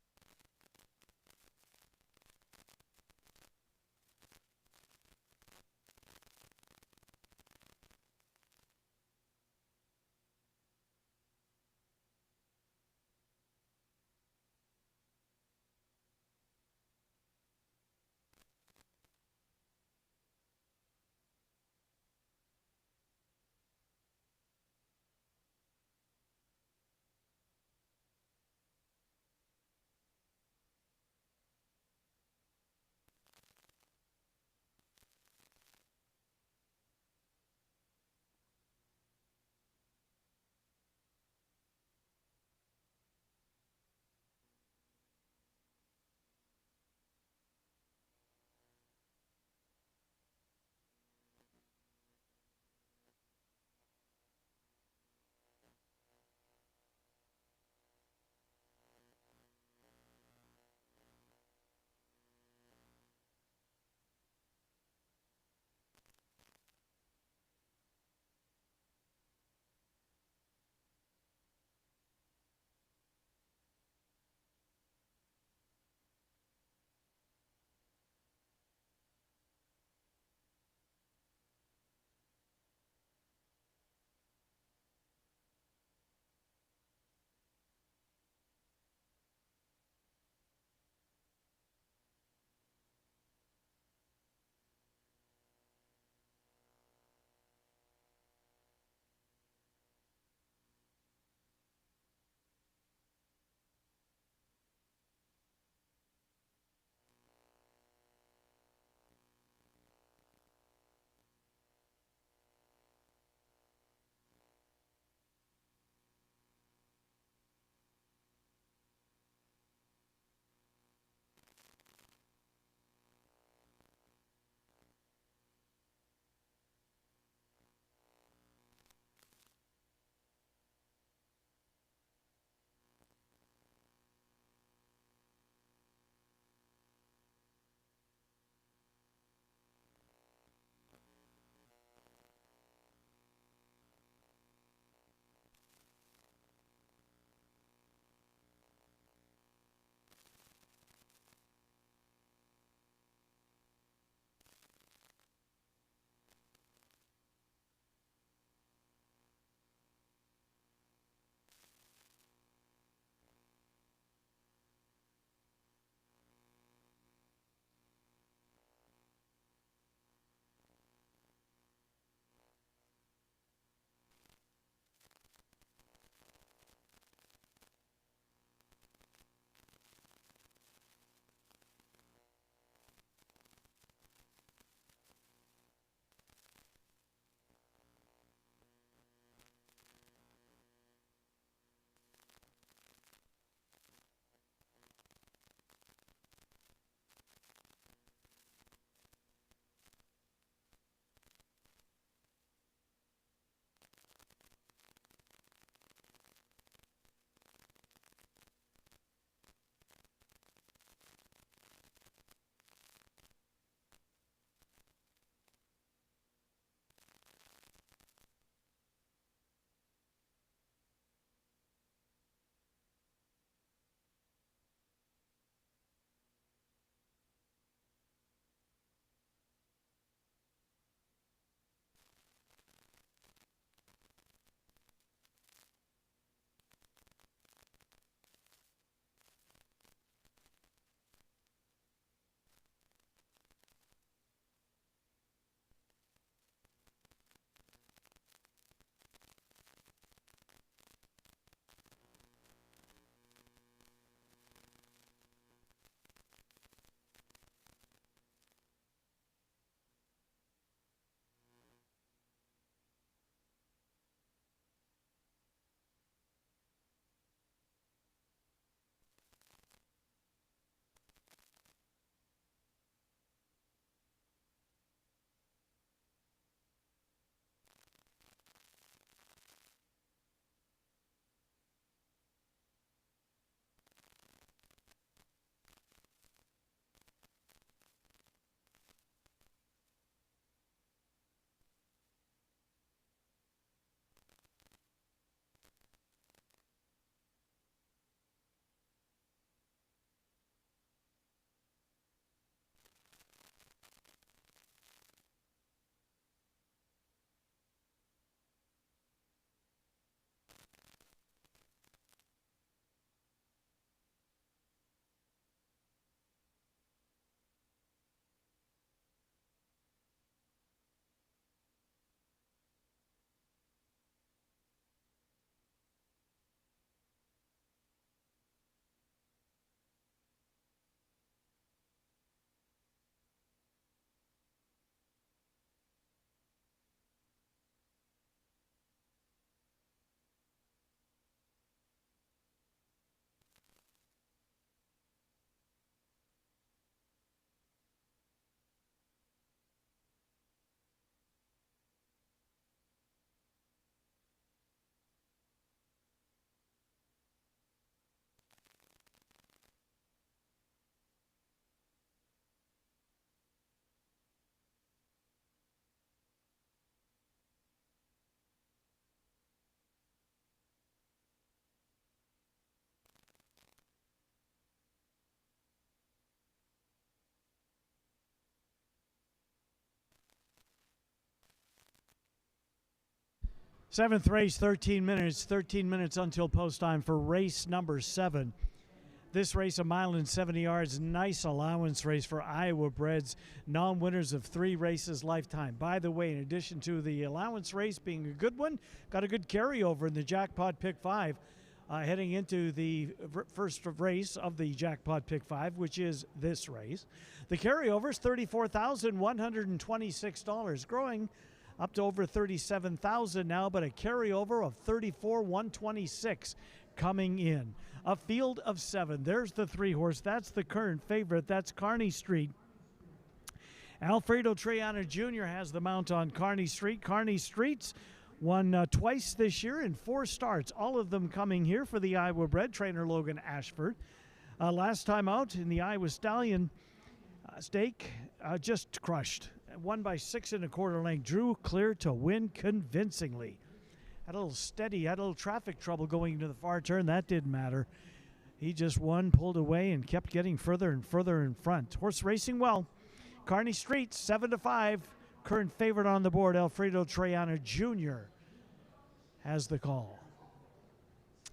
Seventh race, 13 minutes. 13 minutes until post time for race number 7. This race, 1 mile and 70 yards. Nice allowance race for Iowa breds, non-winners of 3 races lifetime. By the way, in addition to the allowance race being a good one, got a good carryover in the Jackpot Pick 5 heading into the first race of the Jackpot Pick 5, which is this race. The carryover is $34,126, growing up to over $37,000 now, but a carryover of $34,126 coming in. A field of 7. There's the 3-horse. That's the current favorite. That's Kearney Street. Alfredo Triana Jr. has the mount on Kearney Street. Kearney Street's won twice this year in 4 starts, all of them coming here for the Iowa bred trainer Logan Ashford. Last time out in the Iowa Stallion stake, just crushed. Won by 6 1/4 length. Drew clear to win convincingly. Had a little steady, had a little traffic trouble going into the far turn. That didn't matter. He just won, pulled away, and kept getting further and further in front. Horse racing well. Kearney Street, 7-5. Current favorite on the board, Alfredo Triana Jr. has the call.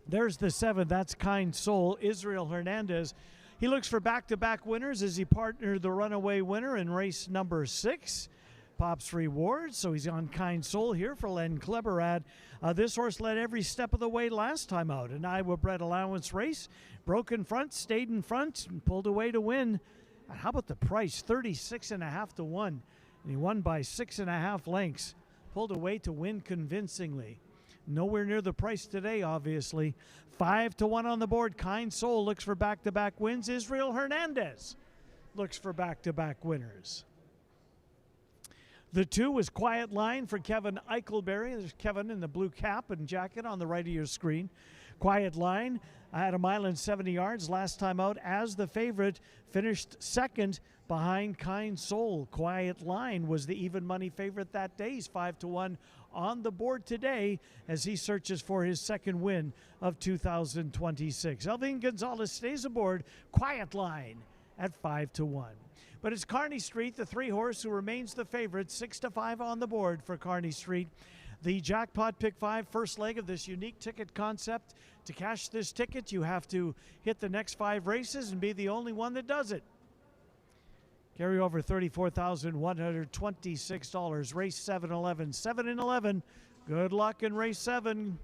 There's the 7. That's Kind Soul. Israel Hernandez. He looks for back-to-back winners as he partnered the runaway winner in race number 6. Pops Rewards, so he's on Kind Soul here for Len Kleberad. This horse led every step of the way last time out. An Iowa bred allowance race. Broke in front, stayed in front, and pulled away to win. How about the price? 36.5 to 1. And he won by 6.5 lengths. Pulled away to win convincingly. Nowhere near the price today, obviously. 5 to 1 on the board. Kind Soul looks for back-to-back wins. Israel Hernandez looks for back-to-back winners. The 2 was Quiet Line for Kevin Eichelberry. There's Kevin in the blue cap and jacket on the right of your screen. Quiet Line had 1 mile and 70 yards last time out as the favorite. Finished second behind Kind Soul. Quiet Line was the even money favorite that day. He's 5 to 1 on the board today as he searches for his second win of 2026. Elvin Gonzalez stays aboard. Quiet Line at 5 to 1. But it's Kearney Street, the 3-horse, who remains the favorite. 6 to 5 on the board for Kearney Street. The Jackpot Pick 5 first leg of this unique ticket concept. To cash this ticket, you have to hit the next 5 races and be the only one that does it. Carry over $34,126. Race 7-11. 7 and 11. Good luck in race 7.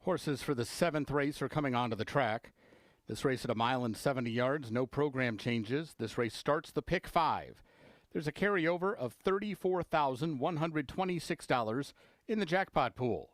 Horses for the 7th race are coming onto the track. This race at 1 mile and 70 yards, no program changes. This race starts the pick 5. There's a carryover of $34,126 in the jackpot pool.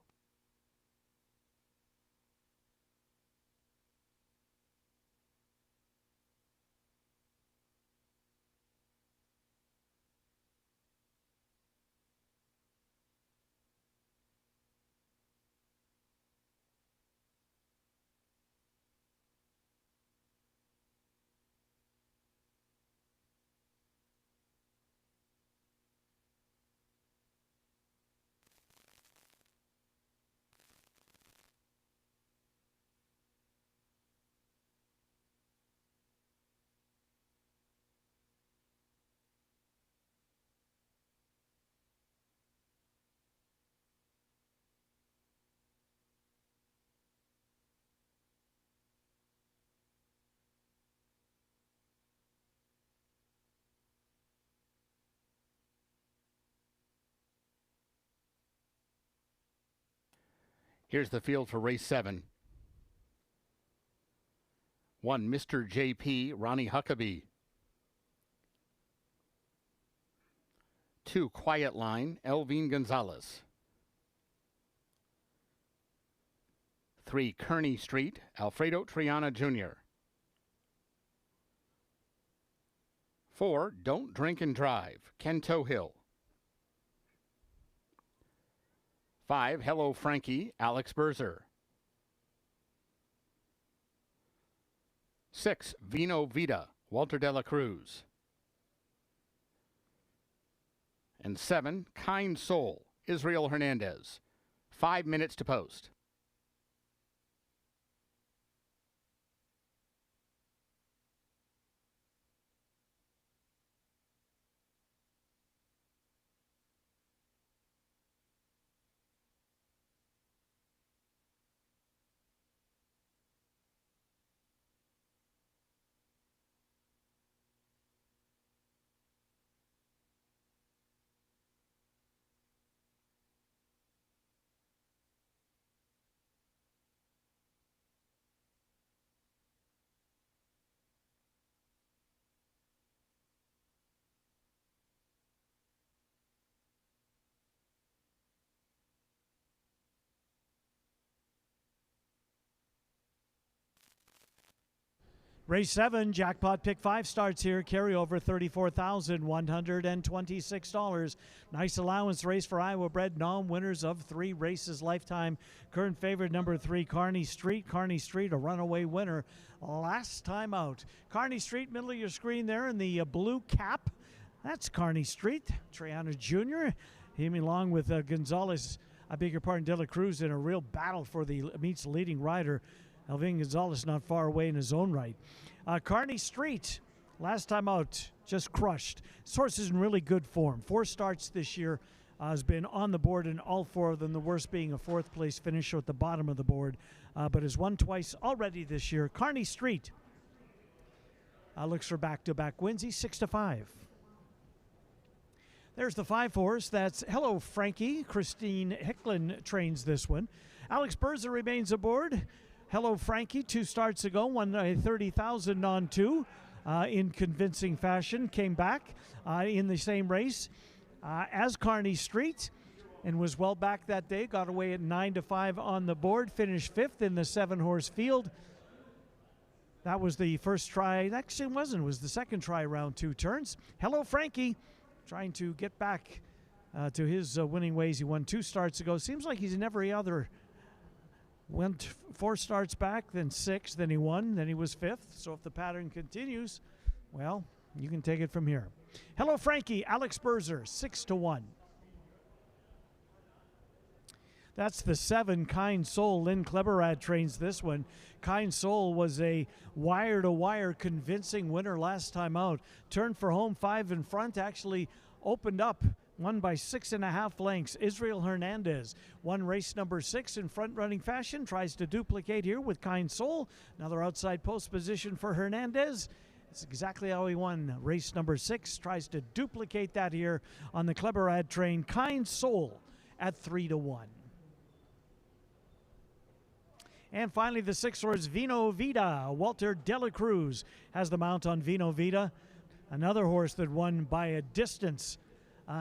Here's the field for race 7. 1, Mr. JP, Ronnie Huckabee. 2, Quiet Line, Elvin Gonzalez. 3, Kearney Street, Alfredo Triana Jr. 4, Don't Drink and Drive, Ken Tohill. 5, Hello Frankie, Alex Berzer. 6, Vino Vida, Walter De La Cruz. And 7, Kind Soul, Israel Hernandez. 5 minutes to post. Race 7, jackpot pick 5 starts here. Carryover $34,126. Nice allowance race for Iowa bred non-winners of 3 races lifetime. Current favorite number 3, Kearney Street. Kearney Street, a runaway winner last time out. Kearney Street, middle of your screen there in the blue cap. That's Kearney Street. Triana Jr. Him along with Gonzalez, I beg your pardon, De La Cruz in a real battle for the meet's leading rider. Elvin Gonzalez not far away in his own right. Kearney Street, last time out, just crushed. This horse is in really good form. 4 starts this year, has been on the board in all 4 of them, the worst being a 4th place finisher at the bottom of the board, but has won twice already this year. Kearney Street looks for back-to-back wins. He's 6-5. There's the 5 horse. That's Hello Frankie. Christine Hicklin trains this one. Alex Berzer remains aboard. Hello Frankie, 2 starts ago, won a $30,000 on 2 in convincing fashion. Came back in the same race as Kearney Street and was well back that day. Got away at 9-5 on the board. Finished 5th in the 7-horse field. That was the first try. Actually, it wasn't. It was the second try around 2 turns. Hello Frankie, trying to get back to his winning ways. He won 2 starts ago. Seems like he's in every other. Went 4 starts back, then 6, then he won, then he was 5th. So if the pattern continues, well, you can take it from here. Hello Frankie, Alex Berzer, 6-1. That's the 7, Kind Soul. Lynn Kleberad trains this one. Kind Soul was a wire-to-wire convincing winner last time out. Turned for home 5 in front, actually opened up won by 6.5 lengths. Israel Hernandez won race number 6 in front-running fashion, tries to duplicate here with Kind Soul. Another outside post position for Hernandez. It's exactly how he won race number 6. Tries to duplicate that here on the Kleberad train. Kind Soul at 3-1. And finally, the 6 horse Vino Vida. Walter Dela Cruz has the mount on Vino Vida. Another horse that won by a distance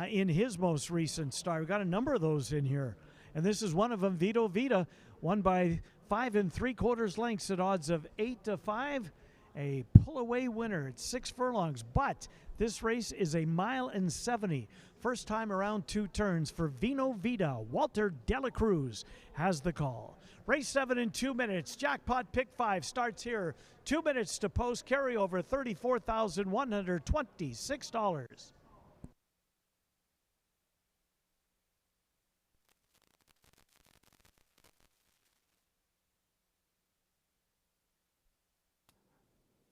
in his most recent start. We've got a number of those in here. And this is one of them. Vino Vida won by 5 3/4 lengths at odds of 8-5. A pull-away winner at 6 furlongs. But this race is 1.70 miles. First time around 2 turns for Vino Vida. Walter Dela Cruz has the call. Race 7 in 2 minutes. Jackpot pick 5 starts here. 2 minutes to post. Carryover $34,126.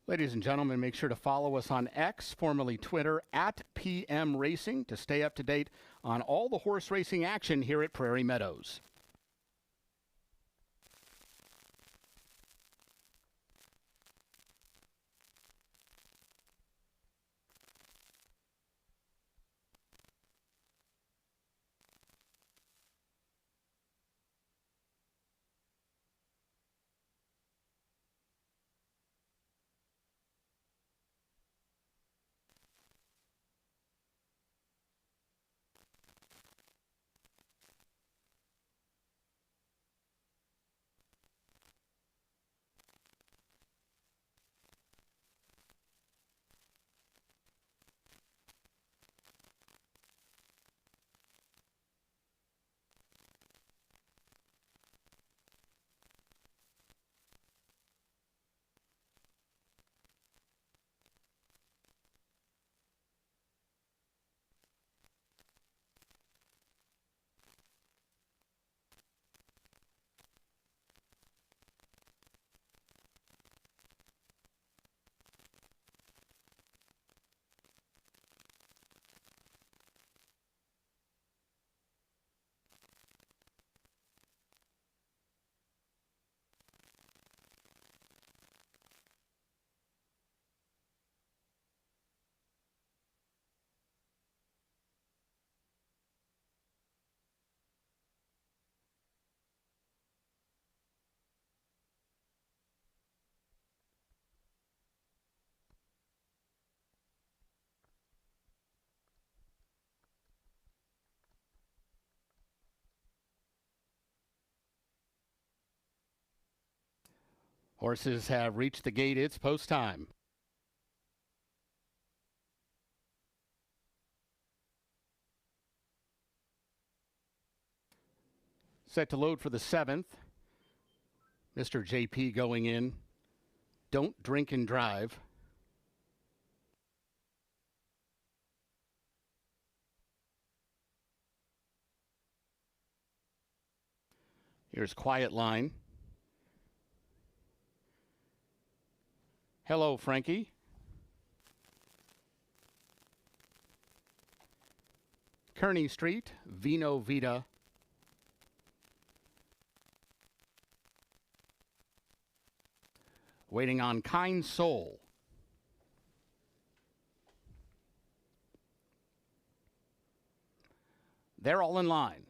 Ladies and gentlemen, make sure to follow us on X, formerly Twitter, at PM Racing, to stay up to date on all the horse racing action here at Prairie Meadows. Horses have reached the gate. It's post time. Set to load for the 7th. Mr. JP going in. Don't drink and drive. Here's Quiet Line. Hello, Frankie. Kearney Street, Vino Vida. Waiting on Kind Soul. They're all in line.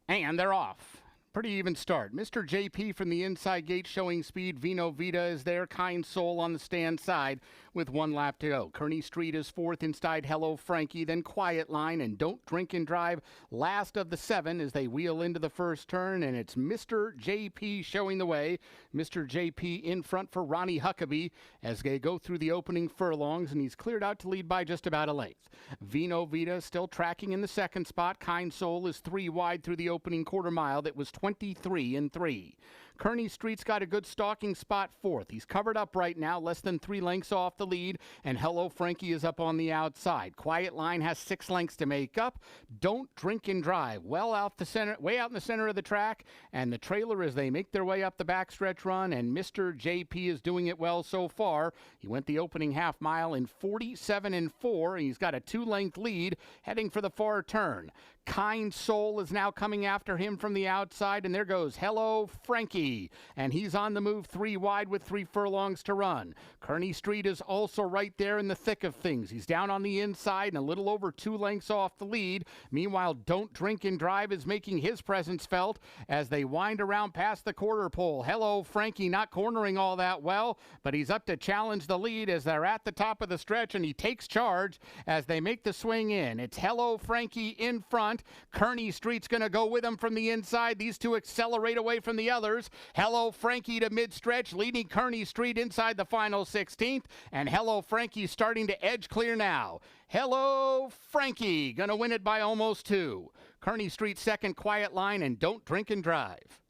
And they're off. Pretty even start. Mr. JP from the inside gate showing speed. Vino Vida is there. Kind Soul on the stand side with 1 lap to go. Kearney Street is 4th inside Hello Frankie. Then Quiet Line and Don't Drink and Drive. Last of the 7 as they wheel into the first turn. And it's Mr. JP showing the way. Mr. JP in front for Ronnie Huckabee as they go through the opening furlongs. And he's cleared out to lead by just about a length. Vino Vida still tracking in the 2nd spot. Kind Soul is 3 wide through the opening quarter mile. That was 23 and 3. Kearney Street's got a good stalking spot fourth. He's covered up right now, less than 3 lengths off the lead, and Hello Frankie is up on the outside. Quiet Line has 6 lengths to make up. Don't Drink and Drive, well out the center, way out in the center of the track, and the trailer as they make their way up the backstretch run, and Mr. JP is doing it well so far. He went the opening half mile in 47 and 4, and he's got a 2-length lead heading for the far turn. Kind Soul is now coming after him from the outside, and there goes Hello Frankie, and he's on the move 3 wide with 3 furlongs to run. Kearney Street is also right there in the thick of things. He's down on the inside and a little over 2 lengths off the lead. Meanwhile, Don't Drink and Drive is making his presence felt as they wind around past the quarter pole. Hello Frankie not cornering all that well, but he's up to challenge the lead as they're at the top of the stretch, and he takes charge as they make the swing in. It's Hello Frankie in front. Kearney Street's going to go with him from the inside. These two accelerate away from the others. Hello Frankie to mid-stretch, leading Kearney Street inside the final 16th, and Hello Frankie starting to edge clear now. Hello Frankie going to win it by almost 2. Kearney Street second, Quiet Line, and Don't Drink and Drive.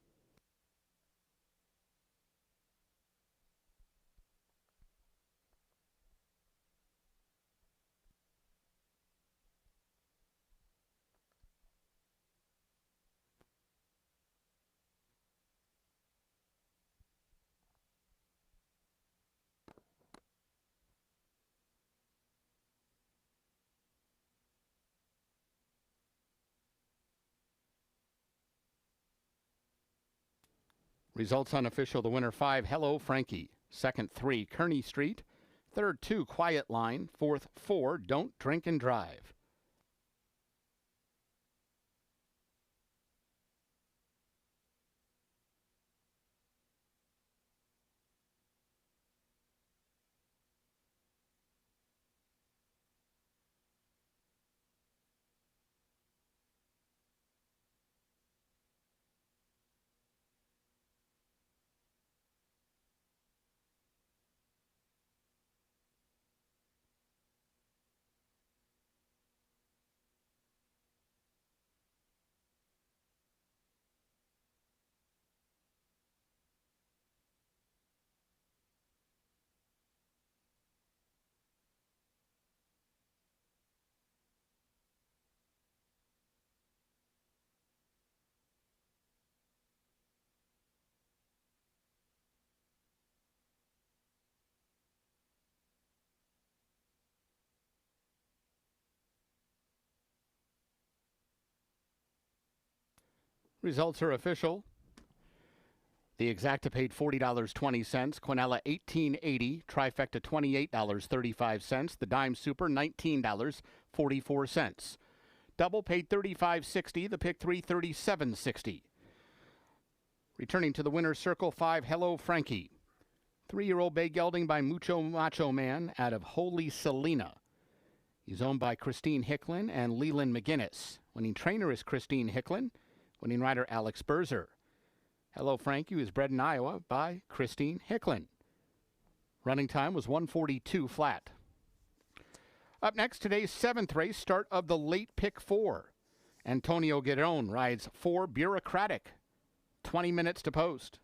Results unofficial. The winner 5, Hello Frankie. Second 3, Kearney Street. Third 2, Quiet Line. Fourth 4, Don't Drink and Drive. Results are official. The Exacta paid $40.20, Quinella $18.80, Trifecta $28.35, the Dime Super $19.44. Double paid $35.60, the Pick 3 $37.60. Returning to the winner's circle, 5, Hello Frankie. 3-year-old bay gelding by Mucho Macho Man out of Holy Selena. He's owned by Christine Hicklin and Leland McGinnis. Winning trainer is Christine Hicklin. Winning rider Alex Berzer. Hello Frankie was bred in Iowa by Christine Hicklin. Running time was 1:42 flat. Up next, today's 7th race, start of the late pick 4. Antonio Giron rides 4 Bureaucratic. 20 minutes to post.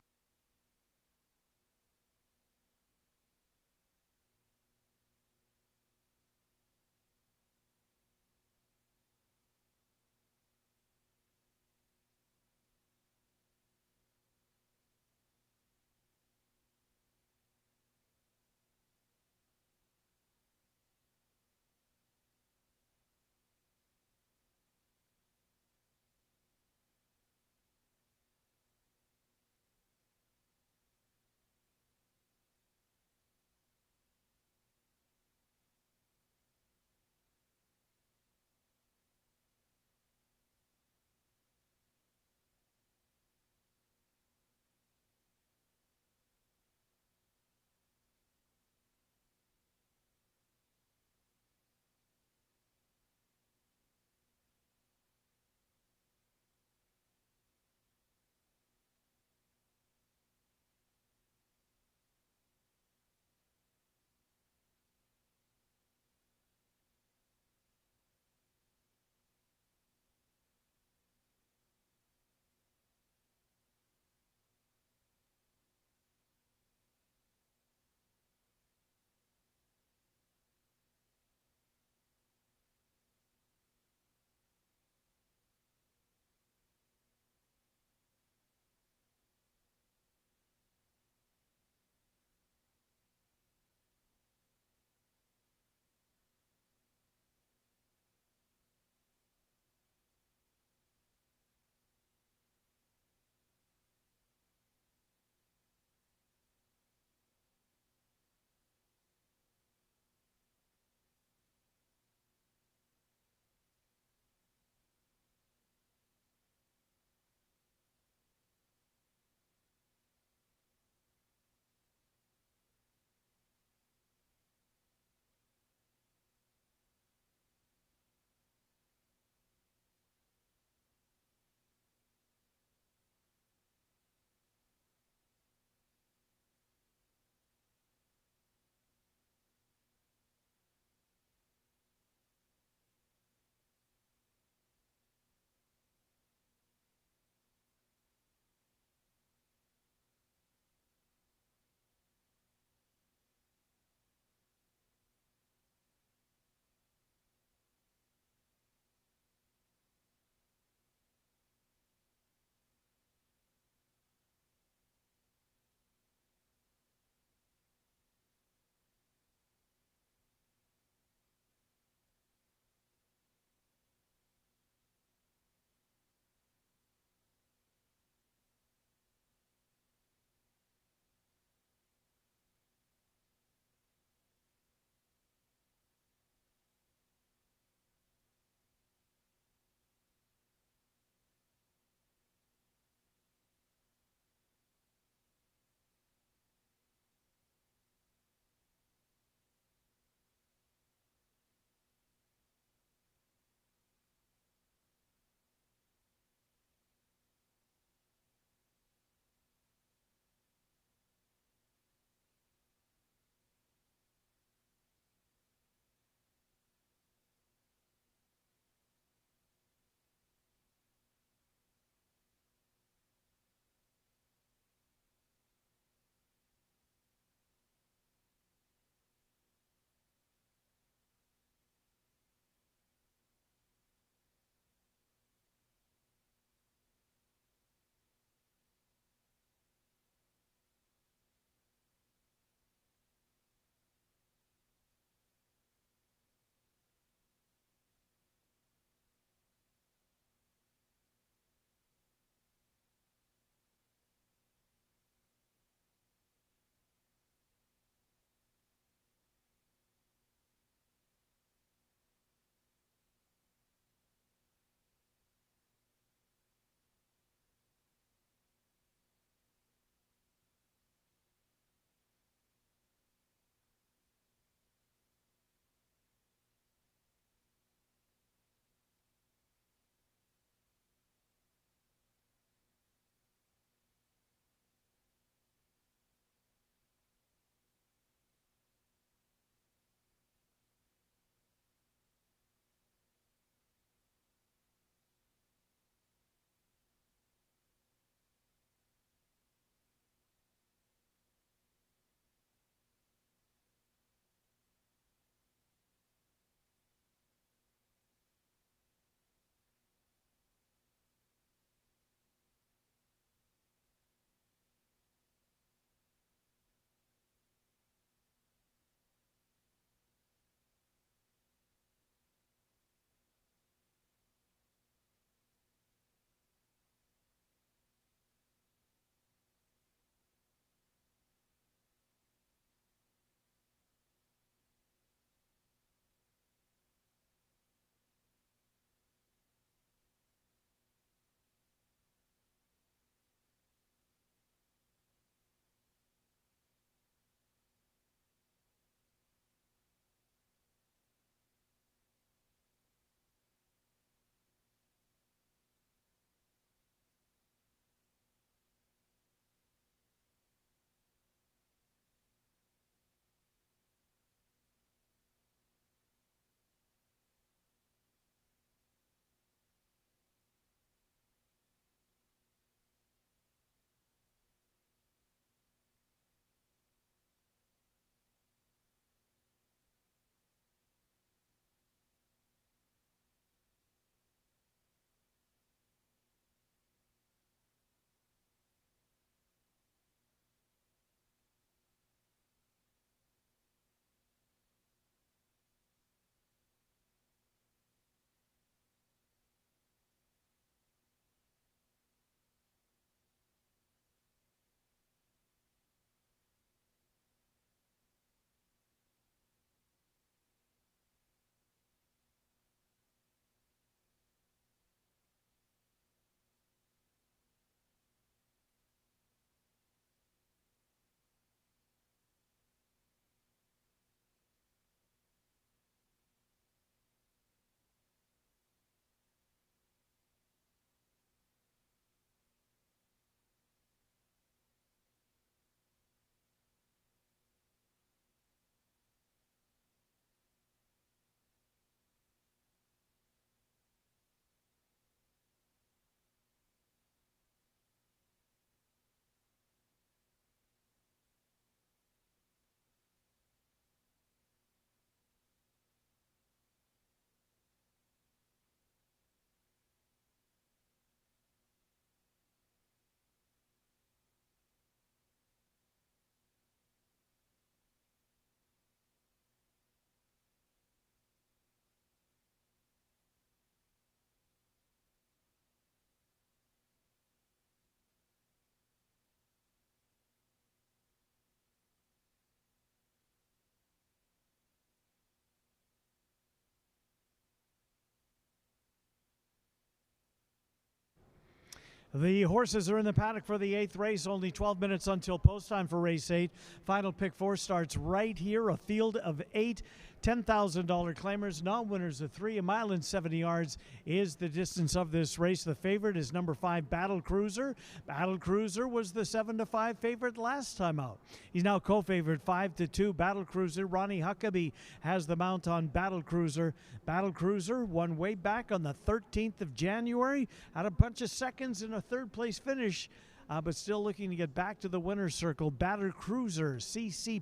The horses are in the paddock for the 8th race. Only 12 minutes until post time for race 8. Final pick 4 starts right here. A field of 8 $10,000 claimers, non-winners of 3. 1 mile and 70 yards is the distance of this race. The favorite is number 5, Battle Cruiser. Battle Cruiser was the 7-5 favorite last time out. He's now co-favored 5-2. Battle Cruiser. Ronnie Huckabee has the mount on Battle Cruiser. Battle Cruiser won way back on the 13th of January. Had a bunch of seconds in a third-place finish, but still looking to get back to the winner's circle. Battle Cruiser. C.C.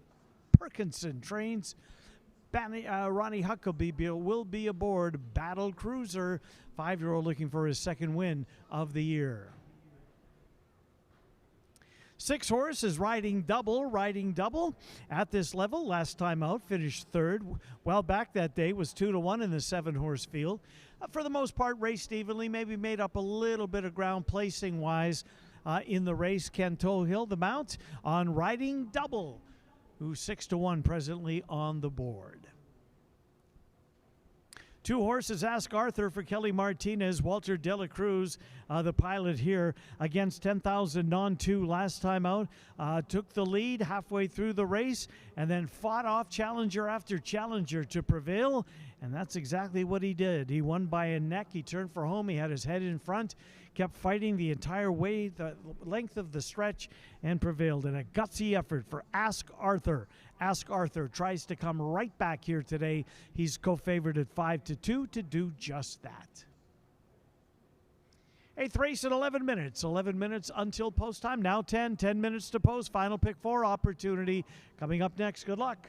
Perkinson trains. Ronnie Huckabee will be aboard Battle Cruiser. 5-year-old looking for his second win of the year. 6 horse is riding double at this level. Last time out, finished 3rd. Well back that day, was 2-1 in the 7-horse field. For the most part, raced evenly, maybe made up a little bit of ground placing-wise in the race. Ken Tohill, the mount on riding double, who's 6-1 presently on the board. 2 horses, Ask Arthur for Kelly Martinez. Walter De La Cruz, the pilot here, against 10,000 non-2 last time out. Took the lead halfway through the race and then fought off challenger after challenger to prevail. And that's exactly what he did. He won by a neck. He turned for home. He had his head in front, kept fighting the entire way, the length of the stretch, and prevailed in a gutsy effort for Ask Arthur. Ask Arthur tries to come right back here today. He's co-favored at 5-2 to do just that. 8th race in 11 minutes. 11 minutes until post time. Now 10 minutes to post. Final pick 4 opportunity coming up next. Good luck.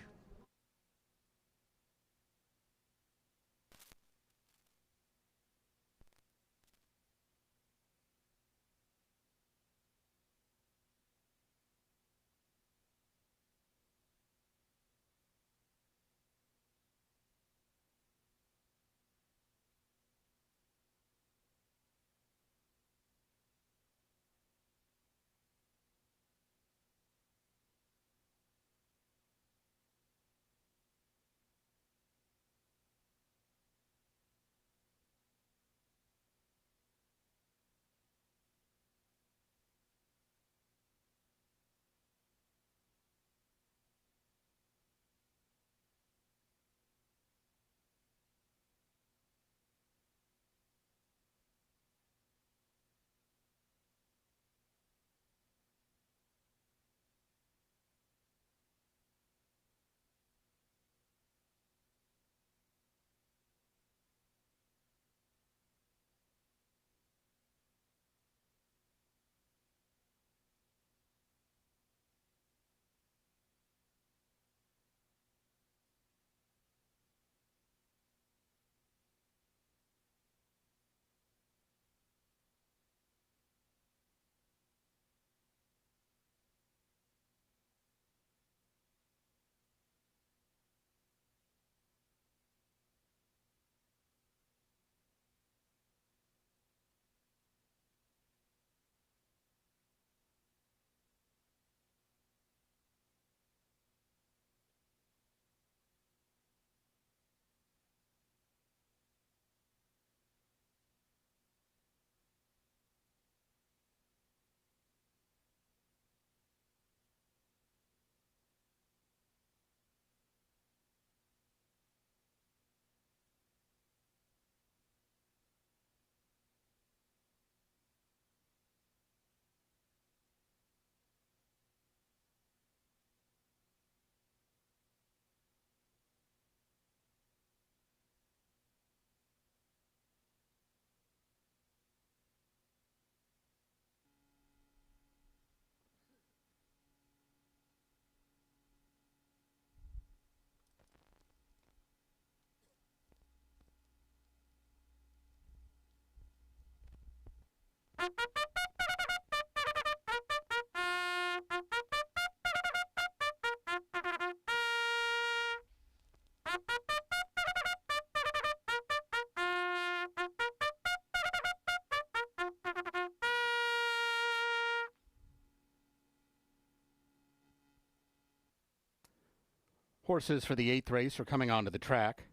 Horses for the 8th race are coming onto the track.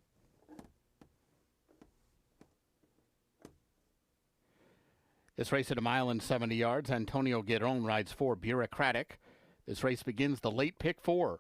This race at 1 mile and 70 yards. Antonio Giron rides 4 Bureaucratic. This race begins the late pick 4.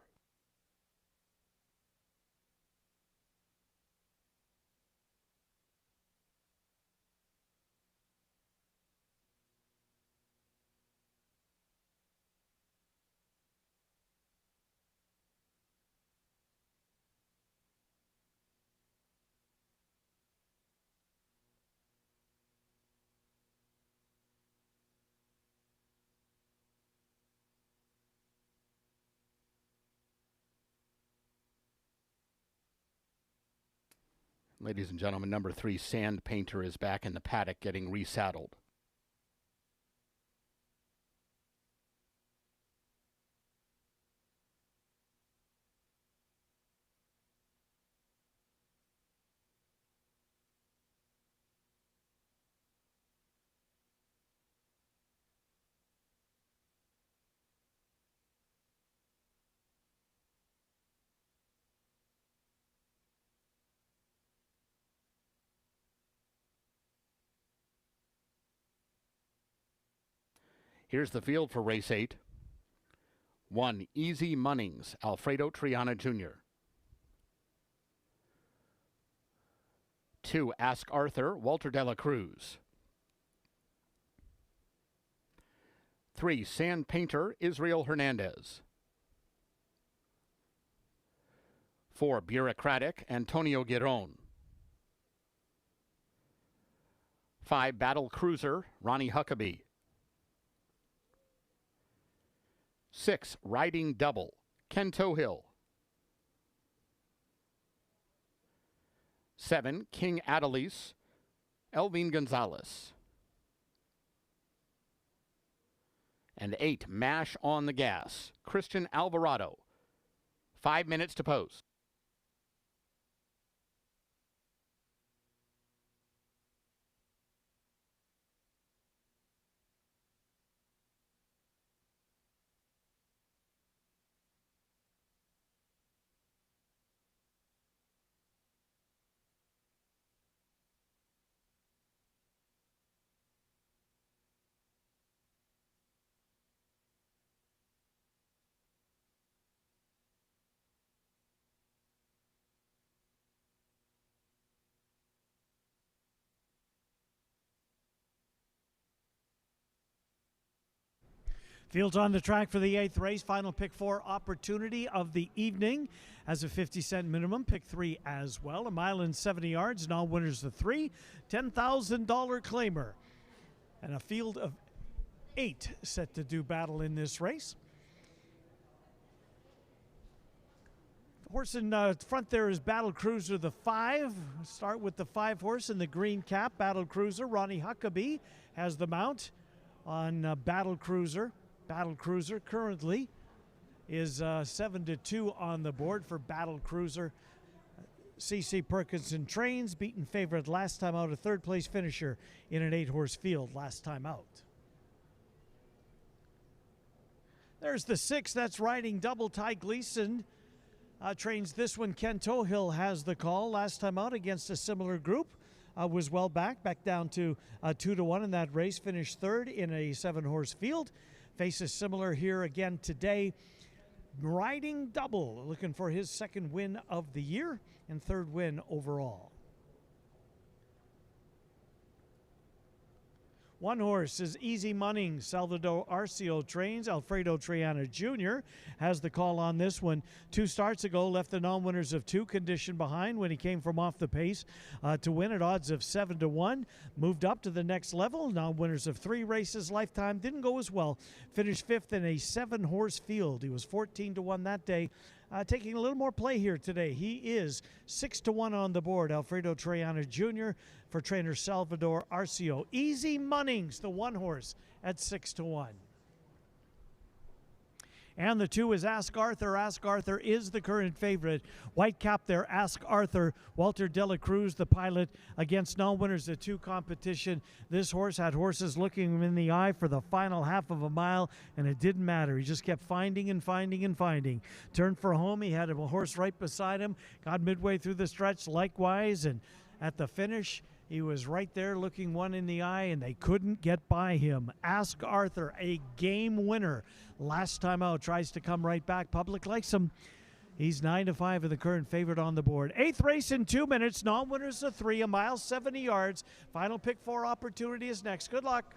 Ladies and gentlemen, number 3, Sand Painter, is back in the paddock getting resaddled. Here's the field for race 8. 1, Easy Munnings, Alfredo Triana Jr. 2, Ask Arthur, Walter de la Cruz. 3, Sand Painter, Israel Hernandez. 4, Bureaucratic, Antonio Giron. 5, Battle Cruiser, Ronnie Huckabee. 6, Riding Double, Ken Tohill. 7, King Adelise, Elvin Gonzalez. And 8, Mash on the Gas, Christian Alvarado. 5 minutes to post. Fields on the track for the 8th race. Final pick 4 opportunity of the evening has a 50-cent minimum. Pick 3 as well. 1 mile and 70 yards. Now winners the 3. $10,000 claimer. And a field of 8 set to do battle in this race. Horse in front there is Battle Cruiser, the 5. Start with the 5 horse in the green cap. Battle Cruiser. Ronnie Huckabee has the mount on Battle Cruiser. Battle Cruiser currently is 7-2 on the board for Battle Cruiser. C.C. Perkinson trains, beaten favorite last time out, a 3rd place finisher in an 8-horse field last time out. There's the 6, that's Riding Double. Ty Gleason trains this one. Ken Tohill has the call. Last time out against a similar group. Was well back down to 2-1 in that race. Finished 3rd in a 7-horse field. Faces similar here again today. Riding Double, looking for his 2nd win of the year and 3rd win overall. 1 horse is Easy Munnings. Salvador Arcio trains. Alfredo Triana Jr. has the call on this one. 2 starts ago, left the non-winners of 2 conditioned behind when he came from off the pace to win at odds of 7-1. Moved up to the next level. Non-winners of 3 races lifetime. Didn't go as well. Finished 5th in a 7-horse field. He was 14-1 that day. Taking a little more play here today. He is 6-1 on the board. Alfredo Triana Jr. for trainer Salvador Arcio. Easy Munnings, the 1 horse at 6-1. And the 2 is Ask Arthur. Ask Arthur is the current favorite. White cap there, Ask Arthur. Walter de la Cruz, the pilot, against non-winners of 2 competition. This horse had horses looking him in the eye for the final half of a mile, and it didn't matter. He just kept finding and finding and finding. Turned for home. He had a horse right beside him. Got midway through the stretch likewise, and at the finish, He was right there looking one in the eye, and they couldn't get by him. Ask Arthur, a game winner. Last time out, tries to come right back. Public likes him. He's 9-5 of the current favorite on the board. 8th race in 2 minutes. Non-winners of 3, a mile 70 yards. Final pick 4 opportunity is next. Good luck.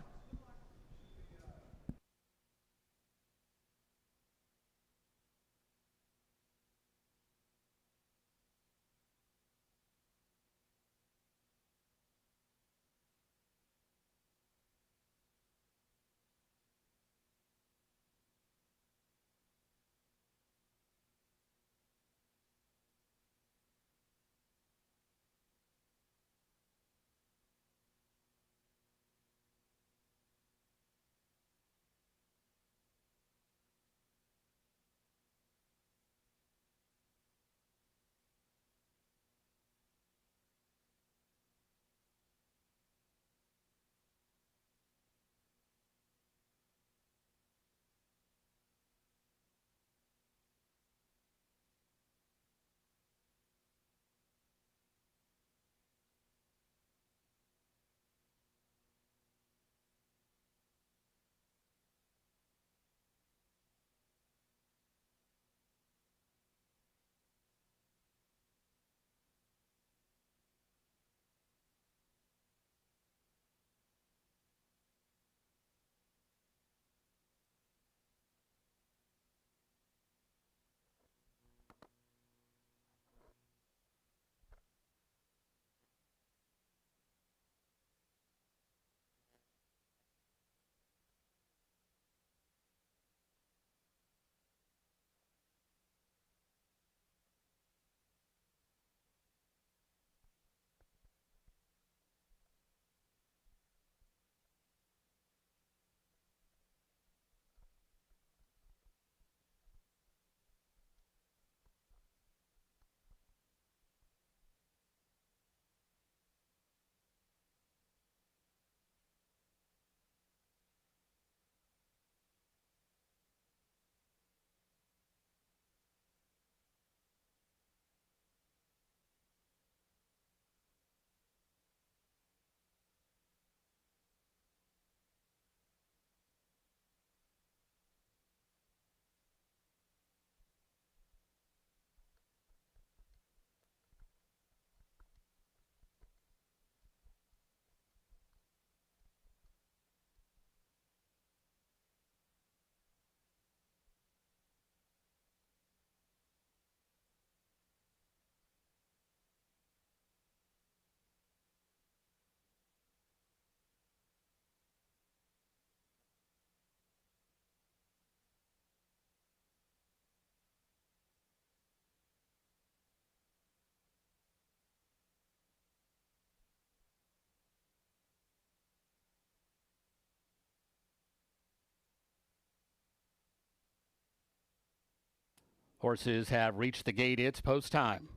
Horses have reached the gate. It's post time.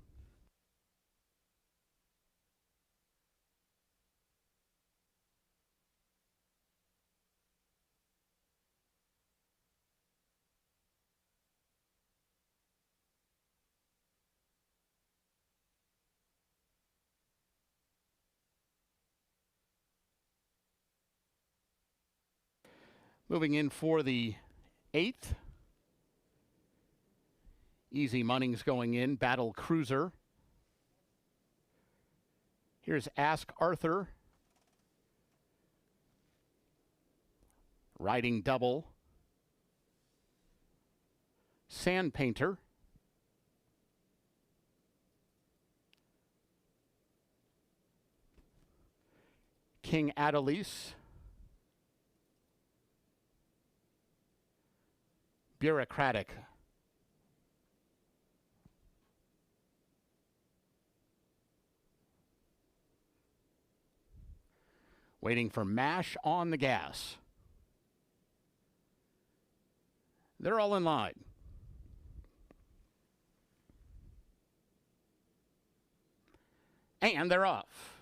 Moving in for the 8th. Easy Money's going in. Battle Cruiser. Here's Ask Arthur. Riding Double. Sand Painter. King Adelise. Bureaucratic. Waiting for Mash on the gas. They're all in line. And they're off.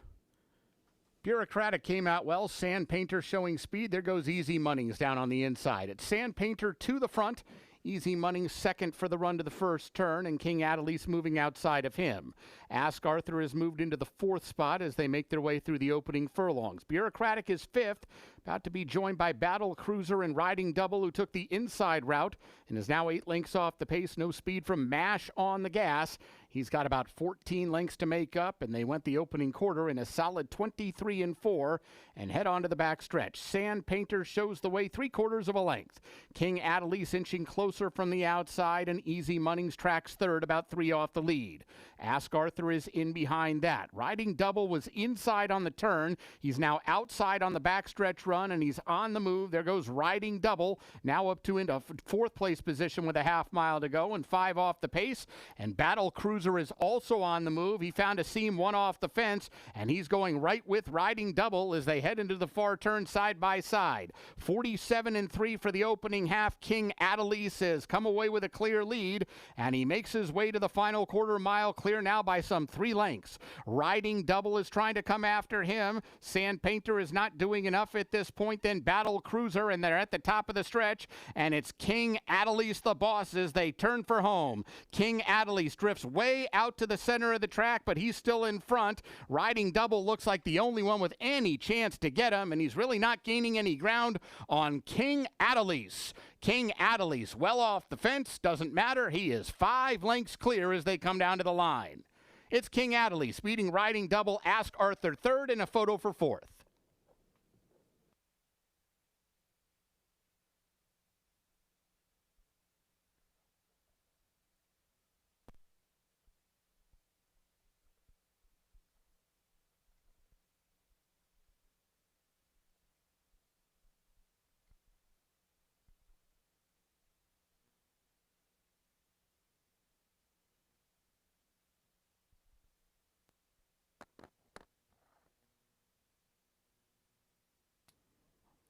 Bureaucratic came out well. Sand Painter showing speed. There goes Easy Money's down on the inside. It's Sand Painter to the front. Easy Money second for the run to the first turn, and King Adelise moving outside of him. Ask Arthur has moved into the fourth spot as they make their way through the opening furlongs. Bureaucratic is fifth, about to be joined by Battle Cruiser and Riding Double, who took the inside route and is now 8 lengths off the pace. No speed from Mash on the gas. He's got about 14 lengths to make up, and they went the opening quarter in a solid 23-4 and head on to the back stretch. Sand Painter shows the way 3/4 of a length. King Adelise inching closer from the outside, and Easy Money's tracks third, about 3 off the lead. Ask Arthur is in behind that. Riding Double was inside on the turn. He's now outside on the backstretch run, and he's on the move. There goes Riding Double, now up to into fourth place position with a half mile to go and 5 off the pace. And Battle Cruiser is also on the move. He found a seam 1 off the fence, and he's going right with Riding Double as they head into the far turn side by side. 47-3 for the opening half. King Adelise has come away with a clear lead, and he makes his way to the final quarter mile, clear now by some 3 lengths. Riding Double is trying to come after him. Sand Painter is not doing enough at this point. Then Battle Cruiser, and they're at the top of the stretch, and it's King Adelise the boss as they turn for home. King Adelise drifts way out to the center of the track, but he's still in front. Riding Double looks like the only one with any chance to get him, and he's really not gaining any ground on King Adelise. King Adelise well off the fence, doesn't matter. He is 5 lengths clear as they come down to the line. It's King Adelise beating Riding Double, Ask Arthur third, and a photo for fourth.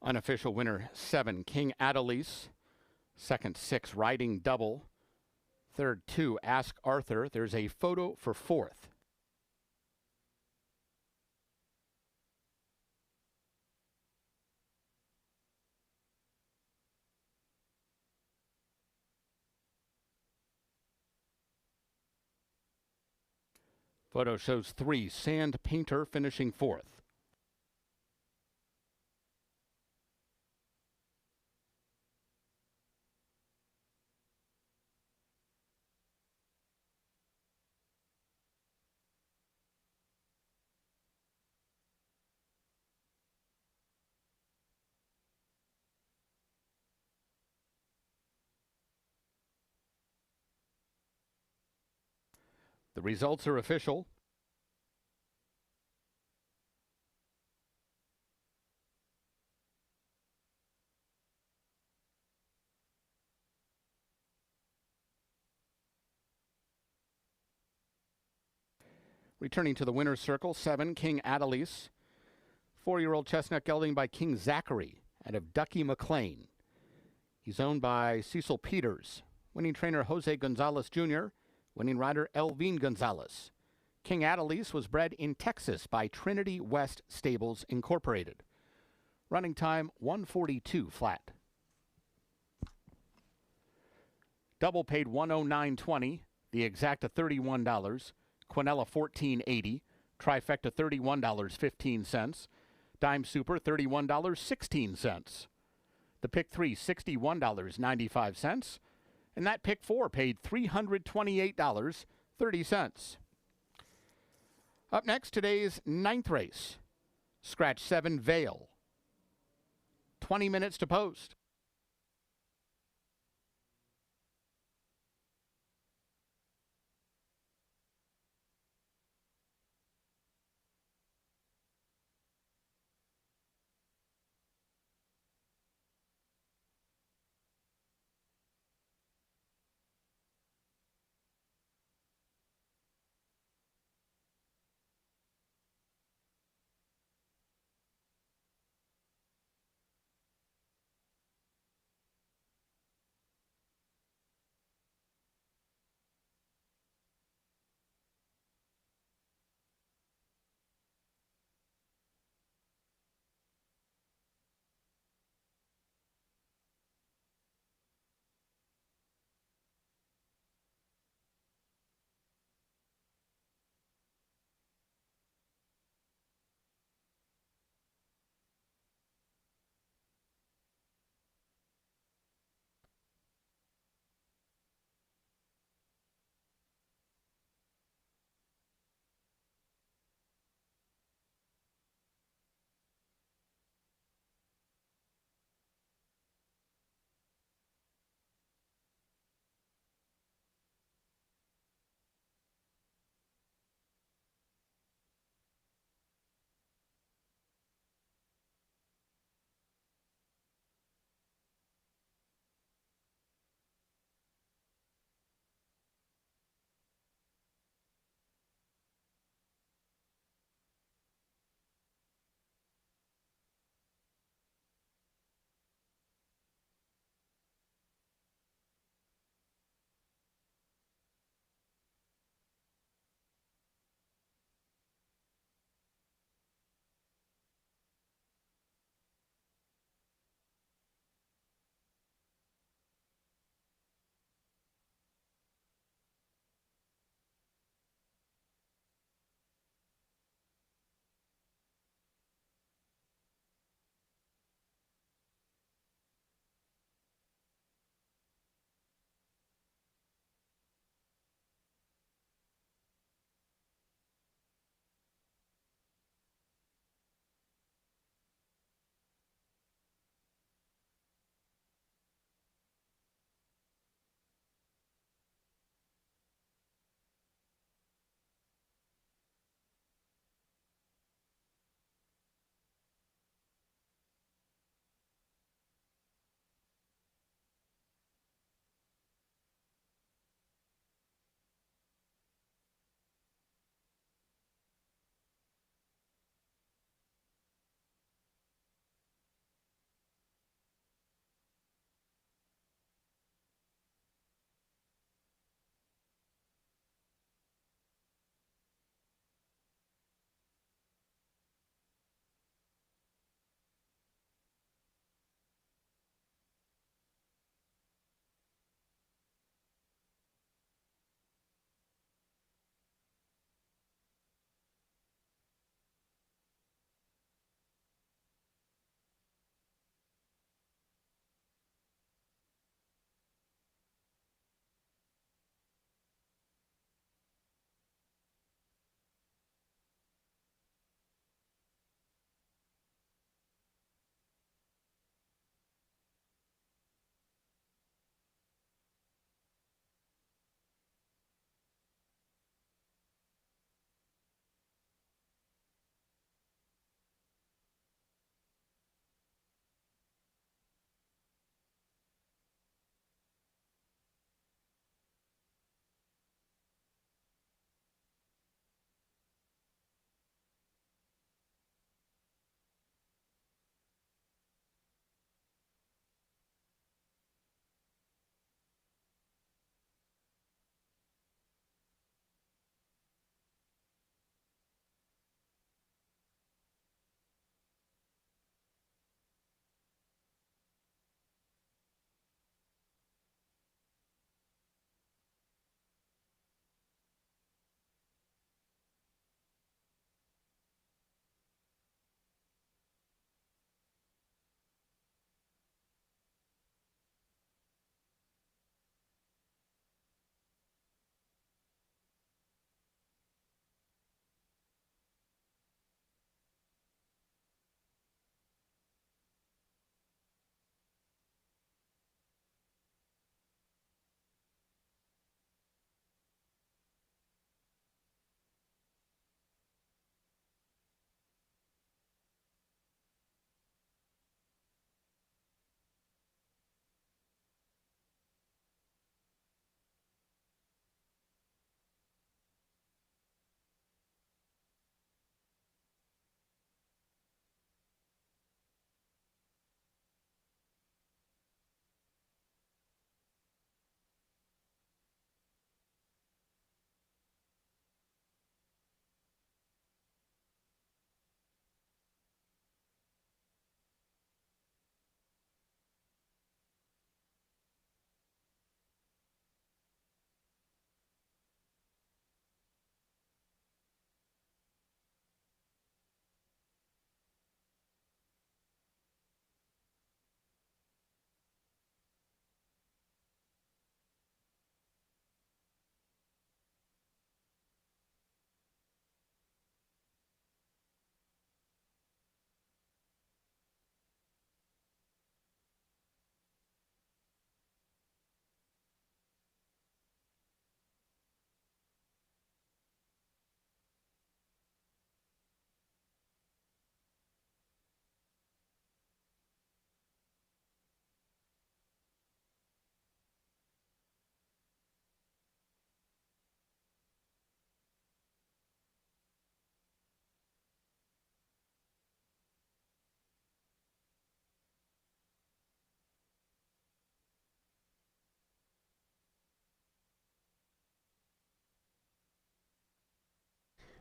Unofficial winner 7, King Adelise. Second 6, Riding Double. Third 2, Ask Arthur. There's a photo for fourth. Photo shows 3, Sand Painter finishing fourth. The results are official. Returning to the winner's circle, 7, King Adelise. 4-year-old chestnut gelding by King Zachary out of Ducky McLean. He's owned by Cecil Peters. Winning trainer Jose Gonzalez Jr., winning rider Elvin Gonzalez. King Adelise was bred in Texas by Trinity West Stables Incorporated. Running time 1:42 flat. Double paid $109.20, the exacta $31, Quinella $14.80, trifecta $31.15, dime super $31.16. The pick 3 $61.95, and that pick 4 paid $328.30. Up next, today's 9th race, Scratch 7 Vale. 20 minutes to post.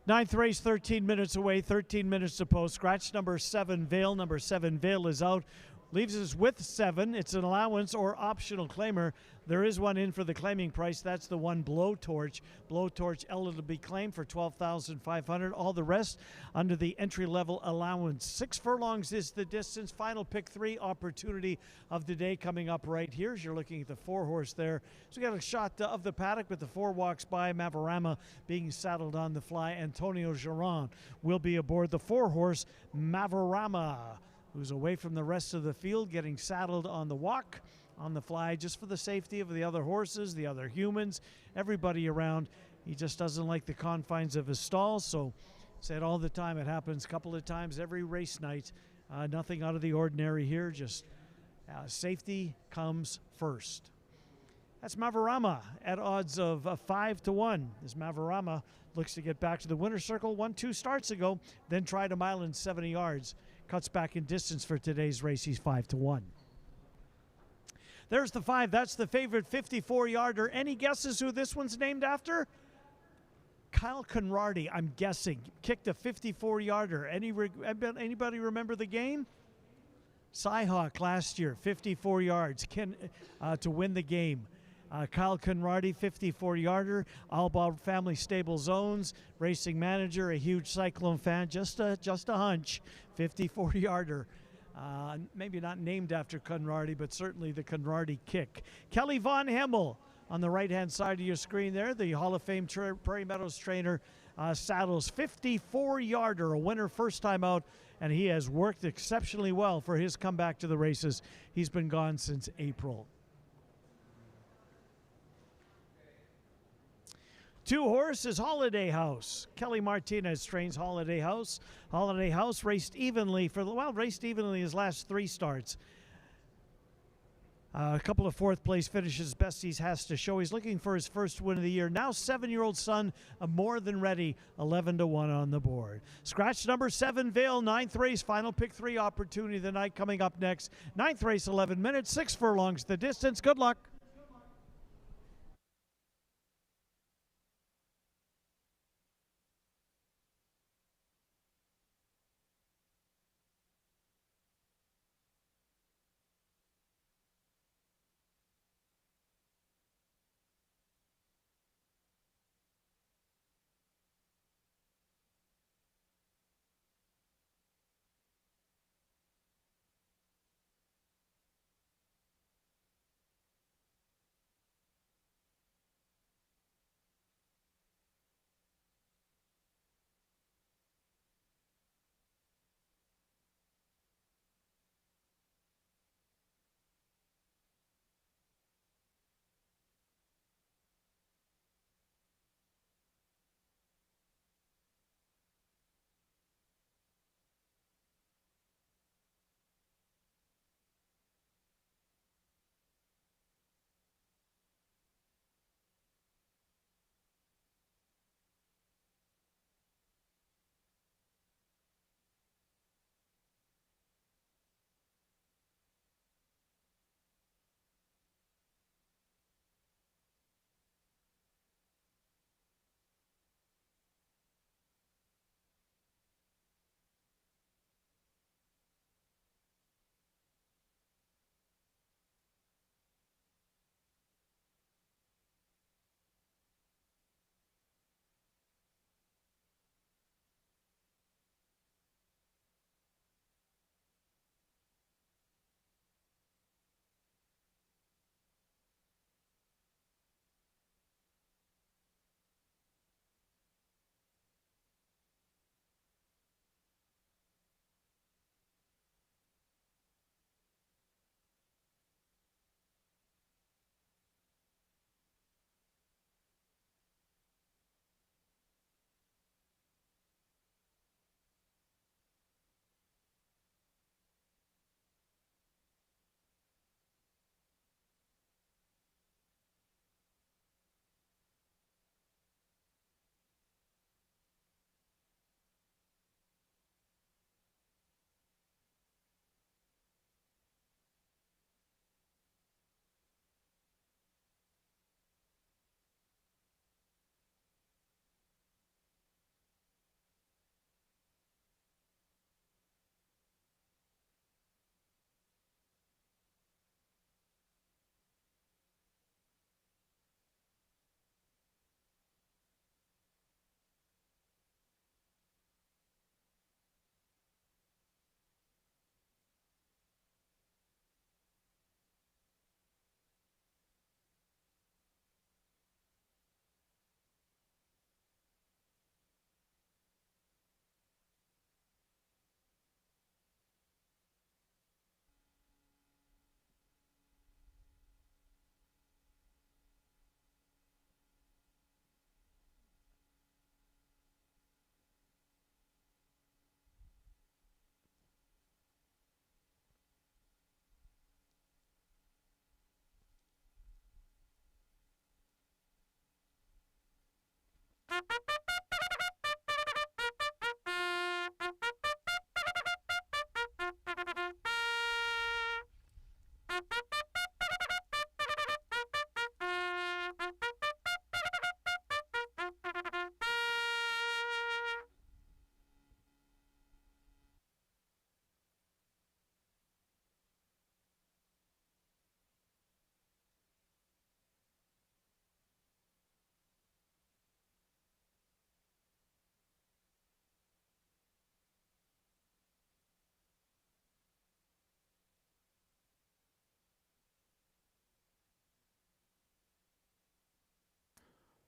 Ninth race, 13 minutes away, 13 minutes to post. Scratch number 7, Vale. Number 7, Vale is out. Leaves us with 7. It's an allowance or optional claimer. There is one in for the claiming price. That's the one, Blowtorch. Blowtorch eligible to be claimed for $12,500. All the rest under the entry-level allowance. 6 furlongs is the distance. Final pick 3 opportunity of the day coming up right here. As you're looking at the 4-horse there. So we got a shot of the paddock with the 4 walks by. Mavarama being saddled on the fly. Antonio Giron will be aboard the 4-horse Mavarama, who's away from the rest of the field, getting saddled on the walk, on the fly, just for the safety of the other horses, the other humans, everybody around. He just doesn't like the confines of his stall, so said all the time, it happens a couple of times every race night. Nothing out of the ordinary here, just safety comes first. That's Mavarama at odds of 5-1. As Mavarama looks to get back to the winner's circle, 1-2 starts ago, then tried a mile and 70 yards. Cuts back in distance for today's race. He's 5-1. There's the 5. That's the favorite 54-yarder. Any guesses who this one's named after? Kyle Conradi, I'm guessing. Kicked a 54-yarder. Anybody remember the game? Cyhawk last year, 54 yards to win the game. Kyle Conradi, 54-yarder, Alba Family Stables owns, racing manager, a huge Cyclone fan, just a hunch, 54-yarder. Maybe not named after Conradi, but certainly the Conradi kick. Kelly Von Hemmel on the right-hand side of your screen there, the Hall of Fame Prairie Meadows trainer, saddles 54-yarder, a winner first time out, and he has worked exceptionally well for his comeback to the races. He's been gone since April. 2 horses, Holiday House. Kelly Martinez trains Holiday House. Holiday House raced evenly his last 3 starts. A couple of 4th place finishes, best he has to show. He's looking for his first win of the year. Now 7-year-old son, more than ready, 11-1 on the board. Scratch number 7, Vale, 9th race, final pick 3 opportunity of the night coming up next. 9th race, 11 minutes, 6 furlongs the distance. Good luck.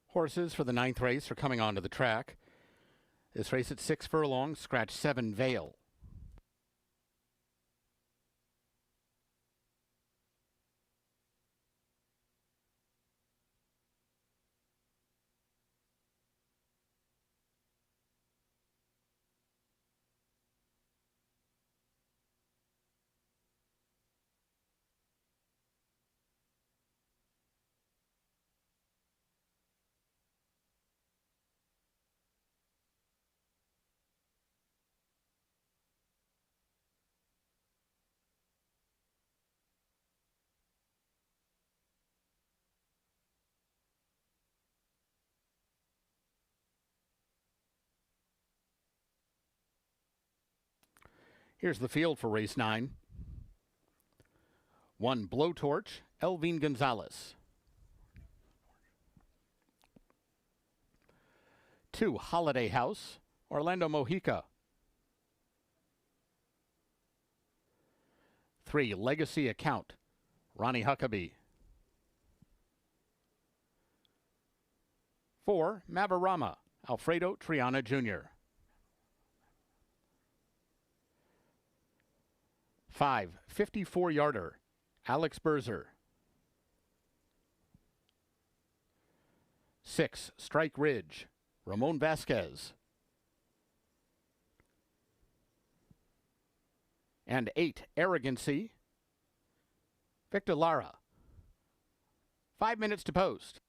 Horses for the 9th race are coming onto the track. This race at 6 furlongs, scratch 7 Vale. Here's the field for race 9. 1, Blowtorch, Elvin Gonzalez. 2, Holiday House, Orlando Mojica. 3, Legacy Account, Ronnie Huckabee. 4, Mavarama, Alfredo Triana Jr. 5, 54-yarder, Alex Berzer. 6, Strike Ridge, Ramon Vasquez. And 8, Arrogancy, Victor Lara. 5 minutes to post.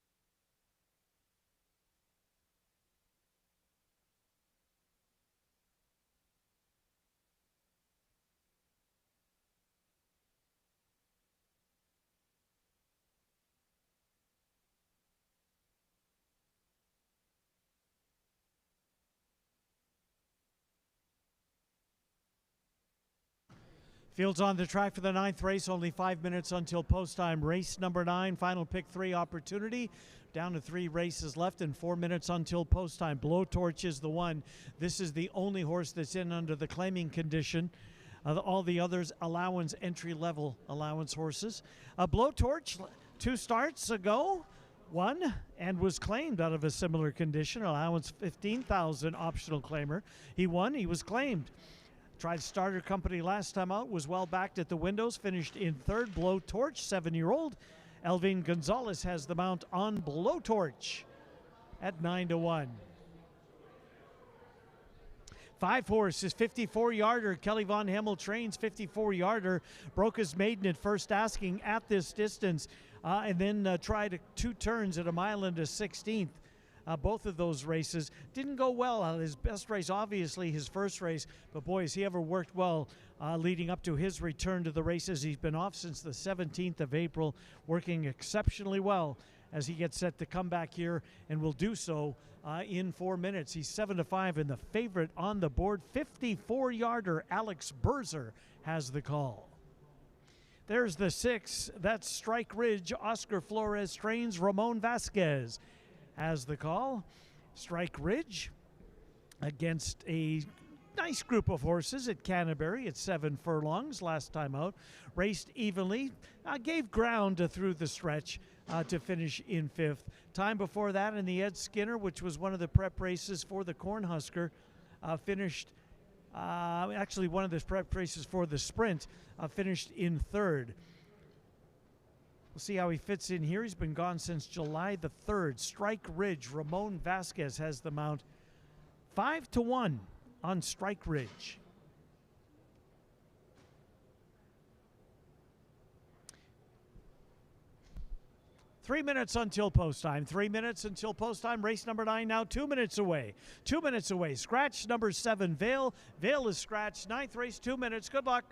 Fields on the track for the 9th race, only 5 minutes until post time. Race number 9, final pick 3 opportunity. Down to 3 races left and 4 minutes until post time. Blowtorch is the one. This is the only horse that's in under the claiming condition. All the others allowance, entry level allowance horses. Blowtorch, 2 starts ago, won and was claimed out of a similar condition. Allowance 15,000, optional claimer. He won, he was claimed. Tried starter company last time out, was well backed at the windows, finished in 3rd. Blowtorch, 7-year-old. Elvin Gonzalez has the mount on Blowtorch at 9-1. 5 horse is 54-yarder. Kelly Von Hemmel trains 54-yarder. Broke his maiden at first asking at this distance, and then tried 2 turns at a mile and a 16th. Both of those races didn't go well. His best race, obviously, his first race, but boy, has he ever worked well leading up to his return to the races. He's been off since the 17th of April, working exceptionally well as he gets set to come back here and will do so in 4 minutes. He's 7-5, and the favorite on the board, 54-yarder Alex Berzer, has the call. There's the 6. That's Strike Ridge. Oscar Flores trains. Ramon Vasquez has the call. Strike Ridge against a nice group of horses at Canterbury at 7 furlongs last time out. Raced evenly, gave ground through the stretch to finish in 5th. Time before that in the Ed Skinner, which was one of the prep races for the Cornhusker, finished, actually one of the prep races for the Sprint, finished in 3rd. We'll see how he fits in here. He's been gone since July the 3rd. Strike Ridge, Ramon Vasquez has the mount. 5-1 on Strike Ridge. 3 minutes until post time. 3 minutes until post time. Race number 9 now 2 minutes away. 2 minutes away. Scratch number 7, Vale. Vale is scratched. 9th race, 2 minutes. Good luck.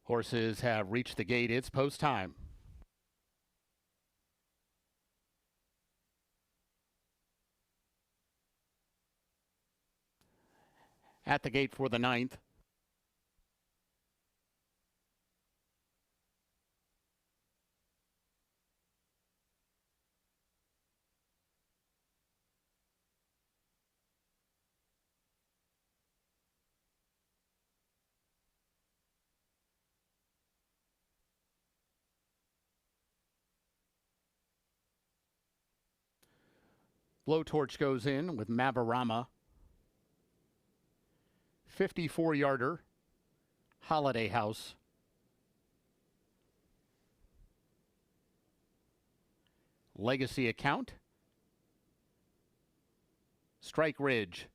Horses have reached the gate. It's post time. At the gate for the 9th. Blowtorch goes in with Mavarama. 54-yarder, Holiday House. Legacy Account. Strike Ridge.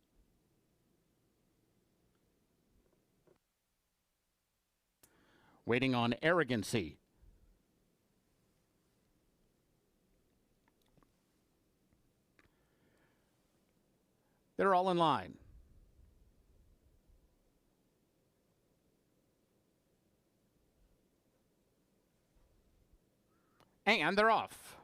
Waiting on Arrogancy. They're all in line. And they're off.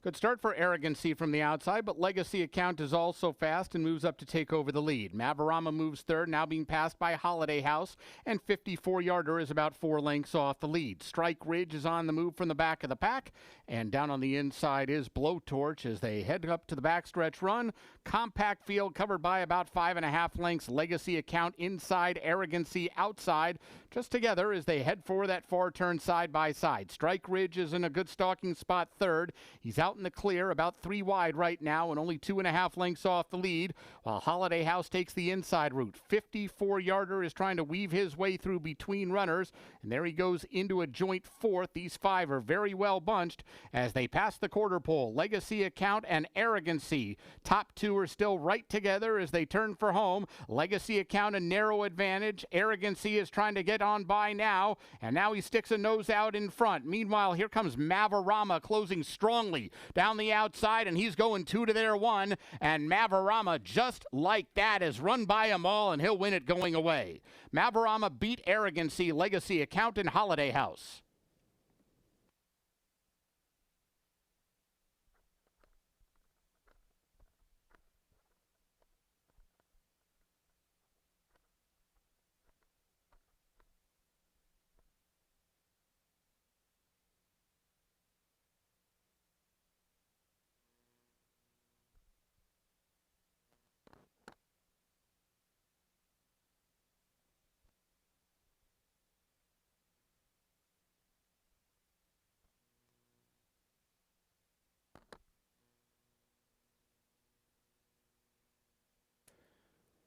Good start for Arrogancy from the outside, but Legacy Account is also fast and moves up to take over the lead. Mavarama moves third, now being passed by Holiday House, and 54-yarder is about 4 lengths off the lead. Strike Ridge is on the move from the back of the pack, and down on the inside is Blowtorch as they head up to the backstretch run. Compact field covered by about 5.5 lengths. Legacy Account inside, Arrogancy outside. just together as they head for that far turn side by side. Strike Ridge is in a good stalking spot third. He's out in the clear, about 3 wide right now and only 2.5 lengths off the lead, while Holiday House takes the inside route. 54-yarder is trying to weave his way through between runners, and there he goes into a joint fourth. These 5 are very well bunched as they pass the quarter pole. Legacy Account and Arrogancy. Top 2 are still right together as they turn for home. Legacy Account a narrow advantage. Arrogancy is trying to get on by now, and now he sticks a nose out in front. Meanwhile, here comes Mavarama closing strongly down the outside, and he's going 2 to their 1, and Mavarama, just like that, has run by them all, and he'll win it going away. Mavarama beat Arrogancy, Legacy Account, and Holiday House.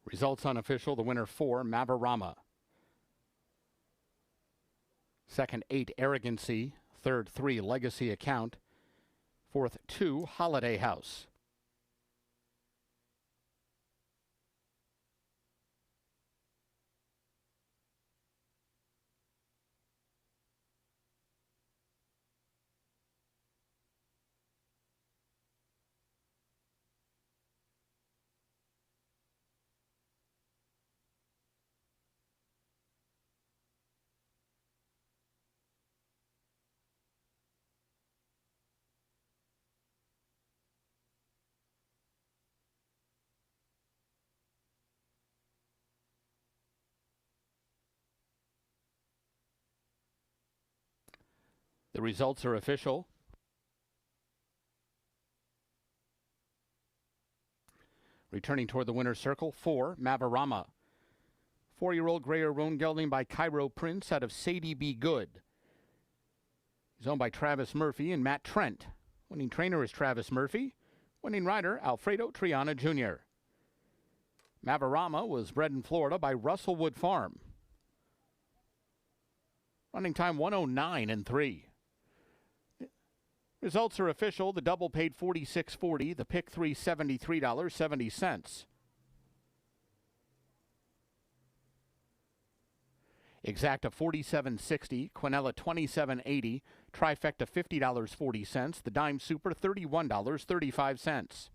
Results unofficial. The winner 4, Mavarama. Second 8, Arrogancy. Third 3, Legacy Account. Fourth 2, Holiday House. The results are official. Returning toward the winner's circle, 4, Mavarama. 4-year-old Grayer Roan gelding by Cairo Prince out of Sadie Be Good. He's owned by Travis Murphy and Matt Trent. Winning trainer is Travis Murphy. Winning rider, Alfredo Triana Jr. Mavarama was bred in Florida by Russellwood Farm. Running time 109.3. Results are official. The double paid $46.40. The pick $3, $73.70. Exacta $47.60. Quinella $27.80. Trifecta $50.40. The Dime Super $31.35.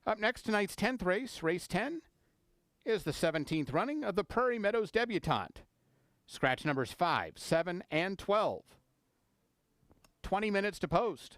Up next, tonight's 10th race, race 10, is the 17th running of the Prairie Meadows Debutante. Scratch numbers 5, 7, and 12. 20 minutes to post.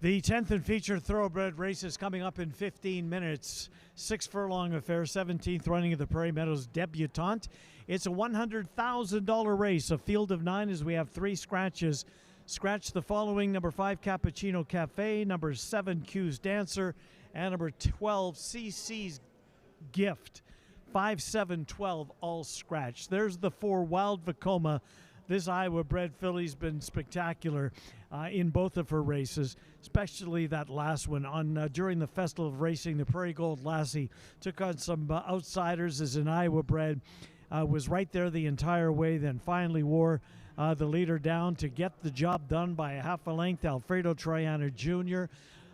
The 10th and featured thoroughbred race is coming up in 15 minutes. 6 furlong affair, 17th running of the Prairie Meadows debutante. It's a $100,000 race, a field of 9 as we have 3 scratches. Scratch the following: number 5 Cappuccino Cafe, number 7 Q's Dancer, and number 12 CC's Gift. 5, 7, 12 all scratched. There's the 4 Wild Vacoma. This Iowa bred filly's been spectacular in both of her races, especially that last one. During the Festival of Racing, the Prairie Gold Lassie took on some outsiders as an Iowa bred. Was right there the entire way, then finally wore the leader down to get the job done by a half a length. Alfredo Triana Jr.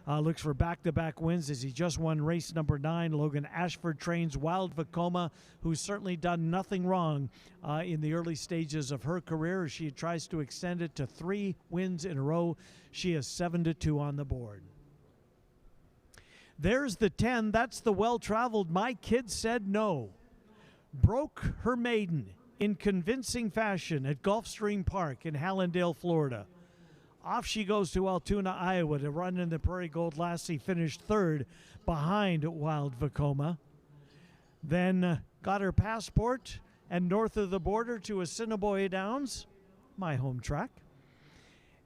Looks for back-to-back wins as he just won race number 9. Logan Ashford trains Wild Vacoma, who's certainly done nothing wrong in the early stages of her career. She tries to extend it to 3 wins in a row. She is 7-2 on the board. There's the 10. That's the well-traveled My Kid Said No. Broke her maiden in convincing fashion at Gulfstream Park in Hallandale, Florida. Off she goes to Altoona, Iowa to run in the Prairie Gold Lassie, finished 3rd behind Wild Vacoma. Then got her passport and north of the border to Assiniboia Downs, my home track,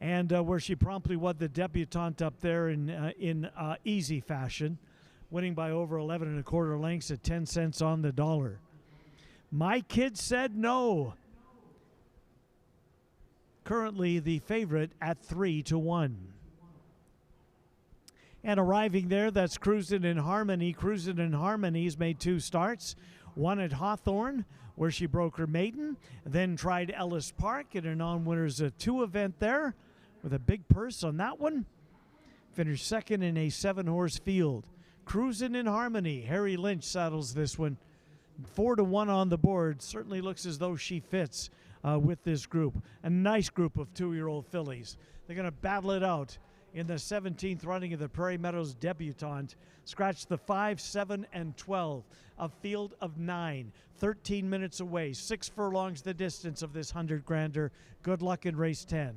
and where she promptly won the debutante up there in easy fashion, winning by over 11 1/4 lengths at 10 cents on the dollar. My Kid Said No. Currently the favorite at 3-1. And arriving there, that's Cruisin' in Harmony. Cruisin' in Harmony's made 2 starts. One at Hawthorne, where she broke her maiden. Then tried Ellis Park in a non-winners 2 event there with a big purse on that one. Finished 2nd in a 7-horse field. Cruisin' in Harmony. Harry Lynch saddles this one. 4-1 on the board. Certainly looks as though she fits with this group. A nice group of 2-year-old fillies. They're going to battle it out in the 17th running of the Prairie Meadows debutante. Scratch the 5, 7, and 12. A field of 9. 13 minutes away. 6 furlongs the distance of this 100 grander. Good luck in race 10.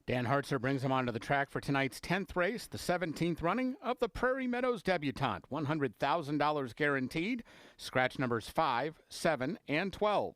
Dan Hartzer brings him onto the track for tonight's 10th race, the 17th running of the Prairie Meadows Debutante. $100,000 guaranteed. Scratch numbers 5, 7, and 12.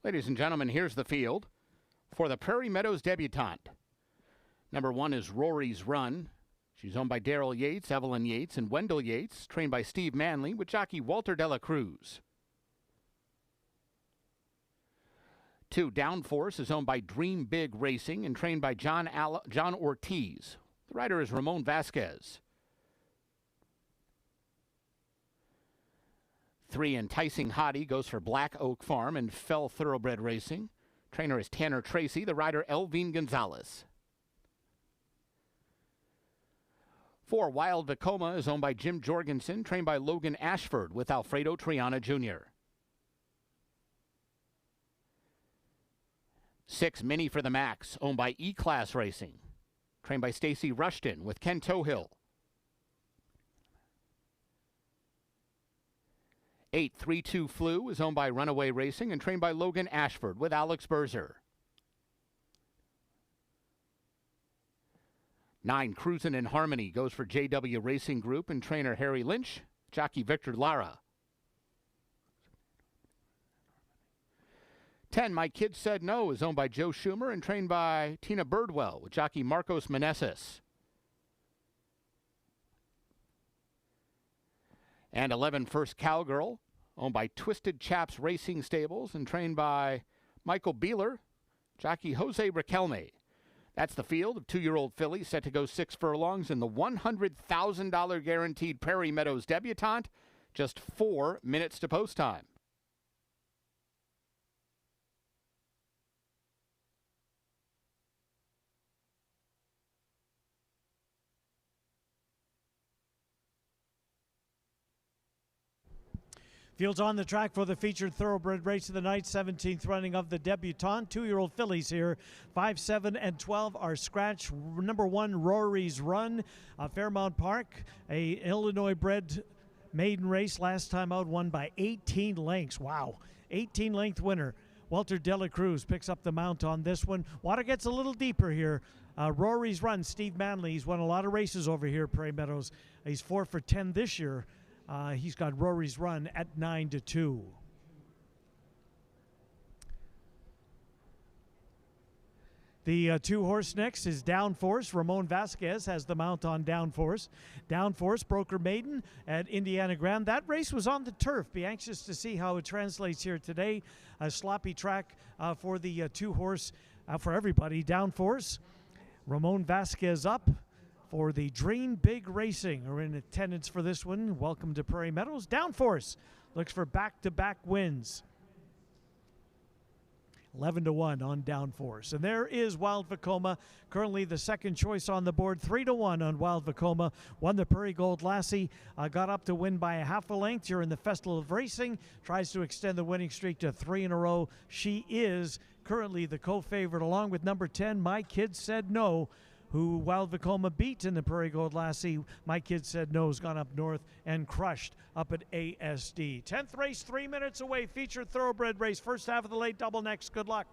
Ladies and gentlemen, here's the field for the Prairie Meadows Debutante. Number 1 is Rory's Run. She's owned by Daryl Yates, Evelyn Yates, and Wendell Yates, trained by Steve Manley with jockey Walter Dela Cruz. 2, Downforce is owned by Dream Big Racing and trained by John Ortiz. The rider is Ramon Vasquez. 3, Enticing Hottie goes for Black Oak Farm and Fell Thoroughbred Racing. Trainer is Tanner Tracy, the rider Elvin Gonzalez. 4, Wild Vacoma is owned by Jim Jorgensen, trained by Logan Ashford with Alfredo Triana Jr. 6, Mini for the Max, owned by E-Class Racing, trained by Stacy Rushton with Ken Tohill. 8, 3-2 Flu is owned by Runaway Racing and trained by Logan Ashford with Alex Berzer. 9, Cruisin' in Harmony goes for JW Racing Group and trainer Harry Lynch, jockey Victor Lara. 10, My Kid Said No is owned by Joe Schumer and trained by Tina Birdwell with jockey Marcos Meneses. And 11, First Cowgirl, owned by Twisted Chaps Racing Stables and trained by Michael Beeler, jockey Jose Riquelme. That's the field of 2-year-old fillies set to go 6 furlongs in the $100,000 guaranteed Prairie Meadows Debutante. Just 4 minutes to post time. Fields on the track for the featured thoroughbred race of the night, 17th running of the Debutante. 2-year-old fillies here, 5, 7, and 12 are scratch. Number 1, Rory's Run, Fairmount Park, a Illinois-bred maiden race. Last time out, won by 18 lengths. Wow, 18-length winner. Walter Dela Cruz picks up the mount on this one. Water gets a little deeper here. Rory's Run, Steve Manley, he's won a lot of races over here at Prairie Meadows. He's 4 for 10 this year. He's got Rory's Run at 9-2. The 2-horse next is Downforce. Ramon Vasquez has the mount on Downforce. Downforce, Broker Maiden at Indiana Grand. That race was on the turf. Be anxious to see how it translates here today. A sloppy track for the 2-horse for everybody. Downforce, Ramon Vasquez up. For the Dream Big Racing are in attendance for this one. Welcome to Prairie Meadows. Downforce looks for back-to-back wins. 11-1 on downforce. And there is Wild Vacoma, currently the second choice on the board. 3-1 on Wild Vacoma. Won the Prairie Gold Lassie, got up to win by a half a length during the Festival of Racing. Tries to extend the winning streak to 3 in a row. She is currently the co-favorite, along with number 10, My Kid Said No, who Wild Vacoma beat in the Prairie Gold Lassie. My Kid Said No has gone up north and crushed up at ASD. 10th race, 3 minutes away. Featured thoroughbred race. First half of the late double next. Good luck.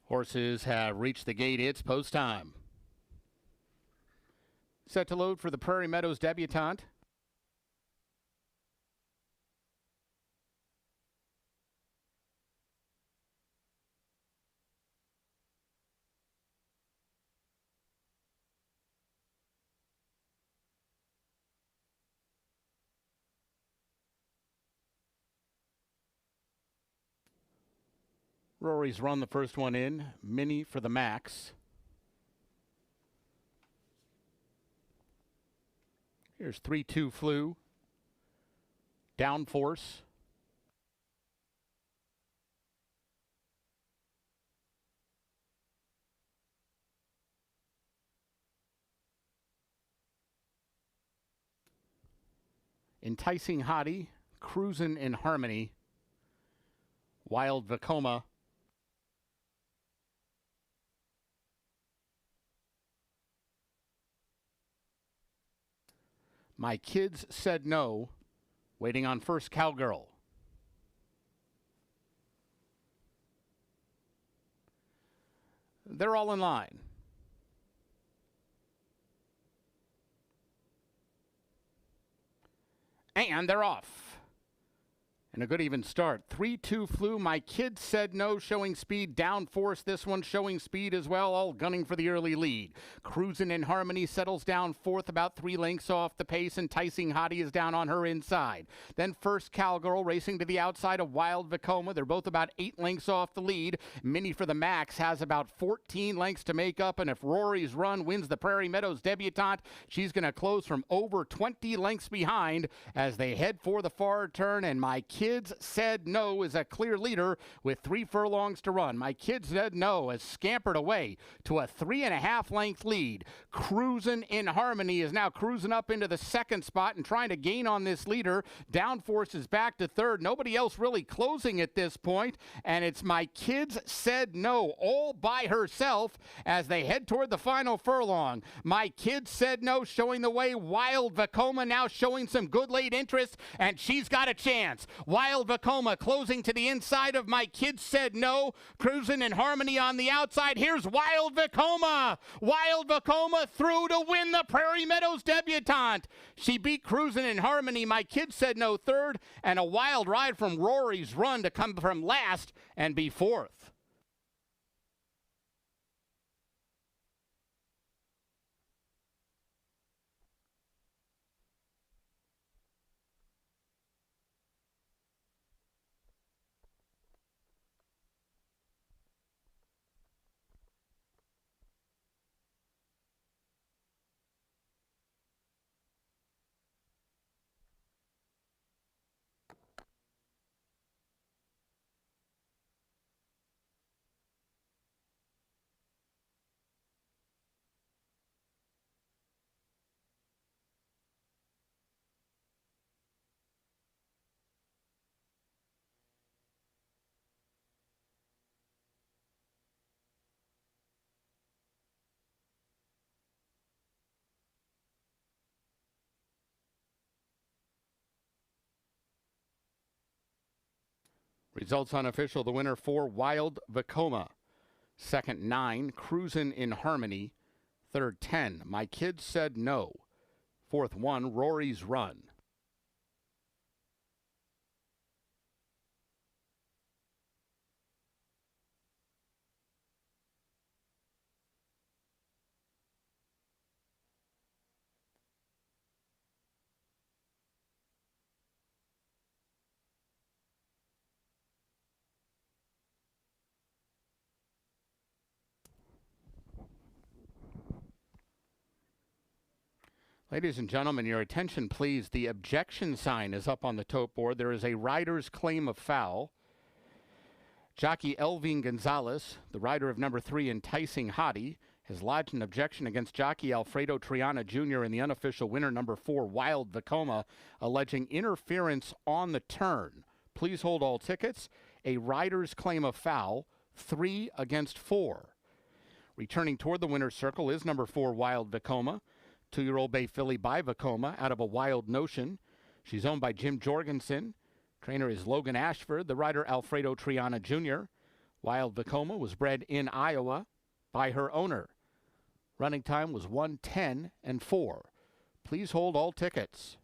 Horses have reached the gate. It's post time. Set to load for the Prairie Meadows debutante. Rory's run the first one in. Mini for the max. Here's 3-2 flew. Downforce. Enticing Hottie. Cruisin' in Harmony. Wild Vacoma. My Kids Said No, waiting on first Cowgirl. They're all in line. And they're off. And a good even start. 3-2 flew. My Kids Said No, showing speed. Downforce, this one showing speed as well, all gunning for the early lead. Cruisin' in Harmony settles down fourth, about 3 lengths off the pace. Enticing Hottie is down on her inside. Then first Cowgirl racing to the outside of Wild Vacoma. They're both about 8 lengths off the lead. Mini for the Max has about 14 lengths to make up, and if Rory's run wins the Prairie Meadows debutante, she's going to close from over 20 lengths behind as they head for the far turn, and My Kids Said No is a clear leader with 3 furlongs to run. My Kids Said No has scampered away to a 3.5 length lead. Cruisin' in Harmony is now cruising up into the second spot and trying to gain on this leader. Downforce is back to third. Nobody else really closing at this point, and it's My Kids Said No all by herself as they head toward the final furlong. My Kids Said No showing the way. Wild Vacoma now showing some good late interest, and she's got a chance. Wild Vacoma closing to the inside of My Kids Said No. Cruising in Harmony on the outside. Here's Wild Vacoma. Wild Vacoma through to win the Prairie Meadows debutante. She beat Cruising in Harmony. My Kids Said No third, and a wild ride from Rory's run to come from last and be fourth. Results unofficial. The winner 4, Wild Vacoma. Second 9, Cruisin' in Harmony. Third 10, My Kids Said No. Fourth 1, Rory's Run. Ladies and gentlemen, your attention please. The objection sign is up on the tote board. There is a rider's claim of foul. Jockey Elvin Gonzalez, the rider of number 3, Enticing Hottie, has lodged an objection against jockey Alfredo Triana Jr. and the unofficial winner, number 4, Wild Vacoma, alleging interference on the turn. Please hold all tickets. A rider's claim of foul, 3 against 4. Returning toward the winner's circle is number 4, Wild Vacoma. 2-year-old bay filly by Vacoma out of a Wild Notion. She's owned by Jim Jorgensen. Trainer is Logan Ashford. The rider Alfredo Triana Jr. Wild Vacoma was bred in Iowa by her owner. Running time was 1:10 and 4. Please hold all tickets.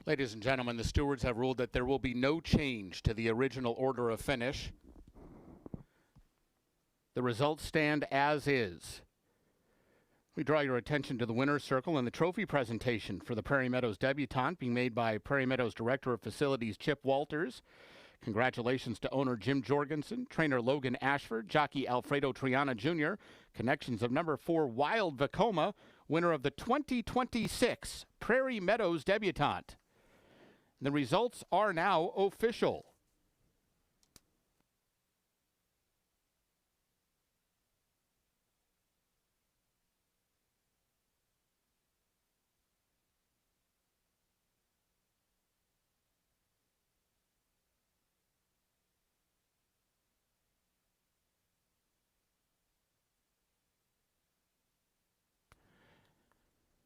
Ladies and gentlemen, the stewards have ruled that there will be no change to the original order of finish. The results stand as is. We draw your attention to the winner's circle and the trophy presentation for the Prairie Meadows debutante being made by Prairie Meadows Director of Facilities Chip Walters. Congratulations to owner Jim Jorgensen, trainer Logan Ashford, jockey Alfredo Triana Jr., connections of number 4 Wild Vacoma, winner of the 2026 Prairie Meadows debutante. The results are now official.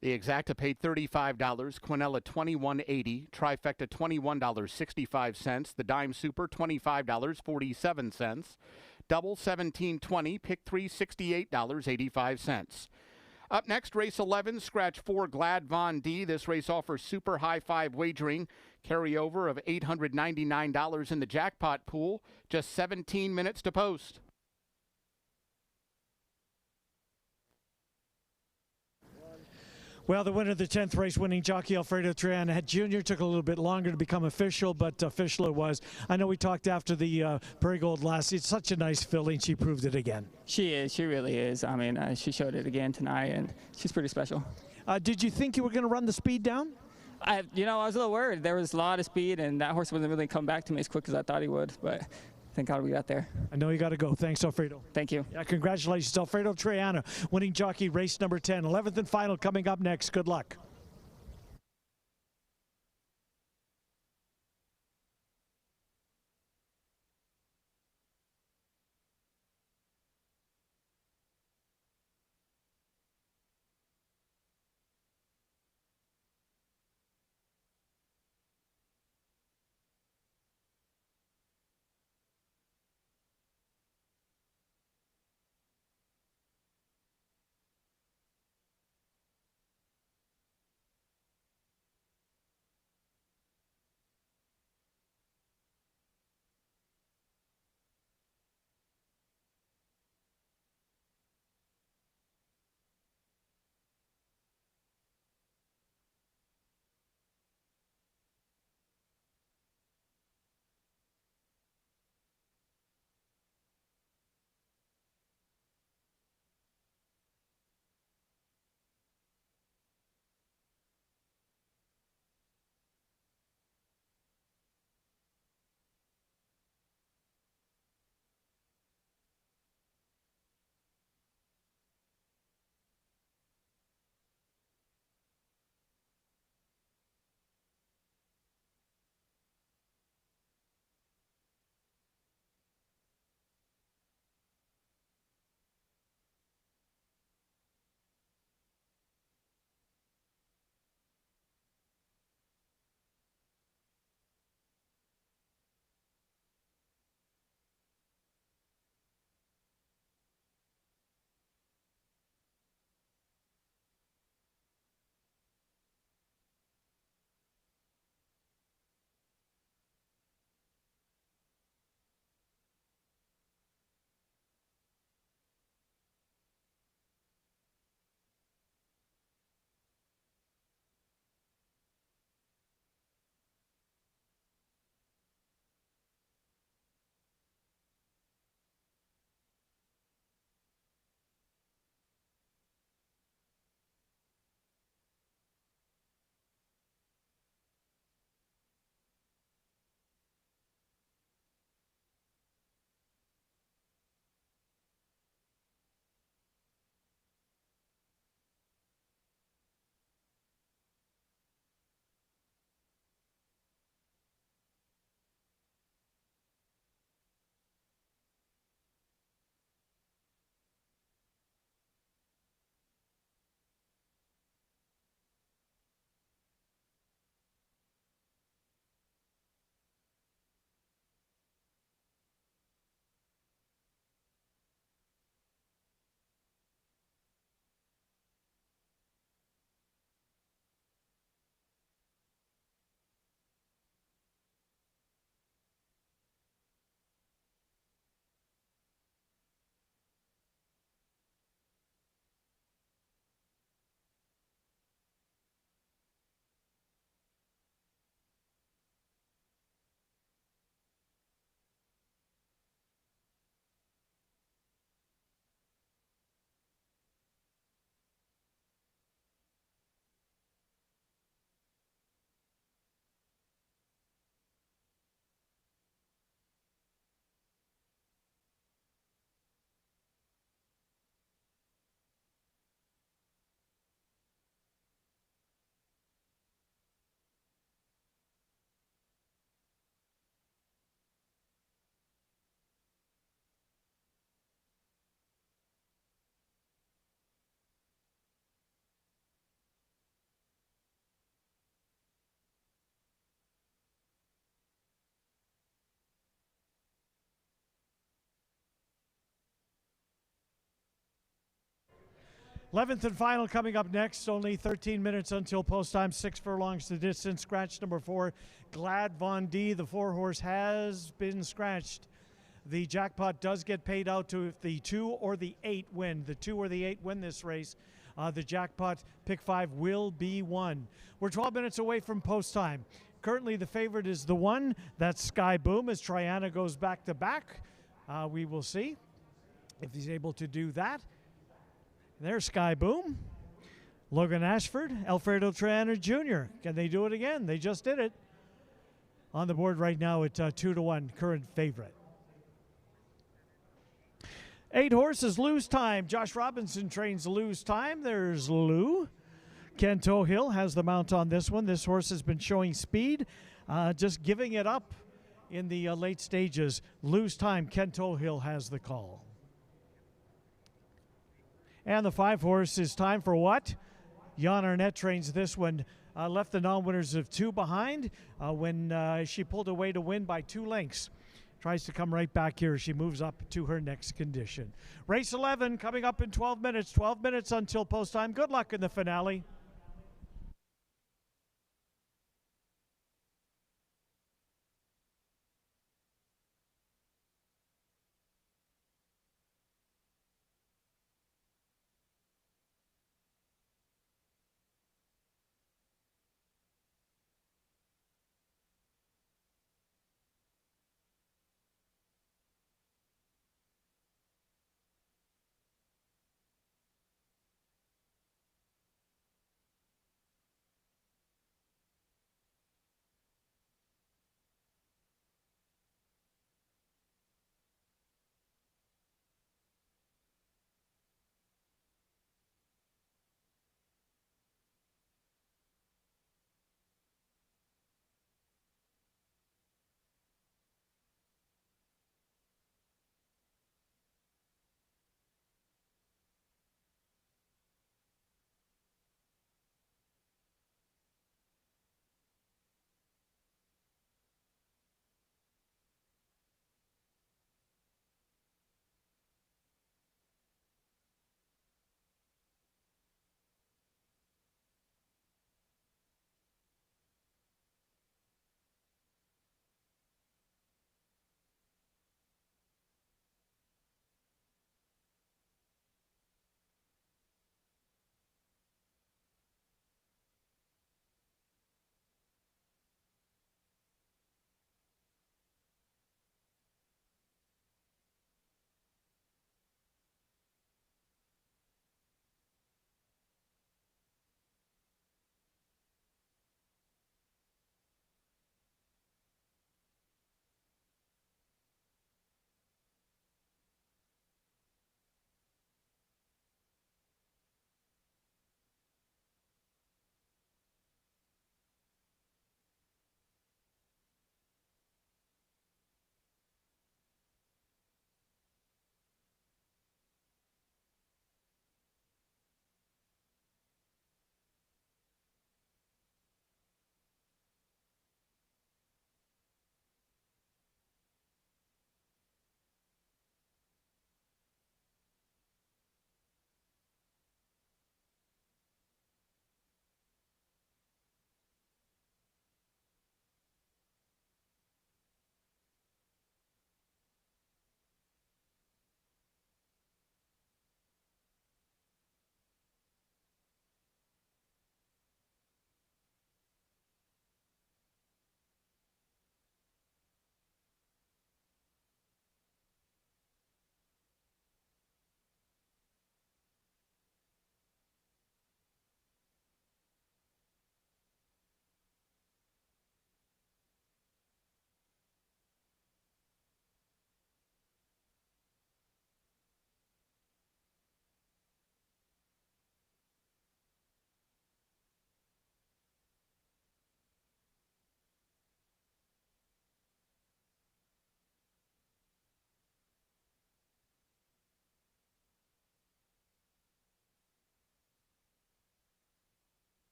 The Exacta paid $35, Quinella $21.80, Trifecta $21.65, the Dime Super $25.47, Double $17.20, Pick 3 $68.85. Up next, race 11, scratch 4, Glad Von D. This race offers super high five wagering, carryover of $899 in the jackpot pool, just 17 minutes to post. Well, the winner of the 10th race, winning jockey Alfredo Triana Jr. took a little bit longer to become official, but official it was. I know we talked after the Prairie Gold last. It's such a nice filly, and she proved it again. She is. She really is. I mean, she showed it again tonight, and she's pretty special. Did you think you were going to run the speed down? I was a little worried. There was a lot of speed, and that horse wasn't really come back to me as quick as I thought he would, but thank God we got there. I know you got to go. Thanks, Alfredo. Thank you. Yeah, congratulations, Alfredo Triana, winning jockey race number 10. 11th and final coming up next. Good luck. 11th and final coming up next. Only 13 minutes until post time. 6 furlongs to distance. Scratch number 4, Glad Von D. The 4-horse has been scratched. The jackpot does get paid out to if the 2 or the 8 win. The 2 or the 8 win this race. The jackpot pick 5 will be won. We're 12 minutes away from post time. Currently the favorite is the 1. That's Sky Boom as Triana goes back to back. We will see if he's able to do that. There's Sky Boom. Logan Ashford, Alfredo Triana Jr. Can they do it again? They just did it. On the board right now at 2-1, current favorite. 8 horses, Lose Time. Josh Robinson trains Lose Time. There's Lou. Kento Hill has the mount on this one. This horse has been showing speed, just giving it up in the late stages. Lose Time, Kento Hill has the call. And the 5-horse is Time for What? Jan Arnett trains this one. Left the non-winners of 2 behind when she pulled away to win by 2 lengths. Tries to come right back here. She moves up to her next condition. Race 11 coming up in 12 minutes. 12 minutes until post time. Good luck in the finale.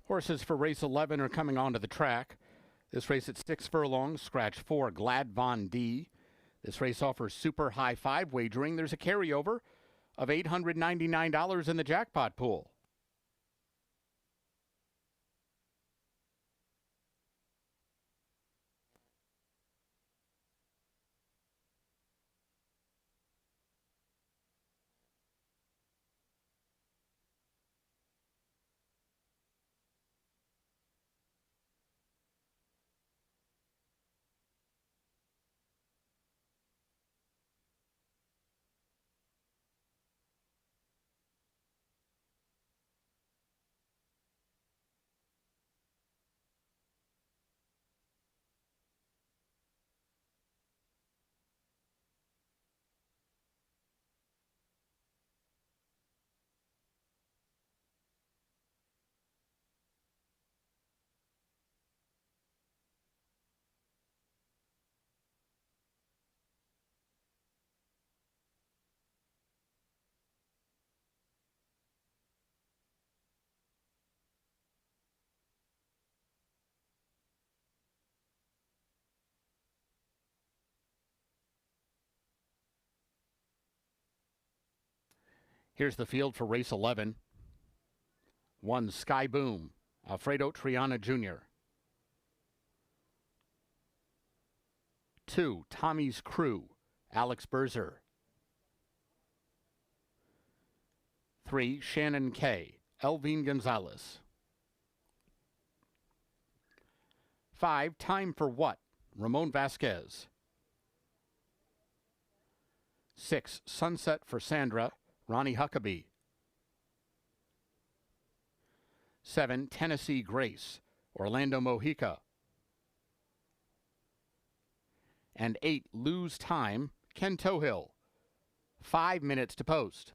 Horses for race 11 are coming onto the track. This race at 6 furlongs, scratch 4, Glad Von D. This race offers super high five wagering. There's a carryover of $899 in the jackpot pool. Here's the field for race 11. 1, Sky Boom, Alfredo Triana Jr. 2, Tommy's Crew, Alex Berzer. 3, Shannon K, Elvine Gonzalez. 5, Time for What, Ramon Vasquez. 6, Sunset for Sandra, Ronnie Huckabee. 7, Tennessee Grace, Orlando Mojica. And 8, Lose Time, Ken Tohill. 5 minutes to post.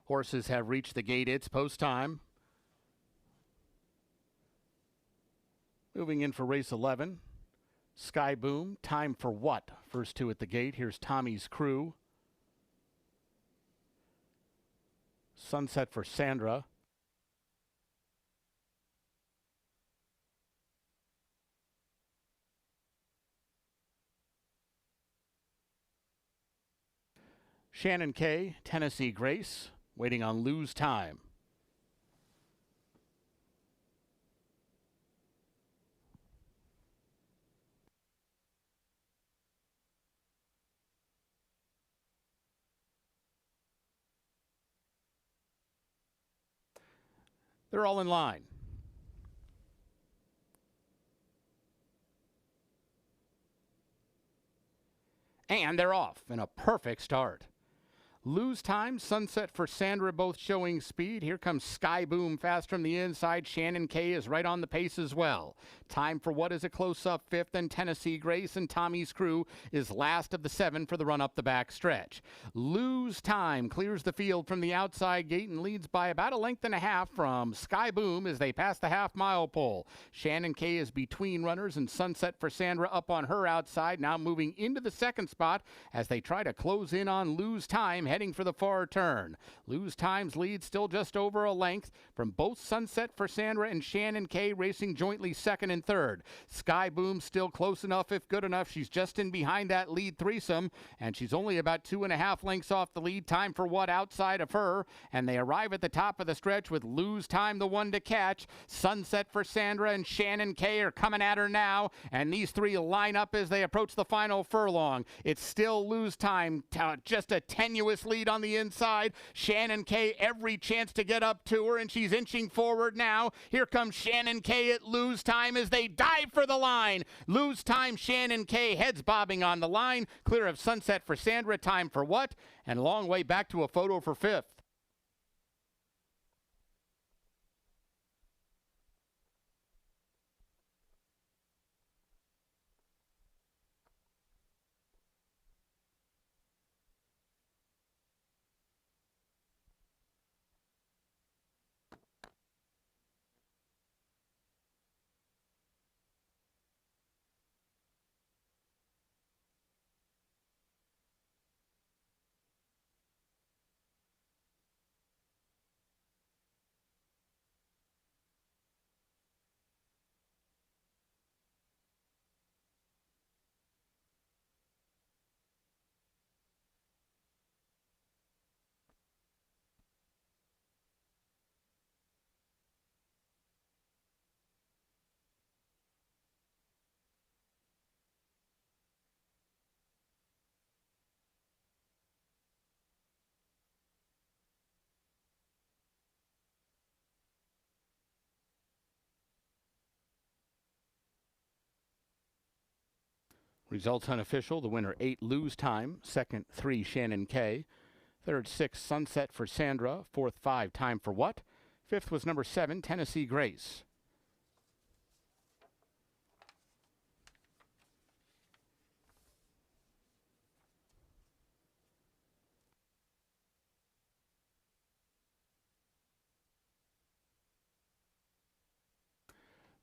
Horses have reached the gate. It's post time. Moving in for race 11. Sky Boom, Time for What? First two at the gate. Here's Tommy's Crew. Sunset for Sandra. Shannon K, Tennessee Grace, waiting on Lose Time. They're all in line. And they're off in a perfect start. Lose Time, Sunset for Sandra, both showing speed. Here comes Sky Boom fast from the inside. Shannon K is right on the pace as well. Time for What is a close-up fifth, and Tennessee Grace and Tommy's Crew is last of the 7 for the run up the back stretch. Lose Time clears the field from the outside gate and leads by about a length and a half from Sky Boom as they pass the half-mile pole. Shannon K is between runners, and Sunset for Sandra up on her outside, now moving into the second spot as they try to close in on Lose Time, heading for the far turn. Lose Time's lead still just over a length from both Sunset for Sandra and Shannon K, racing jointly second and third. Sky Boom still close enough, if good enough. She's just in behind that lead threesome, and she's only about 2.5 lengths off the lead. Time for What outside of her, and they arrive at the top of the stretch with Lose Time the one to catch. Sunset for Sandra and Shannon K are coming at her now, and these three line up as they approach the final furlong. It's still Lose Time, just a tenuous lead on the inside. Shannon K every chance to get up to her, and she's inching forward now. Here comes Shannon K at Lose Time as they dive for the line. Lose Time, Shannon K, heads bobbing on the line, clear of Sunset for Sandra. Time for What? And a long way back to a photo for fifth. Results unofficial. The winner 8 Lose Time, second 3 Shannon K, third 6 Sunset for Sandra, fourth 5 Time for What, fifth was number 7 Tennessee Grace.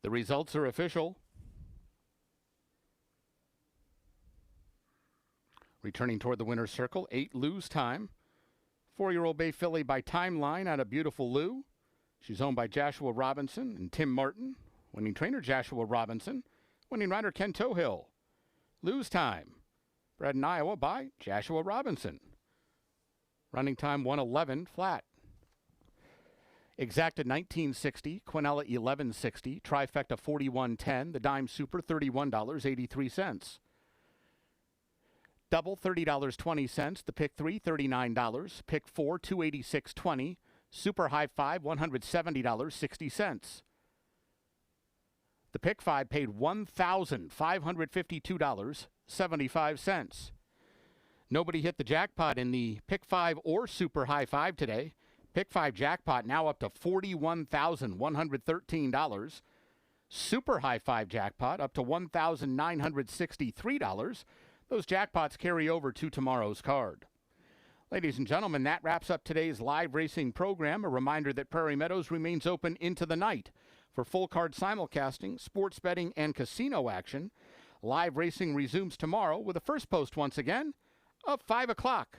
The results are official. Returning toward the winner's circle, 8 Lose Time. 4-year-old bay filly by Timeline out of Beautiful Lou. She's owned by Joshua Robinson and Tim Martin. Winning trainer Joshua Robinson. Winning rider Ken Tohill. Lose Time, bred in Iowa by Joshua Robinson. Running time 1:11 flat. Exacta 1960, Quinella 1160, Trifecta 4110, the Dime Super $31.83. Double $30.20, the Pick 3 $39, Pick 4 $286.20, Super High 5 $170.60. The Pick 5 paid $1,552.75. Nobody hit the jackpot in the Pick 5 or Super High 5 today. Pick 5 jackpot now up to $41,113. Super High 5 jackpot up to $1,963. Those jackpots carry over to tomorrow's card. Ladies and gentlemen, that wraps up today's live racing program. A reminder that Prairie Meadows remains open into the night for full card simulcasting, sports betting, and casino action. Live racing resumes tomorrow with a first post once again of 5 o'clock.